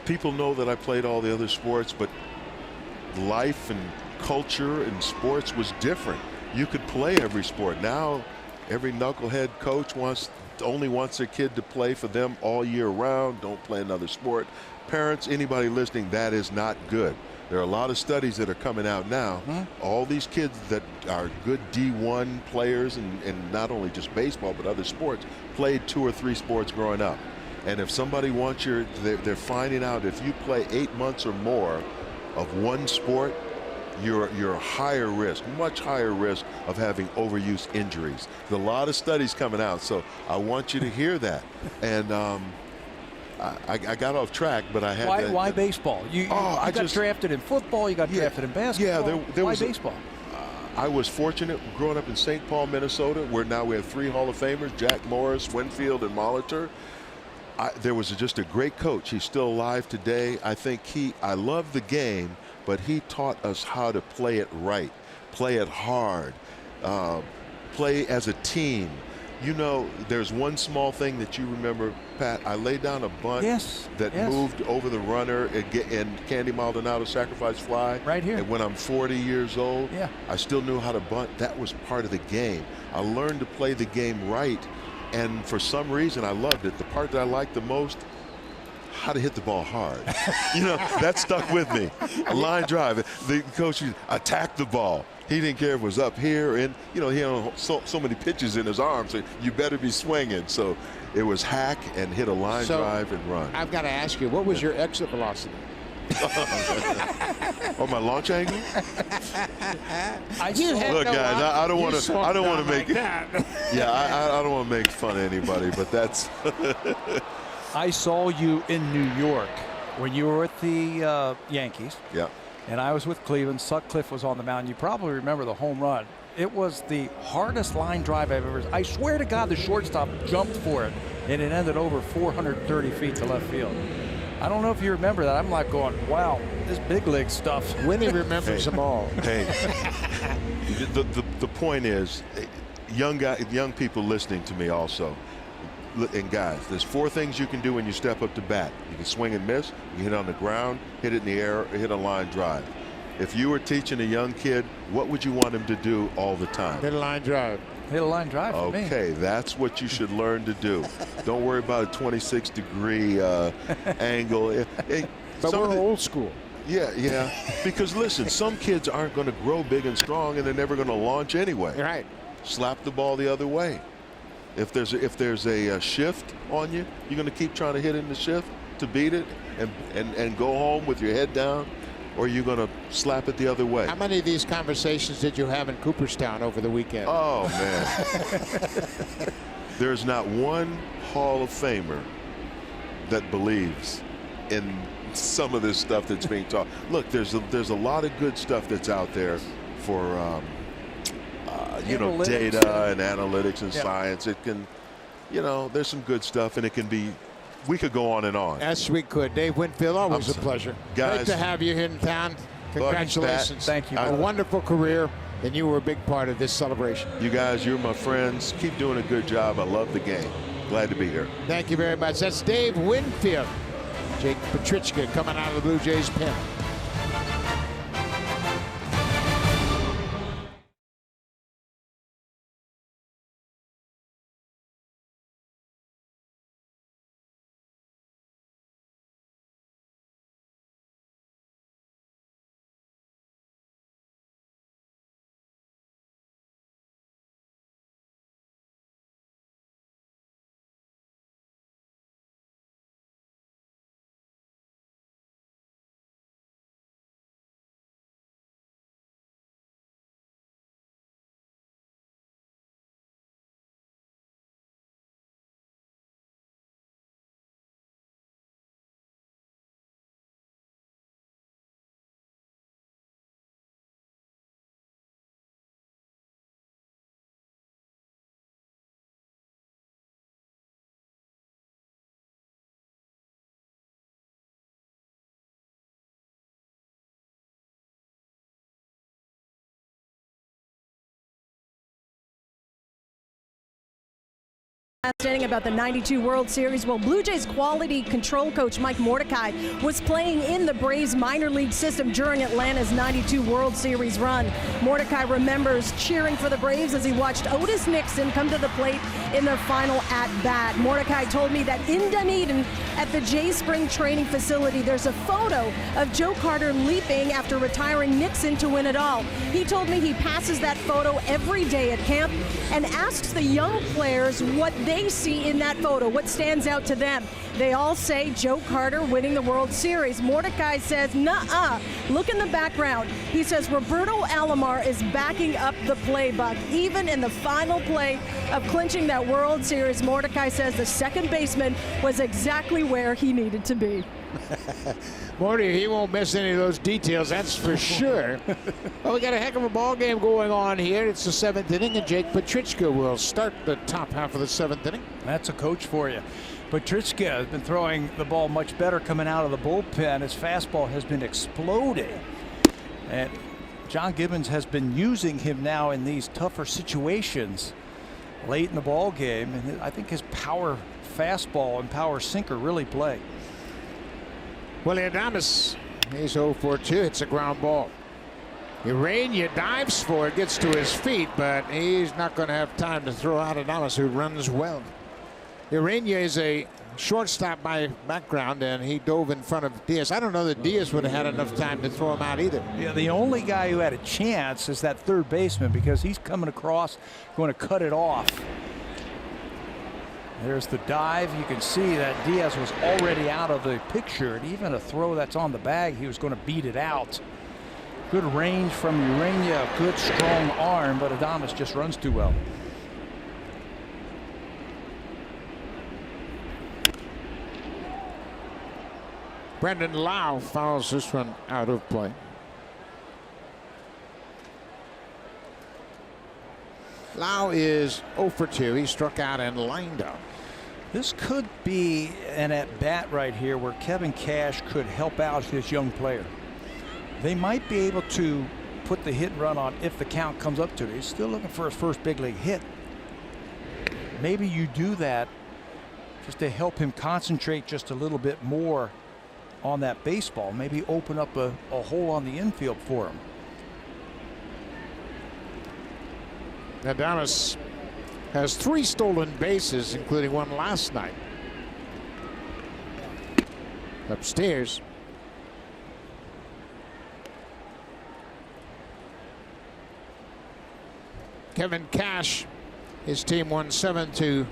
People know that I played all the other sports, but life and culture in sports was different. You could play every sport. Now, every knucklehead coach only wants their kid to play for them all year round. Don't play another sport. Parents, anybody listening, that is not good. There are a lot of studies that are coming out now. All these kids that are good D1 players, and not only just baseball but other sports, played 2 or 3 sports growing up. And if somebody wants they're finding out if you play 8 months or more of one sport, you're higher risk, much higher risk of having overuse injuries. There's a lot of studies coming out, so I want you to hear that. And I got off track, but I had why baseball? You got drafted in football, you got drafted in basketball. Yeah, there why was baseball? I was fortunate growing up in St. Paul, Minnesota, where now we have 3 Hall of Famers, Jack Morris, Winfield, and Molitor. There was just a great coach. He's still alive today. I think I love the game, but he taught us how to play it right, play it hard, play as a team. You know, there's one small thing that you remember, Pat. I laid down a bunt that moved over the runner and Candy Maldonado sacrifice fly. Right here. And when I'm 40 years old, I still knew how to bunt. That was part of the game. I learned to play the game right, and for some reason I loved it. The part that I liked the most, how to hit the ball hard. You know, that stuck with me. A line drive. The coach attacked the ball. He didn't care if it was up here, and you know he had so many pitches in his arm, so you better be swinging. So it was hack and hit a line drive and run. I've got to ask you, what was your exit velocity? Oh, my launch angle? Look, guys, I don't want to make that. Yeah, I don't want to make fun of anybody, but that's. I saw you in New York when you were with the Yankees. Yeah. And I was with Cleveland. Sutcliffe was on the mound. You probably remember the home run. It was the hardest line drive I've ever. I swear to God, the shortstop jumped for it, and it ended over 430 feet to left field. I don't know if you remember that. I'm like going, wow, this big league stuff. Winnie remembers them all. Hey, the point is, young people listening to me also. And guys, there's 4 things you can do when you step up to bat. You can swing and miss, you hit on the ground, hit it in the air, or hit a line drive. If you were teaching a young kid, what would you want him to do all the time? Hit a line drive. Hit a line drive for me. Okay, that's what you should learn to do. Don't worry about a 26-degree angle. But we're old school. Yeah. Because listen, some kids aren't going to grow big and strong, and they're never going to launch anyway. Right. Slap the ball the other way. If there's a shift on you, you're going to keep trying to hit in the shift to beat it and go home with your head down, or you're going to slap it the other way. How many of these conversations did you have in Cooperstown over the weekend? Oh, man. There's not one Hall of Famer that believes in some of this stuff that's being taught. Look, there's a lot of good stuff that's out there for data and analytics and science. It can, there's some good stuff, and it can be. We could go on and on. Yes, we could. Dave Winfield, always a pleasure. Guys, great to have you here in town. Congratulations. Thank you. A wonderful career, and you were a big part of this celebration. You guys, you're my friends. Keep doing a good job. I love the game. Glad to be here. Thank you very much. That's Dave Winfield. Jake Petrichka coming out of the Blue Jays pen. inning about the 92 World Series. Well, Blue Jays quality control coach Mike Mordecai was playing in the Braves minor league system during Atlanta's 92 World Series run. Mordecai remembers cheering for the Braves as he watched Otis Nixon come to the plate in their final at-bat. Mordecai told me that in Dunedin at the Jays spring training facility, there's a photo of Joe Carter leaping after retiring Nixon to win it all. He told me he passes that photo every day at camp and asks the young players what they see in that photo, what stands out to them. They all say Joe Carter winning the World Series. Mordecai says, nuh-uh, look in the background. He says Roberto Alomar is backing up the play, Buck. Even in the final play of clinching that World Series, Mordecai says the second baseman was exactly where he needed to be. Morty, he won't miss any of those details, that's for sure. Well, we got a heck of a ball game going on here. It's the 7th inning, and Jake Petrichka will start the top half of the 7th inning. That's a coach for you. Petrichka has been throwing the ball much better coming out of the bullpen. His fastball has been exploding. And John Gibbons has been using him now in these tougher situations late in the ball game. And I think his power fastball and power sinker really play. Willie Adames, he's 0 for 2. It's a ground ball. Urania dives for it, gets to his feet, but he's not going to have time to throw out Adames, who runs well. Urania is a shortstop by background, and he dove in front of Diaz. I don't know that Diaz would have had enough time to throw him out either. Yeah, the only guy who had a chance is that third baseman, because he's coming across, going to cut it off. There's the dive. You can see that Diaz was already out of the picture, and even a throw that's on the bag, he was going to beat it out. Good range from Urania, good strong arm, but Adames just runs too well. Brendan Lau fouls this one out of play. Lau is 0 for 2. He struck out and lined out. This could be an at-bat right here where Kevin Cash could help out this young player. They might be able to put the hit and run on if the count comes up to it. He's still looking for his first big league hit. Maybe you do that just to help him concentrate just a little bit more on that baseball. Maybe open up a hole on the infield for him. Adames has 3 stolen bases, including one last night. Upstairs. Kevin Cash, his team won 7-0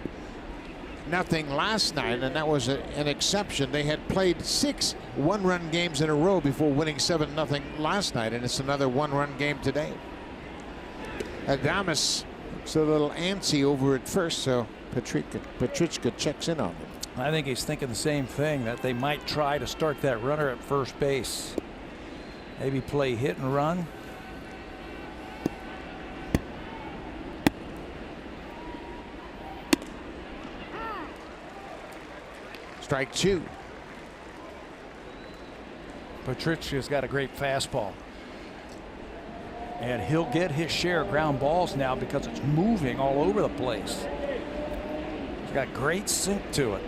last night, and that was an exception. They had played 6 one-run games in a row before winning 7-0 last night, and it's another one-run game today. Adames looks a little antsy over at first, so Petrichka checks in on him. I think he's thinking the same thing, that they might try to start that runner at first base. Maybe play hit and run. Strike 2. Petrichka's got a great fastball. And he'll get his share of ground balls now because it's moving all over the place. He's got great sink to it.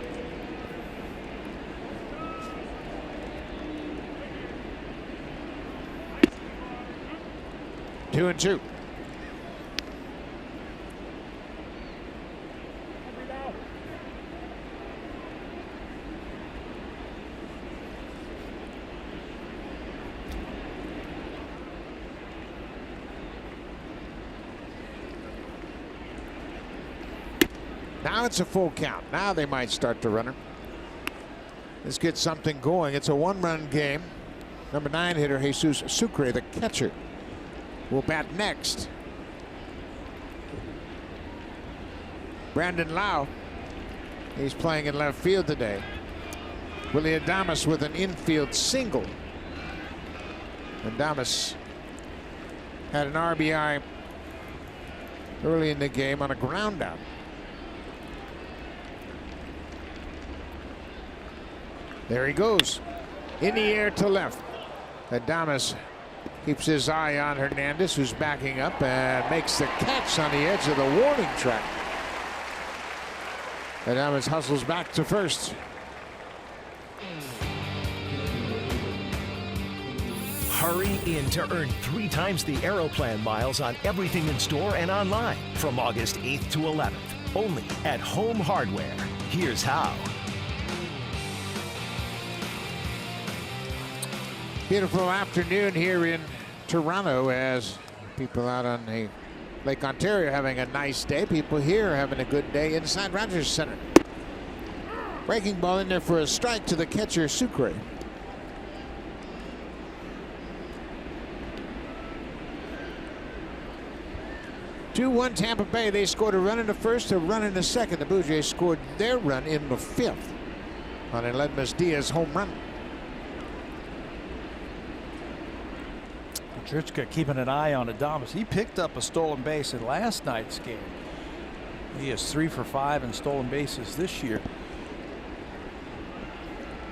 Two and two. Now it's a full count. Now they might start the runner. Let's get something going. It's a one-run game. Number 9 hitter Jesus Sucre, the catcher, will bat next. Brandon Lau, he's playing in left field today. Willie Adames with an infield single. Adames had an RBI early in the game on a ground out. There he goes, in the air to left. Adames keeps his eye on Hernandez, who's backing up and makes the catch on the edge of the warning track. Adames hustles back to first. Hurry in to earn 3 times the Aeroplan miles on everything in store and online from August 8th to 11th. Only at Home Hardware. Here's how. Beautiful afternoon here in Toronto as people out on the Lake Ontario having a nice day. People here having a good day inside Rogers Center. Breaking ball in there for a strike to the catcher, Sucre. Two-1 Tampa Bay. They scored a run in the first, a run in the second. The Blue Jays scored their run in the fifth on an Ledmus Diaz home run. Petrichka keeping an eye on Adames. He picked up a stolen base in last night's game. He is 3 for 5 in stolen bases this year.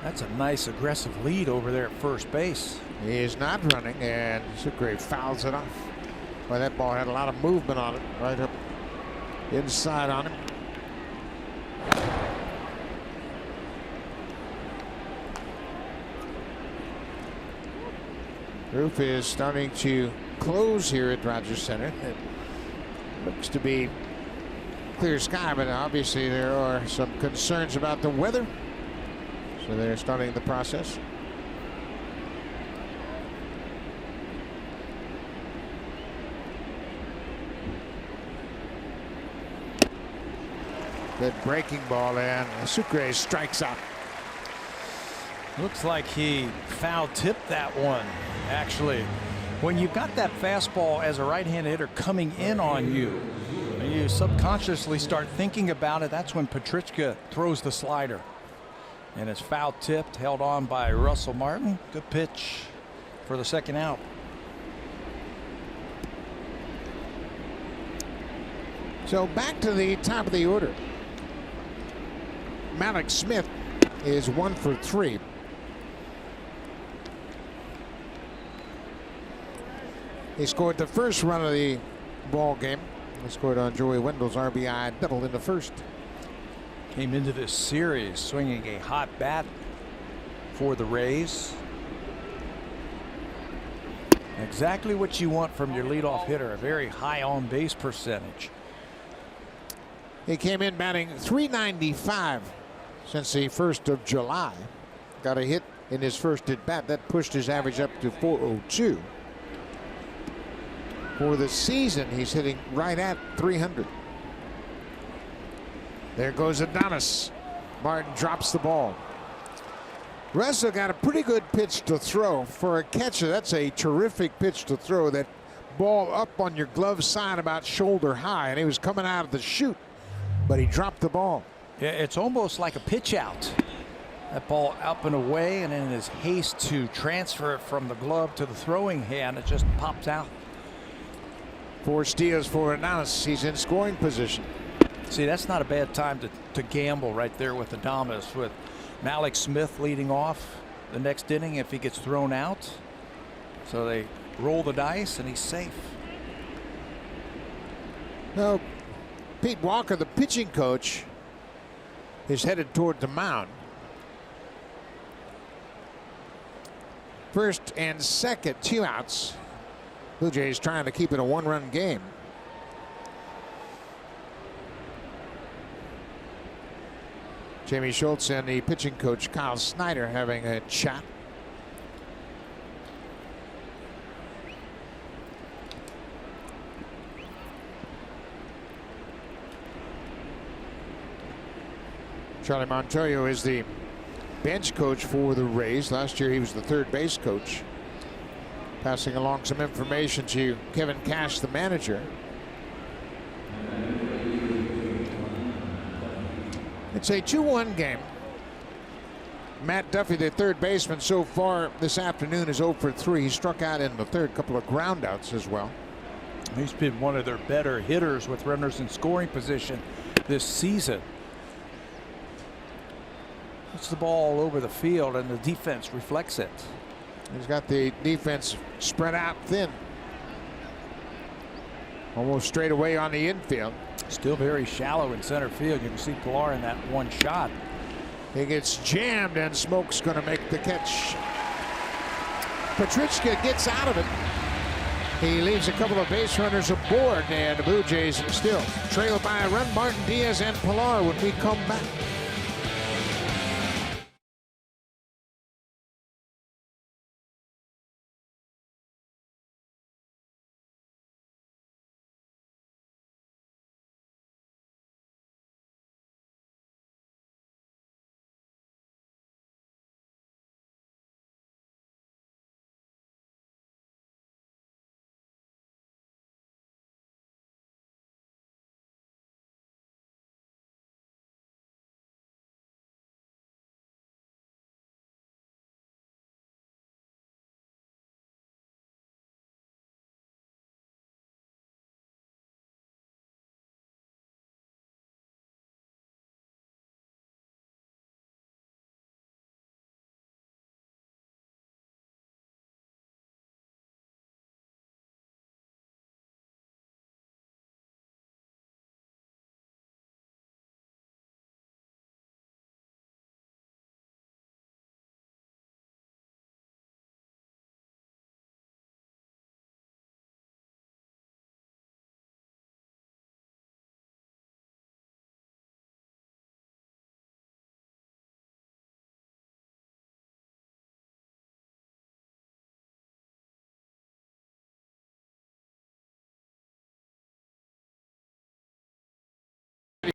That's a nice aggressive lead over there at first base. He is not running, and Sucre fouls it off. Well, that ball had a lot of movement on it, right up inside on him. Roof is starting to close here at Rogers Center. It looks to be clear sky, but obviously there are some concerns about the weather. So they're starting the process. Good breaking ball, and Sucre strikes out. Looks like he foul tipped that one, actually. When you've got that fastball as a right-handed hitter coming in on you, and you subconsciously start thinking about it, that's when Petrichka throws the slider. And it's foul tipped, held on by Russell Martin. Good pitch for the second out. So back to the top of the order. Malik Smith is 1 for 3. He scored the first run of the ball game. He scored on Joey Wendell's RBI double in the first. Came into this series swinging a hot bat for the Rays. Exactly what you want from your leadoff hitter, a very high on base percentage. He came in batting .395 since the 1st of July. Got a hit in his first at bat. That pushed his average up to .402. For the season, he's hitting right at .300. There goes Adames. Martin drops the ball. Russell got a pretty good pitch to throw. For a catcher, that's a terrific pitch to throw. That ball up on your glove side about shoulder high, and he was coming out of the chute, but he dropped the ball. Yeah, it's almost like a pitch out. That ball up and away, and in his haste to transfer it from the glove to the throwing hand, it just pops out. 4 steals for Adames. He's in scoring position. See, that's not a bad time to gamble right there with Adames, with Malik Smith leading off the next inning if he gets thrown out. So they roll the dice, and he's safe. Now, Pete Walker, the pitching coach, is headed toward the mound. First and second, 2 outs. Blue Jays trying to keep it a 1-run game. Jamie Schultz and the pitching coach Kyle Snyder having a chat. Charlie Montoyo is the bench coach for the Rays. Last year he was the third base coach. Passing along some information to Kevin Cash, the manager. It's a 2-1 game. Matt Duffy, the third baseman, so far this afternoon is 0 for 3. He struck out in the third, couple of groundouts as well. He's been one of their better hitters with runners in scoring position this season. Puts the ball all over the field, and the defense reflects it. He's got the defense spread out thin. Almost straight away on the infield. Still very shallow in center field. You can see Pilar in that one shot. He gets jammed, and Smoke's going to make the catch. Petrichka gets out of it. He leaves a couple of base runners aboard, and the Blue Jays still trail by a run. Martin, Diaz, and Pilar when we come back.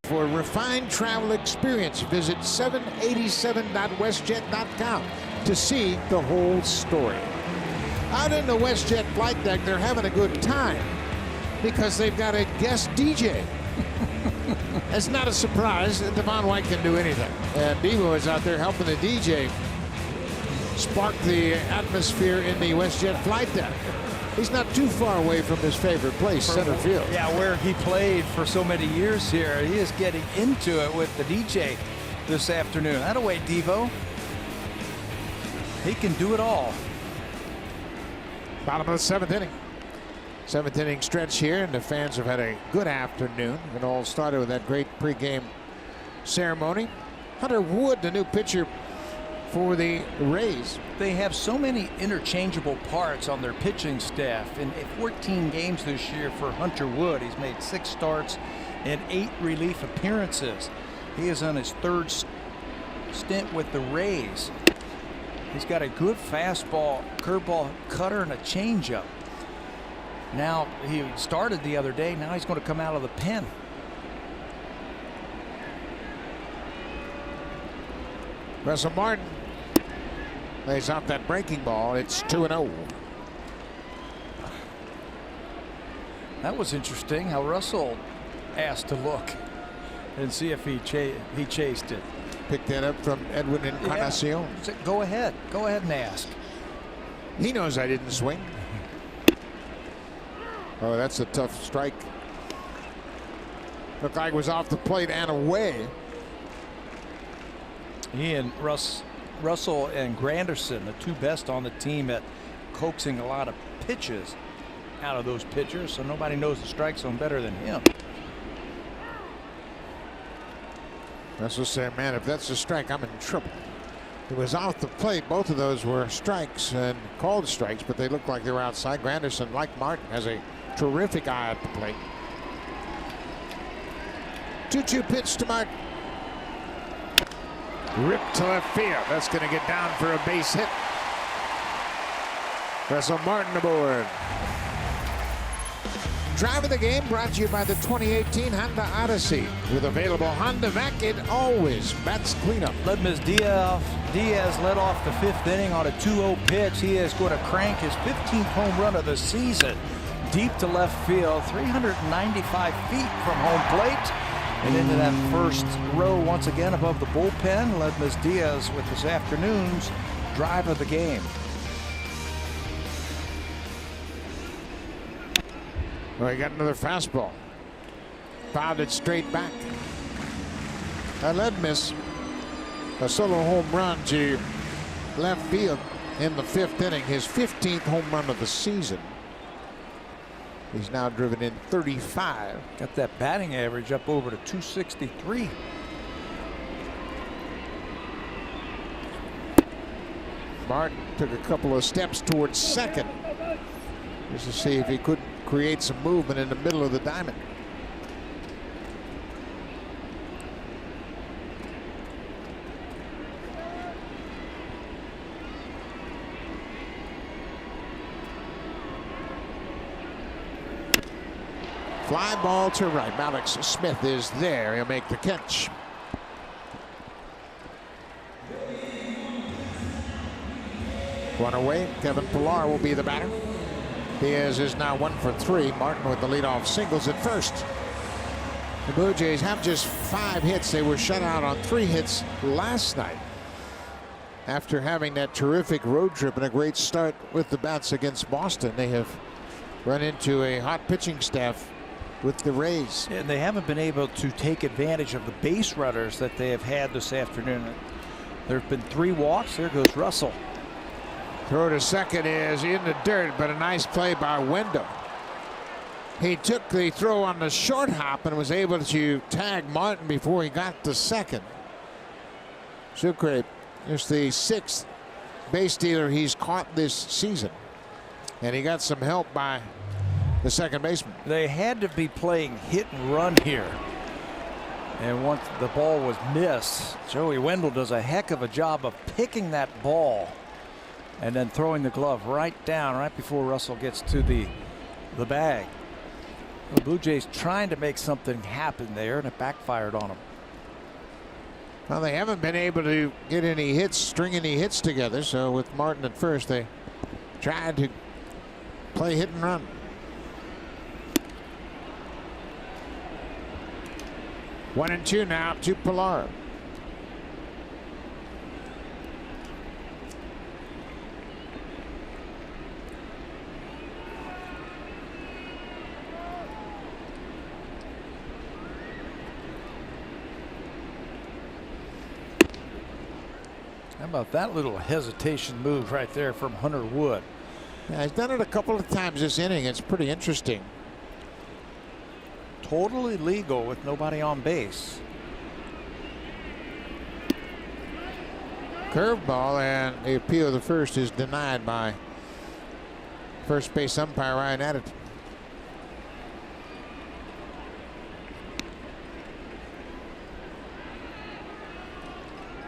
For a refined travel experience, visit 787.westjet.com to see the whole story. Out in the WestJet flight deck, they're having a good time because they've got a guest DJ. It's not a surprise that Devon White can do anything. And Devo is out there helping the DJ spark the atmosphere in the WestJet flight deck. He's not too far away from his favorite place, center field. Yeah, where he played for so many years here. He is getting into it with the DJ this afternoon. That'll wait, Devo. He can do it all. Bottom of the seventh inning. Seventh inning stretch here, and the fans have had a good afternoon. It all started with that great pregame ceremony. Hunter Wood, the new pitcher for the Rays. They have so many interchangeable parts on their pitching staff. In 14 games this year for Hunter Wood, he's made 6 starts and 8 relief appearances. He is on his third stint with the Rays. He's got a good fastball, curveball, cutter, and a changeup. Now, he started the other day. Now he's going to come out of the pen. Russell Martin lays off that breaking ball. It's 2-0. That was interesting how Russell asked to look and see if he chased it. Picked that up from Edwin Encarnacion. Yeah. Go ahead and ask. He knows I didn't swing. Oh, that's a tough strike. Looked like it was off the plate and away. He and Russell and Granderson, the two best on the team at coaxing a lot of pitches out of those pitchers, so nobody knows the strike zone better than him. Russell said, man, if that's a strike, I'm in trouble. It was off the plate. Both of those were strikes and called strikes, but they looked like they were outside. Granderson, like Martin, has a terrific eye at the plate. 2-2 pitch to Martin. Ripped to left field. That's going to get down for a base hit. Russell Martin aboard. Drive of the game brought to you by the 2018 Honda Odyssey. With available Honda Vac, it always bats cleanup. Ledmus Diaz led off the 5th inning on a 2-0 pitch. He is going to crank his 15th home run of the season. Deep to left field, 395 feet from home plate. And into that first row once again above the bullpen. Ledmus Diaz with this afternoon's drive of the game. Well, he got another fastball. Fouled it straight back. Ledmus, a solo home run to left field in the 5th inning. His 15th home run of the season. He's now driven in 35. Got that batting average up over to 263. Martin took a couple of steps towards second just to see if he could create some movement in the middle of the diamond. Fly ball to right. Alex Smith is there. He'll make the catch. One away. Kevin Pillar will be the batter. Diaz is now 1 for 3. Martin with the leadoff singles at first. The Blue Jays have just 5 hits. They were shut out on 3 hits last night after having that terrific road trip and a great start with the bats against Boston. They have run into a hot pitching staff with the Rays. And they haven't been able to take advantage of the base runners that they have had this afternoon. There have been 3 walks. There goes Russell. Throw to second is in the dirt, but a nice play by Wendell. He took the throw on the short hop and was able to tag Martin before he got to second. Sucre is the 6th base stealer he's caught this season, and he got some help by the second baseman. They had to be playing hit and run here. And once the ball was missed, Joey Wendell does a heck of a job of picking that ball and then throwing the glove right down right before Russell gets to the bag. The Blue Jays trying to make something happen there, and it backfired on them. Well, they haven't been able to get any hits, string any hits together. So with Martin at first, they tried to play hit and run. 1-2 now to Pillar. How about that little hesitation move right there from Hunter Wood? Yeah, he's done it a couple of times this inning. It's pretty interesting. Totally legal with nobody on base. Curveball, and the appeal of the first is denied by first base umpire Ryan Adderton.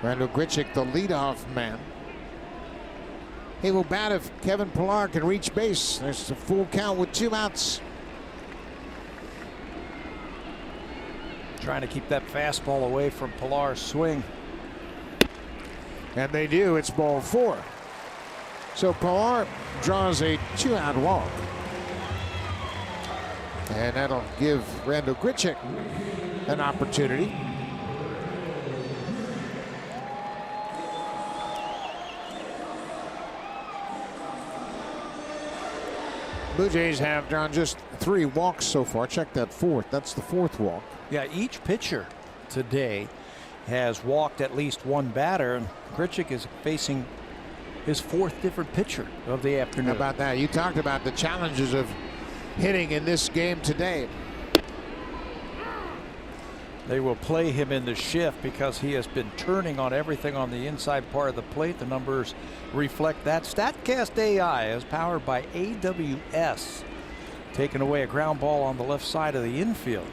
Randall Grichuk, the leadoff man. He will bat if Kevin Pillar can reach base. There's a full count with 2 outs. Trying to keep that fastball away from Pillar's swing. And they do. It's ball 4. So Pillar draws a 2-out walk. And that'll give Randall Grichuk an opportunity. Blue Jays have drawn just 3 walks so far. Check that 4th. That's the 4th walk. Yeah, each pitcher today has walked at least 1 batter, and Grichuk is facing his 4th different pitcher of the afternoon. How about that? You talked about the challenges of hitting in this game today. They will play him in the shift because he has been turning on everything on the inside part of the plate. The numbers reflect that. StatCast AI is powered by AWS, taking away a ground ball on the left side of the infield.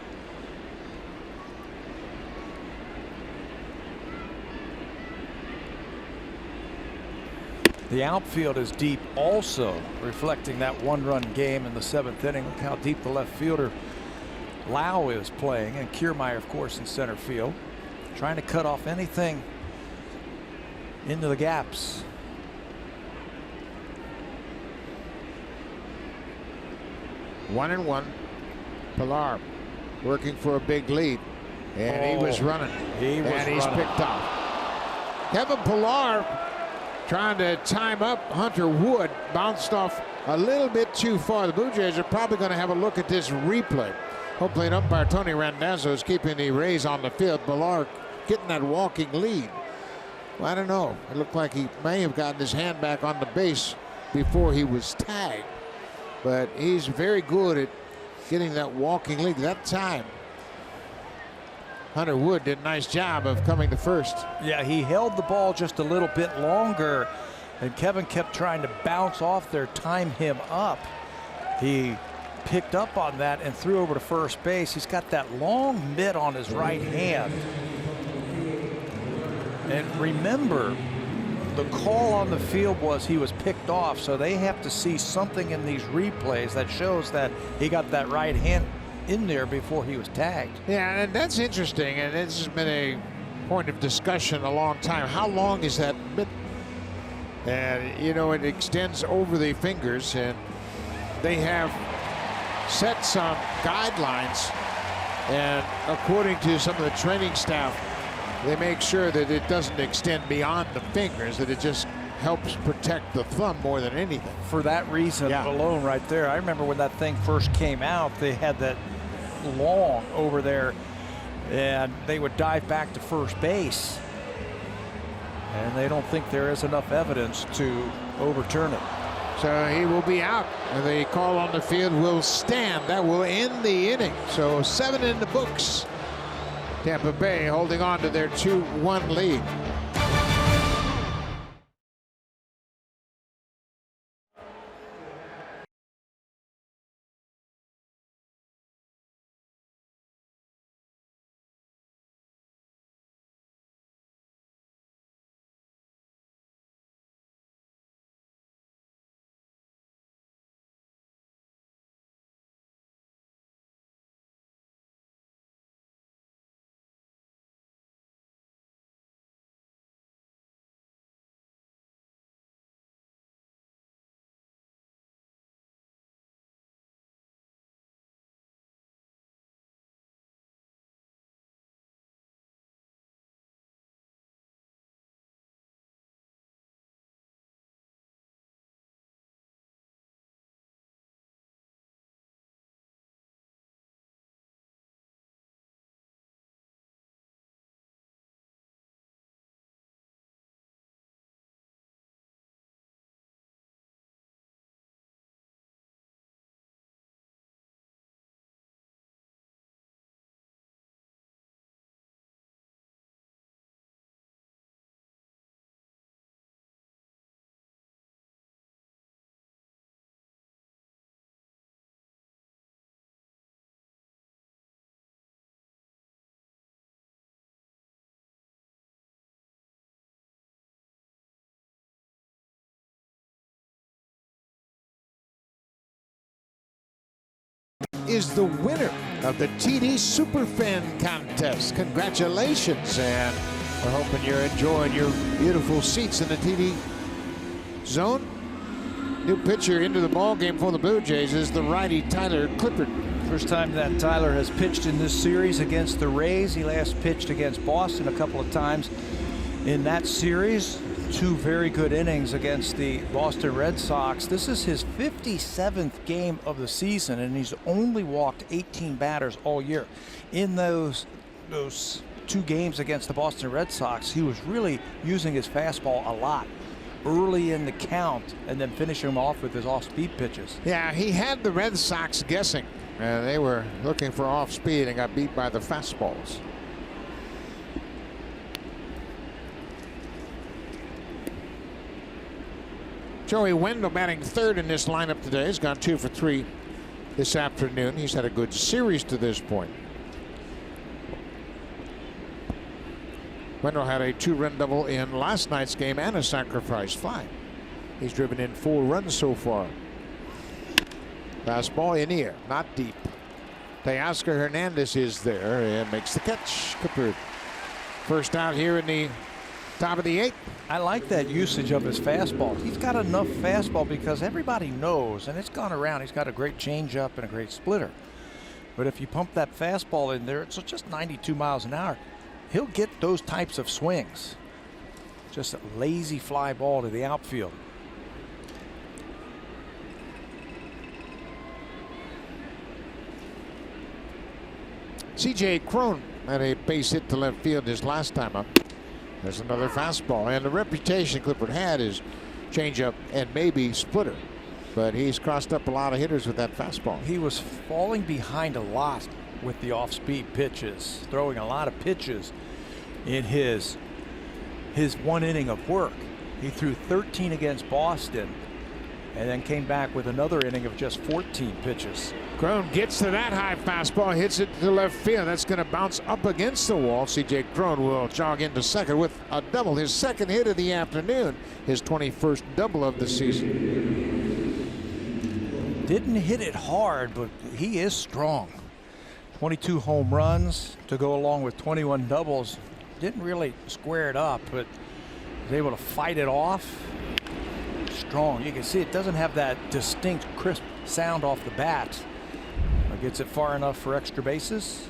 The outfield is deep also, reflecting that 1-run game in the 7th inning. Look how deep the left fielder Lau is playing, and Kiermaier, of course, in center field, trying to cut off anything into the gaps. One and one. Pillar working for a big lead, and he was running. He's picked off. Kevin Pillar trying to time up Hunter Wood, bounced off a little bit too far. The Blue Jays are probably going to have a look at this replay. Hopefully an umpire Tony Randazzo is keeping the Rays on the field. Pillar getting that walking lead. Well, I don't know. It looked like he may have gotten his hand back on the base before he was tagged. but he's very good at getting that walking lead. That time, Hunter Wood did a nice job of coming to first. Yeah, he held the ball just a little bit longer, and Kevin kept trying to bounce off there, time him up. He picked up on that and threw over to first base. He's got that long mitt on his right hand. And remember, the call on the field was he was picked off, so they have to see something in these replays that shows that he got that right hand in there before he was tagged. Yeah, and that's interesting, and this has been a point of discussion a long time. How long is that mitt? And, you know, it extends over the fingers, and they have set some guidelines, and according to some of the training staff, they make sure that it doesn't extend beyond the fingers, that it just helps protect the thumb more than anything. For that reason alone right there, I remember when that thing first came out, they had that long over there, and they would dive back to first base, and they don't think there is enough evidence to overturn it. So he will be out, and the call on the field will stand. That will end the inning. So 7 in the books. Tampa Bay holding on to their 2-1 lead. Is the winner of the TD Superfan Contest. Congratulations, and we're hoping you're enjoying your beautiful seats in the TD zone. New pitcher into the ball game for the Blue Jays is the righty Tyler Clippard. First time that Tyler has pitched in this series against the Rays. He last pitched against Boston a couple of times in that series. 2 very good innings against the Boston Red Sox. This is his 57th game of the season, and he's only walked 18 batters all year. In those 2 games against the Boston Red Sox, he was really using his fastball a lot early in the count and then finishing him off with his off-speed pitches. Yeah, he had the Red Sox guessing. They were looking for off-speed and got beat by the fastballs. Joey Wendell batting third in this lineup today. He's gone 2 for 3 this afternoon. He's had a good series to this point. Wendell had a 2-run double in last night's game and a sacrifice fly. He's driven in 4 runs so far. Fastball in the air, not deep. Teoscar Hernandez is there and makes the catch. Clippard first out here in the top of the 8th. I like that usage of his fastball. He's got enough fastball because everybody knows, and it's gone around, he's got a great changeup and a great splitter. But if you pump that fastball in there, it's just 92 miles an hour. He'll get those types of swings. Just a lazy fly ball to the outfield. C.J. Cron had a base hit to left field his last time up. There's another fastball, and the reputation Clippard had is changeup and maybe splitter. but he's crossed up a lot of hitters with that fastball. He was falling behind a lot with the off-speed pitches, throwing a lot of pitches in his one inning of work. He threw 13 against Boston and then came back with another inning of just 14 pitches. Cron gets to that high fastball, hits it to left field. That's going to bounce up against the wall. C.J. Cron will jog into second with a double, his second hit of the afternoon, his 21st double of the season. Didn't hit it hard, but he is strong. 22 home runs to go along with 21 doubles. Didn't really square it up, but was able to fight it off. Strong. You can see it doesn't have that distinct, crisp sound off the bat. Gets it far enough for extra bases.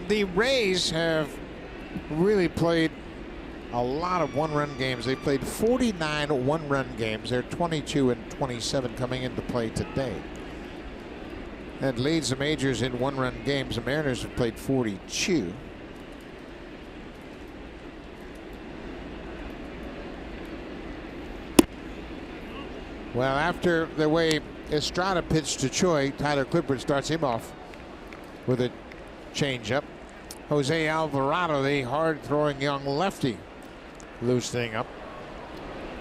The Rays have really played a lot of one-run games. They played 49 one-run games. They're 22-27 coming into play today. That leads the majors in one-run games. The Mariners have played 42. Well, after the way Estrada pitched to Choi, Tyler Clippard starts him off with a changeup. Jose Alvarado, the hard-throwing young lefty, loosening up.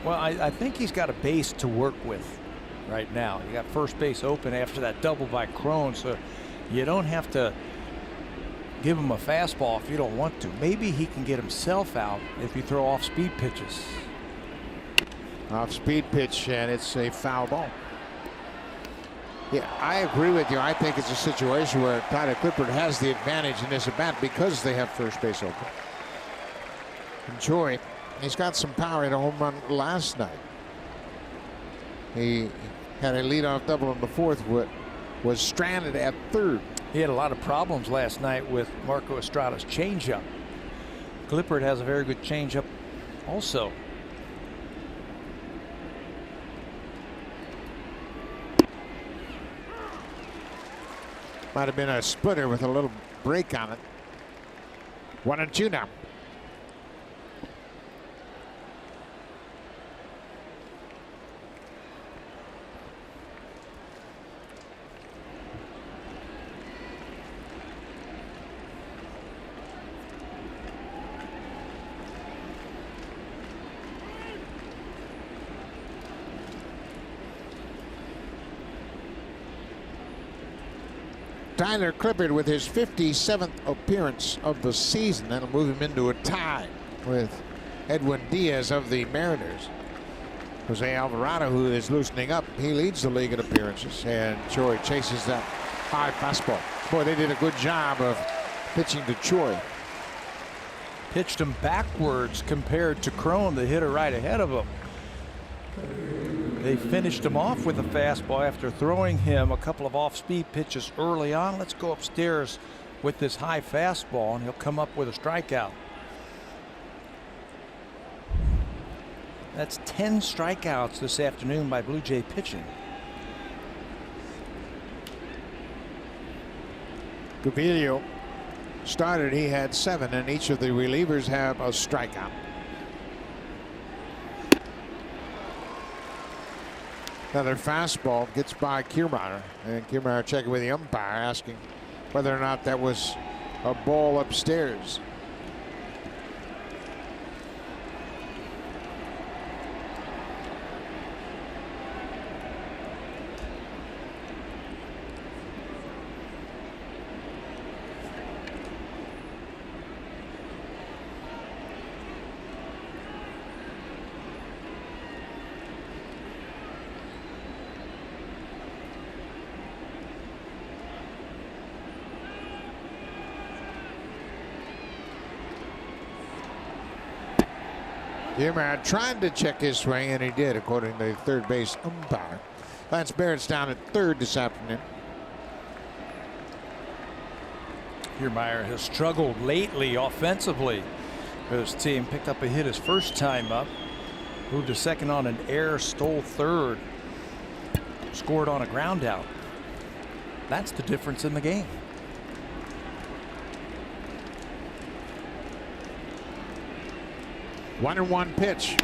Well, I think he's got a base to work with right now. You got first base open after that double by Cron, so you don't have to give him a fastball if you don't want to. Maybe he can get himself out if you throw off-speed pitches. Off-speed pitch, and it's a foul ball. Yeah, I agree with you. I think it's a situation where Tyler Clippard has the advantage in this at-bat because they have first base open. And Choi, he's got some power in a home run last night. He had a leadoff double in the fourth, was stranded at third. He had a lot of problems last night with Marco Estrada's changeup. Clippard has a very good changeup also. Might have been a splitter with a little break on it. 1-2 now. Tyler Clippard with his 57th appearance of the season. That'll move him into a tie with Edwin Diaz of the Mariners. Jose Alvarado, who is loosening up, he leads the league in appearances, and Choi chases that high fastball. Boy, they did a good job of pitching to Choi. Pitched him backwards compared to Cron, the hitter right ahead of him. They finished him off with a fastball after throwing him a couple of off-speed pitches early on. Let's go upstairs with this high fastball, and he'll come up with a strikeout. That's 10 strikeouts this afternoon by Blue Jay pitching. Gavilio started, he had 7, and each of the relievers have a strikeout. Another fastball gets by Kiermaier, and Kiermaier checking with the umpire, asking whether or not that was a ball upstairs. Kiermaier trying to check his swing, and he did, according to the third base umpire. Lance Barrett's down at third this afternoon. Kiermaier has struggled lately offensively for his team. Picked up a hit his first time up. Moved to second on an error, stole third. Scored on a ground out. That's the difference in the game. 1-1 pitch.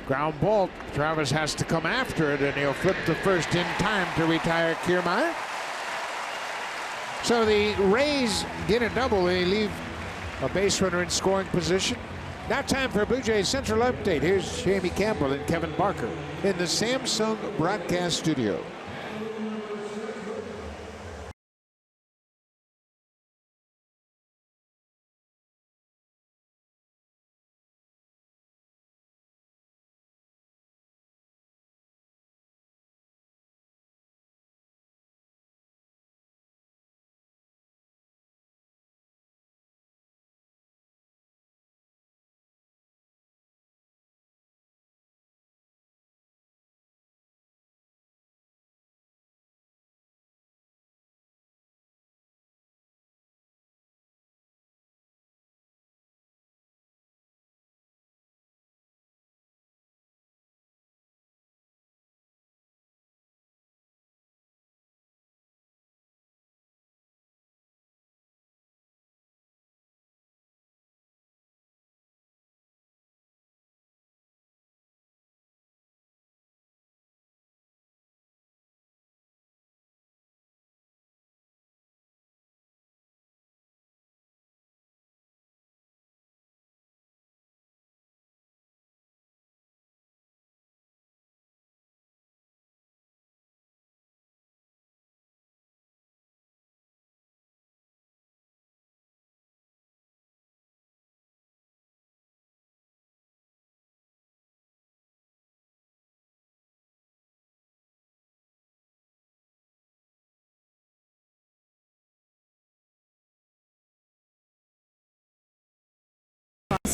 Ground ball. Travis has to come after it, and he'll flip to first in time to retire Kiermaier. So the Rays get a double. They leave a base runner in scoring position. Now time for a Blue Jays Central Update. Here's Jamie Campbell and Kevin Barker in the Samsung broadcast studio.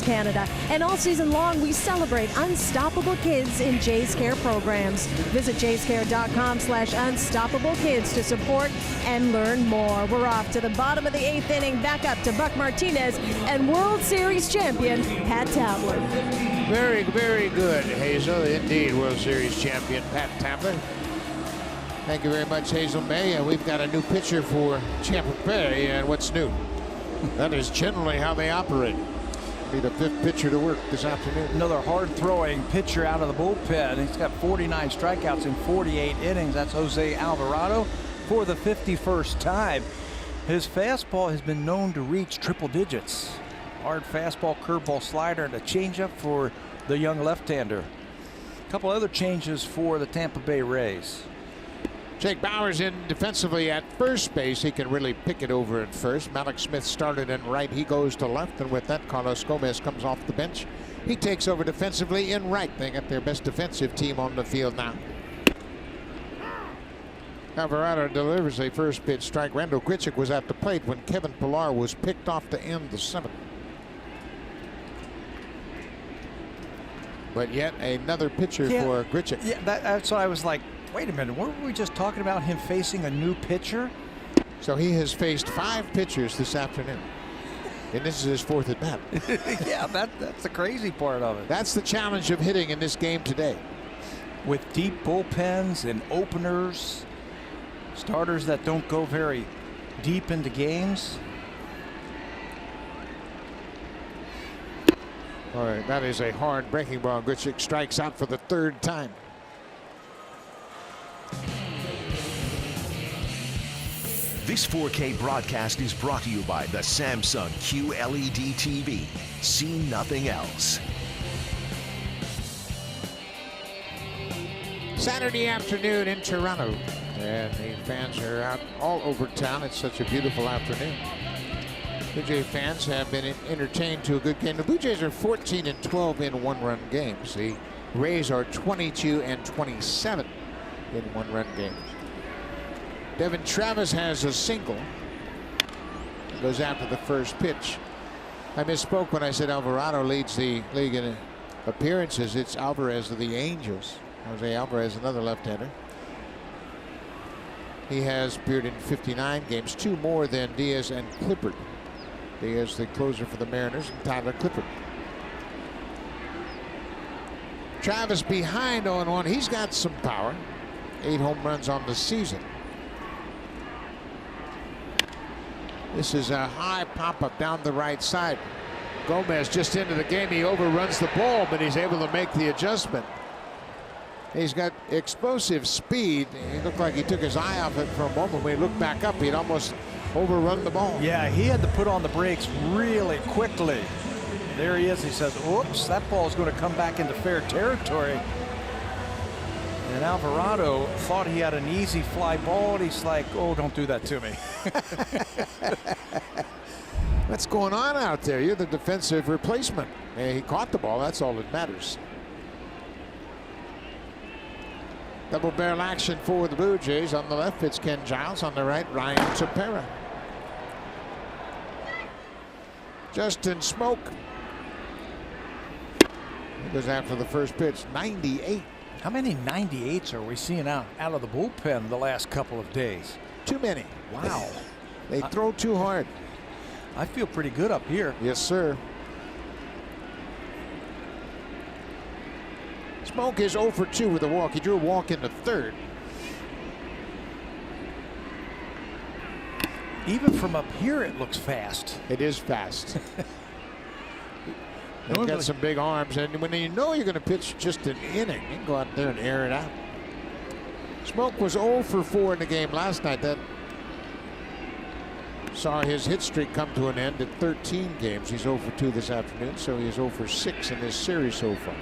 Canada. And all season long, we celebrate unstoppable kids in Jays Care programs. Visit jayscare.com/unstoppablekids to support and learn more. We're off to the bottom of the 8th inning, back up to Buck Martinez and World Series champion Pat Tabler. Very, very good, Hazel. Indeed, World Series champion Pat Tabler. Thank you very much, Hazel May. We've got a new pitcher for Tampa Bay, and what's new? That is generally how they operate. Be the 5th pitcher to work this afternoon. Another hard-throwing pitcher out of the bullpen. He's got 49 strikeouts in 48 innings. That's Jose Alvarado for the 51st time. His fastball has been known to reach triple digits. Hard fastball, curveball, slider, and a changeup for the young left-hander. A couple other changes for the Tampa Bay Rays. Jake Bauers in defensively at first base. He can really pick it over at first. Malik Smith started in right. He goes to left, and with that, Carlos Gomez comes off the bench. He takes over defensively in right. They got their best defensive team on the field now. Alvarado delivers a first pitch strike. Randall Grichuk was at the plate when Kevin Pillar was picked off to end the 7th. But yet another pitcher for Grichuk. Yeah, that's what I was like. Wait a minute, weren't we just talking about him facing a new pitcher? So he has faced 5 pitchers this afternoon. And this is his 4th at bat. Yeah, that's the crazy part of it. That's the challenge of hitting in this game today. With deep bullpens and openers, starters that don't go very deep into games. All right, that is a hard breaking ball. Grichuk strikes out for the 3rd time. This 4K broadcast is brought to you by the Samsung QLED TV. See nothing else. Saturday afternoon in Toronto, and the fans are out all over town. It's such a beautiful afternoon. Blue Jay fans have been entertained to a good game. The Blue Jays are 14-12 in one-run games. The Rays are 22-27 in one-run games. Devin Travis has a single. Goes after the first pitch. I misspoke when I said Alvarado leads the league in appearances. It's Alvarez of the Angels. Jose Alvarez, another left-hander. He has appeared in 59 games, 2 more than Diaz and Clippard. Diaz, the closer for the Mariners, and Tyler Clippard. Travis behind 0-1. He's got some power. 8 home runs on the season. This is a high pop-up down the right side. Gomez just into the game. He overruns the ball, but he's able to make the adjustment. He's got explosive speed. He looked like he took his eye off it for a moment. When he looked back up, he'd almost overrun the ball. Yeah, he had to put on the brakes really quickly. There he is. He says, whoops, that ball is going to come back into fair territory. And Alvarado thought he had an easy fly ball, and he's like, oh, don't do that to me. What's going on out there? You're the defensive replacement. And he caught the ball. That's all that matters. Double barrel action for the Blue Jays. On the left, it's Ken Giles. On the right, Ryan Tepera. Justin Smoke. He goes after the first pitch. 98. How many 98s are we seeing out of the bullpen the last couple of days? Too many. Wow. They throw too hard. I feel pretty good up here. Yes, sir. Smoke is 0 for 2 with a walk. He drew a walk in the third. Even from up here, it looks fast. It is fast. They've got some big arms, and when you know you're going to pitch just an inning, you can go out there and air it out. Smoke was 0 for 4 in the game last night. That saw his hit streak come to an end at 13 games. He's 0 for 2 this afternoon, so he's 0 for 6 in this series so far.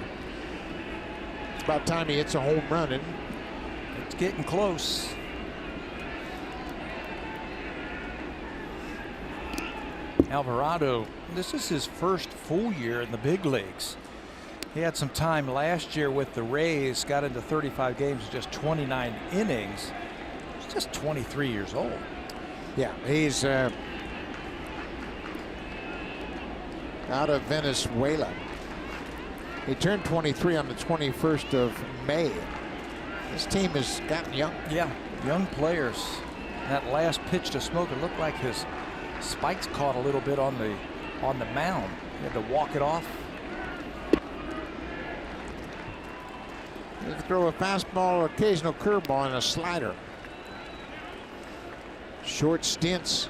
It's about time he hits a home run, and it's getting close. Alvarado, this is his first full year in the big leagues. He had some time last year with the Rays, got into 35 games, just 29 innings. He's just 23 years old. Yeah, he's out of Venezuela. He turned 23 on the 21st of May. This team has gotten young. Yeah, young players. That last pitch to Smoke, it looked like his spikes caught a little bit on the mound. He had to walk it off. They throw a fastball, occasional curveball, and a slider. Short stints.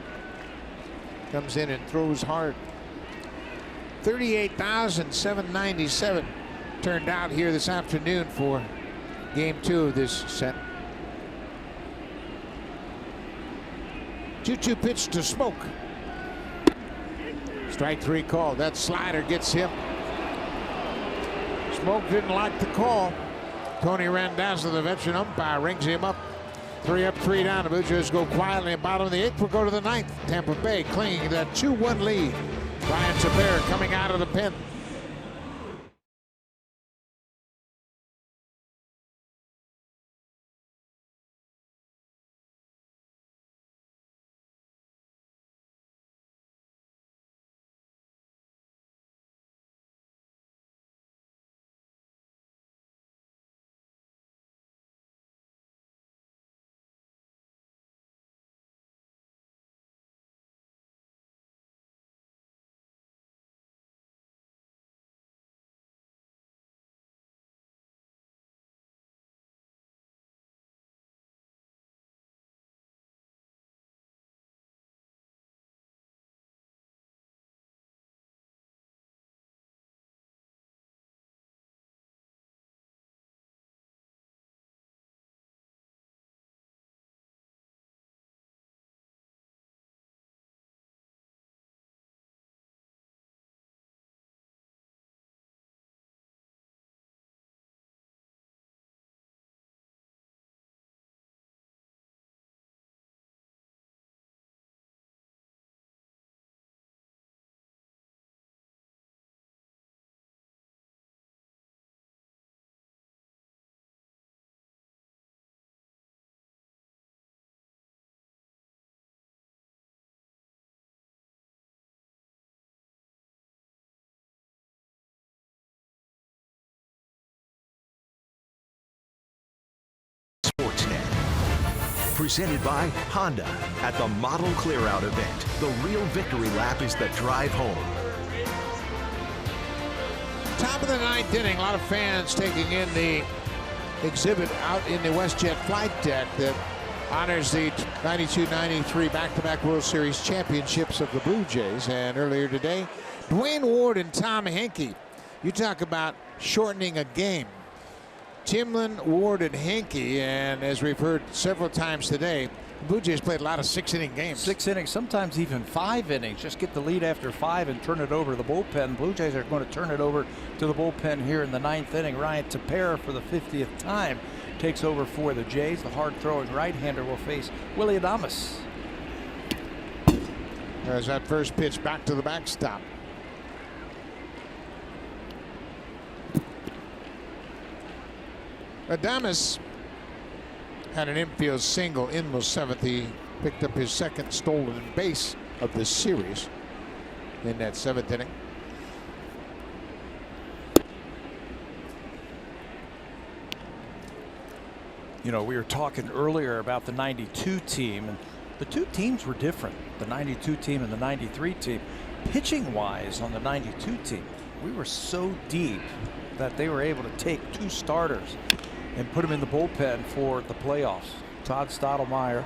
Comes in and throws hard. 38,797 turned out here this afternoon for game 2 of this set. 2-2 pitch to Smoke. Strike 3 call. That slider gets him. Smoke didn't like the call. Tony Randazzo, the veteran umpire, rings him up. 3 up, 3 down. The Blue Jays go quietly. And bottom of the 8th, we'll go to the 9th. Tampa Bay clinging to that 2-1 lead. Ryan Tepera coming out of the pen. Presented by Honda at the Model Clearout event. The real victory lap is the drive home. Top of the 9th inning. A lot of fans taking in the exhibit out in the WestJet flight deck that honors the 92-93 back-to-back World Series championships of the Blue Jays. And earlier today, Dwayne Ward and Tom Henke. You talk about shortening a game. Timlin, Ward, and Henke, and as we've heard several times today, Blue Jays played a lot of 6-inning games. 6 innings, sometimes even 5 innings. Just get the lead after 5 and turn it over to the bullpen. Blue Jays are going to turn it over to the bullpen here in the 9th inning. Ryan Tepera, for the 50th time, takes over for the Jays. The hard-throwing right-hander will face Willy Adames. There's that first pitch back to the backstop. Adames had an infield single in the 7th. He picked up his second stolen base of this series in that 7th inning. You know, we were talking earlier about the 92 team, and the two teams were different, the 92 team and the 93 team. Pitching wise on the 92 team, we were so deep that they were able to take 2 starters and put them in the bullpen for the playoffs. Todd Stottlemyre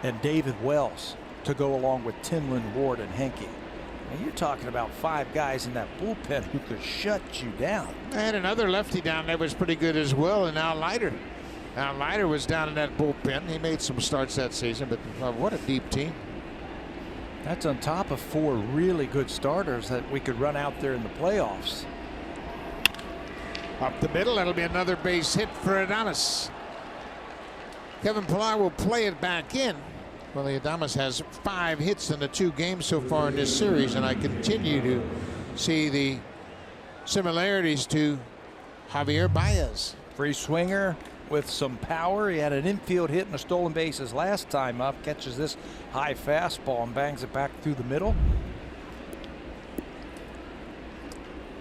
and David Wells to go along with Timlin, Ward, and Henke. Now you're talking about 5 guys in that bullpen who could shut you down. I had another lefty down there was pretty good as well, and Al Leiter. Al Leiter was down in that bullpen. He made some starts that season, but what a deep team. That's on top of 4 really good starters that we could run out there in the playoffs. Up the middle, that'll be another base hit for Adames. Kevin Pillar will play it back in. Well, Adames has 5 hits in the 2 games so far in this series, and I continue to see the similarities to Javier Baez. Free swinger with some power. He had an infield hit and a stolen bases last time up. Catches this high fastball and bangs it back through the middle.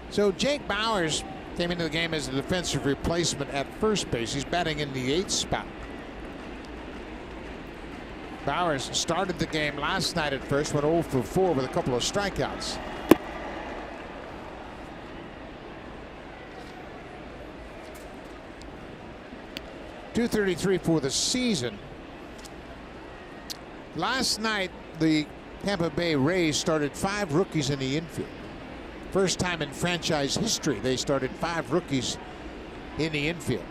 So Jake Bauers came into the game as a defensive replacement at first base. He's batting in the 8th spot. Bauers started the game last night at first, went 0 for 4 with a couple of strikeouts. .233 for the season. Last night, the Tampa Bay Rays started 5 rookies in the infield. First time in franchise history they started 5 rookies in the infield.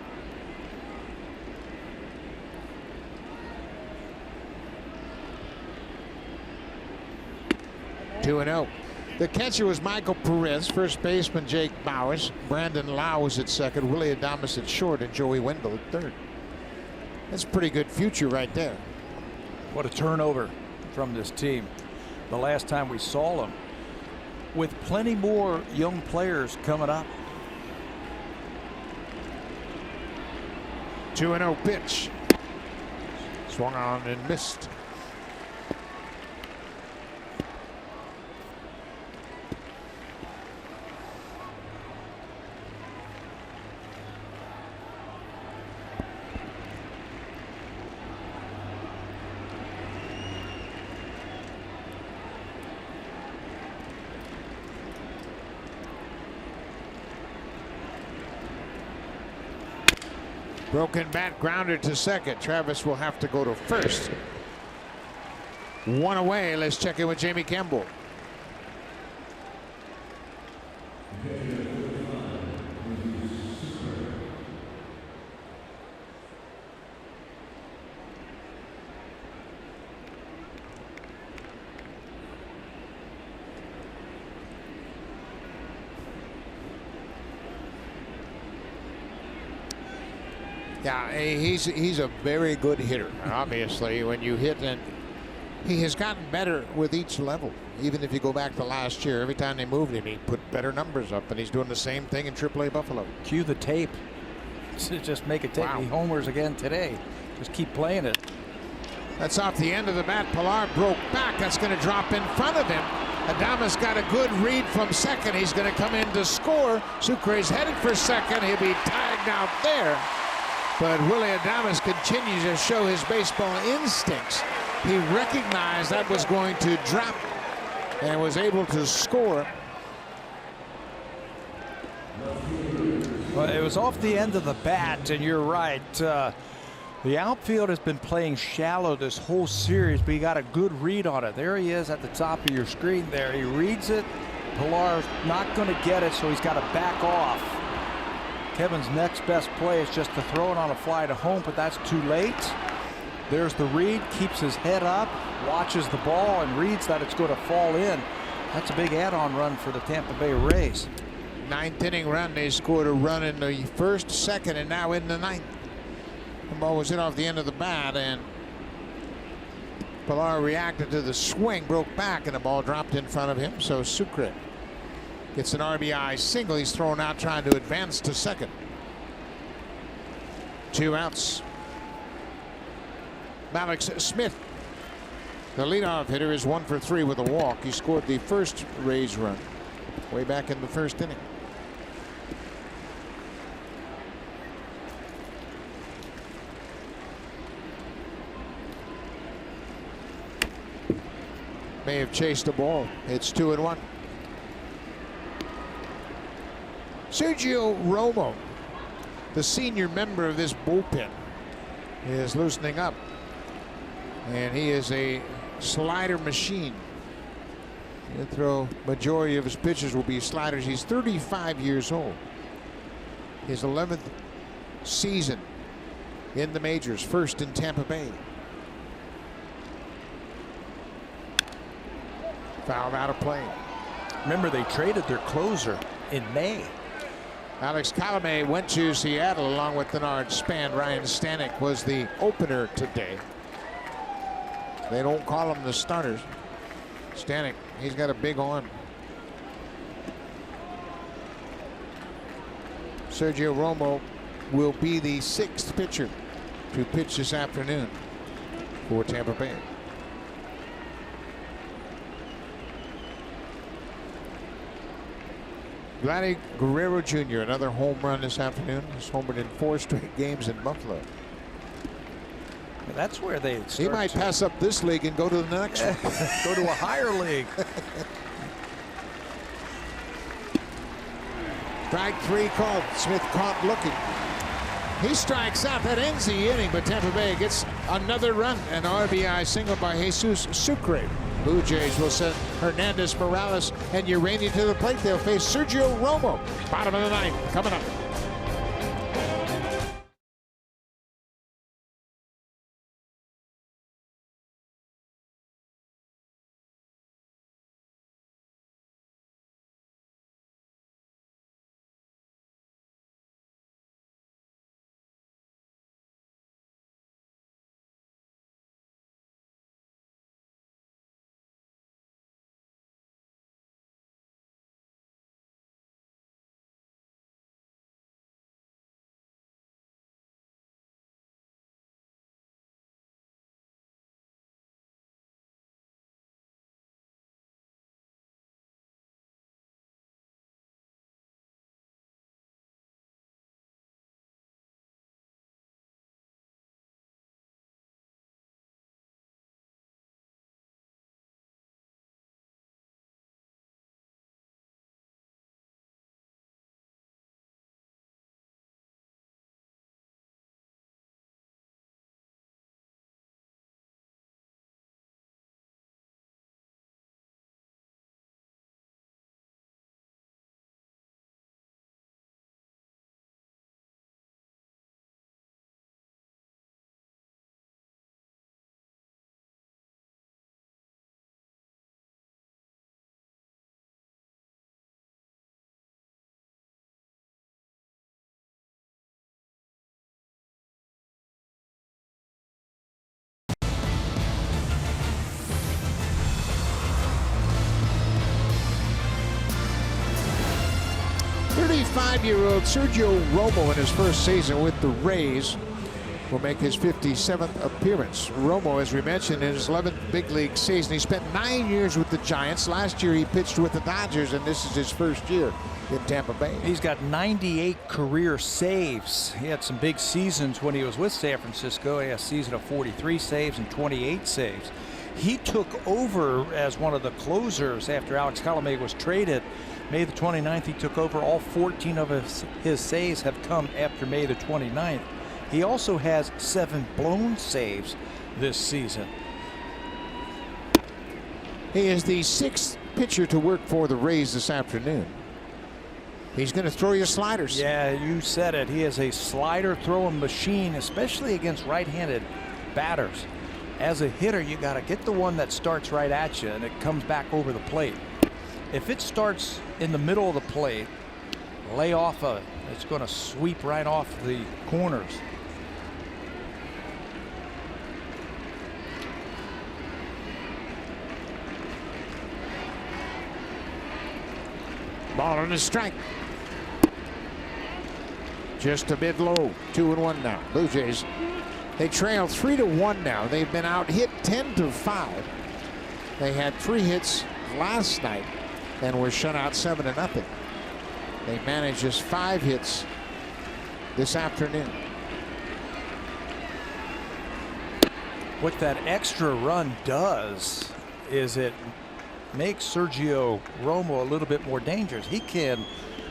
(2-0). The catcher was Michael Perez, first baseman Jake Bauers, Brandon Lau was at second, Willy Adames at short, and Joey Wendell at third. That's a pretty good future right there. What a turnover from this team. The last time we saw them, with plenty more young players coming up. 2-0 pitch. Swung on and missed. Broken bat, grounded to second. Travis will have to go to first. 1 away. Let's check in with Jamie Campbell. Yeah, he's a very good hitter. Obviously, when you hit, and he has gotten better with each level. Even if you go back to last year, every time they moved him, he put better numbers up, and he's doing the same thing in AAA Buffalo. Cue the tape. Just make a tape. Wow. He homers again today. Just keep playing it. That's off the end of the bat. Pillar broke back. That's going to drop in front of him. Adames got a good read from second. He's going to come in to score. Sucre's headed for second. He'll be tagged out there. But Willy Adames continues to show his baseball instincts. He recognized that was going to drop and was able to score. Well, it was off the end of the bat, and you're right. The outfield has been playing shallow this whole series, but he got a good read on it. There he is at the top of your screen there. He reads it, Pilar's not going to get it, so he's got to back off. Kevin's next best play is just to throw it on a fly to home, but that's too late. There's the read, keeps his head up, watches the ball, and reads that it's going to fall in. That's a big add-on run for the Tampa Bay Rays. Ninth inning run. They scored a run in the first, second, and now in the ninth. The ball was hit off the end of the bat, and Pilar reacted to the swing, broke back, and the ball dropped in front of him. So Sucre gets an RBI single. He's thrown out trying to advance to second. 2 outs. Alex Smith, the leadoff hitter, is 1 for 3 with a walk. He scored the first Rays run way back in the first inning. May have chased the ball. It's 2-1. Sergio Romo, the senior member of this bullpen, is loosening up. And he is a slider machine. He'll throw majority of his pitches will be sliders. He's 35 years old. His 11th season in the majors, first in Tampa Bay. Fouled out of play. Remember, they traded their closer in May. Alex Colomé went to Seattle along with Denard Span. Ryan Stanek was the opener today. They don't call him the starters. Stanek, he's got a big arm. Sergio Romo will be the 6th pitcher to pitch this afternoon for Tampa Bay. Vladdy Guerrero Jr., another home run this afternoon. He's homered in 4 straight games in Buffalo. That's where they start. He might pass up this league and go to the next one. Go to a higher league. Strike 3 called. Smith caught looking. He strikes out. That ends the inning, but Tampa Bay gets another run. An RBI single by Jesus Sucre. Blue Jays will send Hernandez, Morales, and Urania to the plate. They'll face Sergio Romo. Bottom of the 9th coming up. Five-year-old Sergio Romo in his first season with the Rays will make his 57th appearance. Romo, as we mentioned, in his 11th big league season. He spent 9 years with the Giants. Last year he pitched with the Dodgers, and this is his first year in Tampa Bay. He's got 98 career saves. He had some big seasons when he was with San Francisco. He had a season of 43 saves and 28 saves. He took over as one of the closers after Alex Colomé was traded. May the 29th, he took over. All 14 of his saves have come after May the 29th. He also has 7 blown saves this season. He is the 6th pitcher to work for the Rays this afternoon. He's going to throw you sliders. Yeah, you said it. He is a slider throwing machine, especially against right-handed batters. As a hitter, you got to get the one that starts right at you and it comes back over the plate. If it starts in the middle of the plate, lay off of it. It's going to sweep right off the corners. Ball on the strike. Just a bit low. 2-1 now. Blue Jays, they trail 3-1 now. They've been out hit 10-5. They had 3 hits last night and were shut out 7-0. They managed just 5 hits this afternoon. What that extra run does is it makes Sergio Romo a little bit more dangerous. He can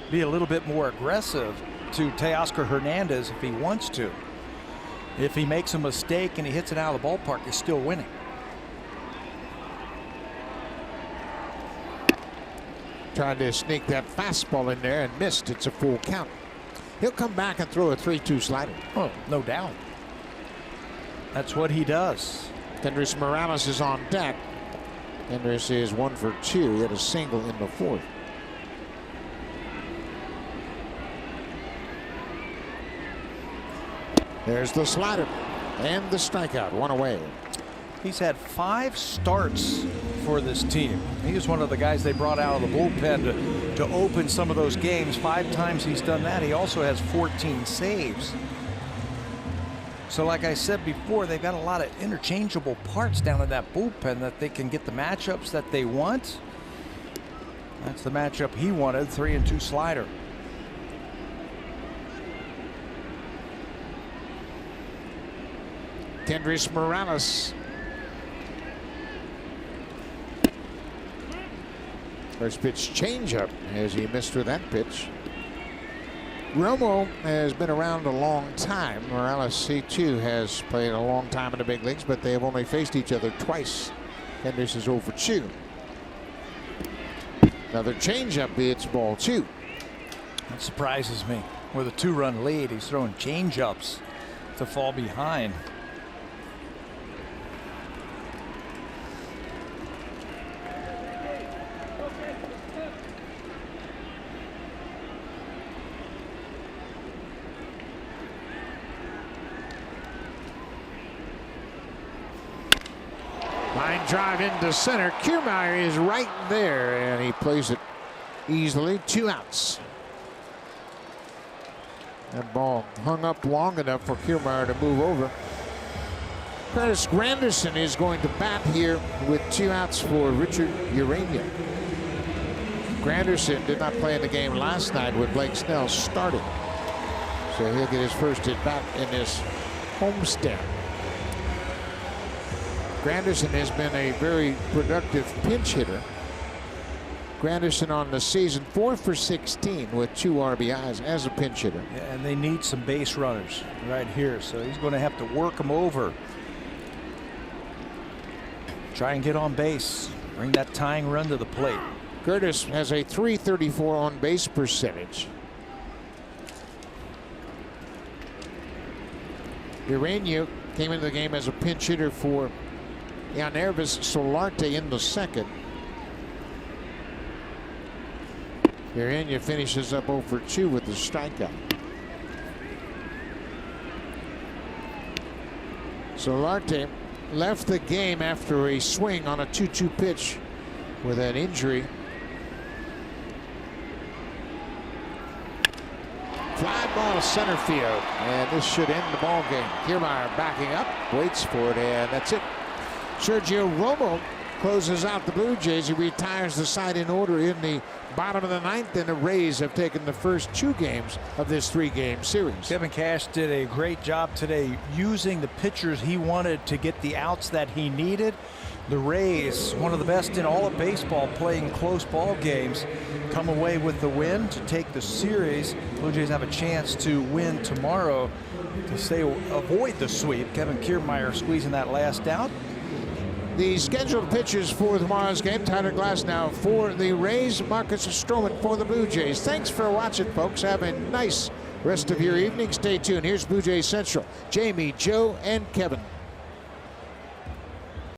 be a little bit more aggressive to Teoscar Hernandez if he wants to. If he makes a mistake and he hits it out of the ballpark, he's still winning. Tried to sneak that fastball in there and missed. It's a full count. He'll come back and throw a 3-2 slider. Oh, no doubt. That's what he does. Kendrys Morales is on deck. Kendrys is 1 for 2. He had a single in the 4th. There's the slider and the strikeout. 1 away. He's had 5 starts for this team. He was one of the guys they brought out of the bullpen to open some of those games. 5 times he's done that. He also has 14 saves. So like I said before, they've got a lot of interchangeable parts down in that bullpen that they can get the matchups that they want. That's the matchup he wanted, 3-2 slider. Kendrys Morales. First pitch changeup as he missed with that pitch. Romo has been around a long time. Morales, he too has played a long time in the big leagues, but they have only faced each other twice. Kendrys is 0 for 2. Another changeup, it's ball 2. That surprises me. With a 2-run lead, he's throwing changeups to fall behind. Line drive into center. Kiermaier is right there, and he plays it easily. 2 outs. That ball hung up long enough for Kiermaier to move over. Curtis Granderson is going to bat here with 2 outs for Richard Urania. Granderson did not play in the game last night when Blake Snell started, so he'll get his first at bat in this homestand. Granderson has been a very productive pinch hitter. Granderson on the season 4 for 16 with 2 RBIs as a pinch hitter. Yeah, and they need some base runners right here, so he's going to have to work them over. Try and get on base. Bring that tying run to the plate. Curtis has a .334 on base percentage. Urania came into the game as a pinch hitter for Yannervis Solarte in the 2nd. Urania finishes up 0 for 2 with the strikeout. Solarte left the game after a swing on a 2-2 pitch with an injury. Fly ball center field, and this should end the ball game. Kiermaier backing up, waits for it, and that's it. Sergio Romo closes out the Blue Jays. He retires the side in order in the bottom of the 9th, and the Rays have taken the first 2 games of this 3-game series. Kevin Cash did a great job today using the pitchers he wanted to get the outs that he needed. The Rays, one of the best in all of baseball, playing close ball games, come away with the win to take the series. Blue Jays have a chance to win tomorrow to avoid the sweep. Kevin Kiermaier squeezing that last out. the scheduled pitchers for tomorrow's game. Tyler Glasnow for the Rays, Marcus Stroman for the Blue Jays. Thanks for watching, folks. Have a nice rest of your evening. Stay tuned. Here's Blue Jays Central. Jamie, Joe, and Kevin.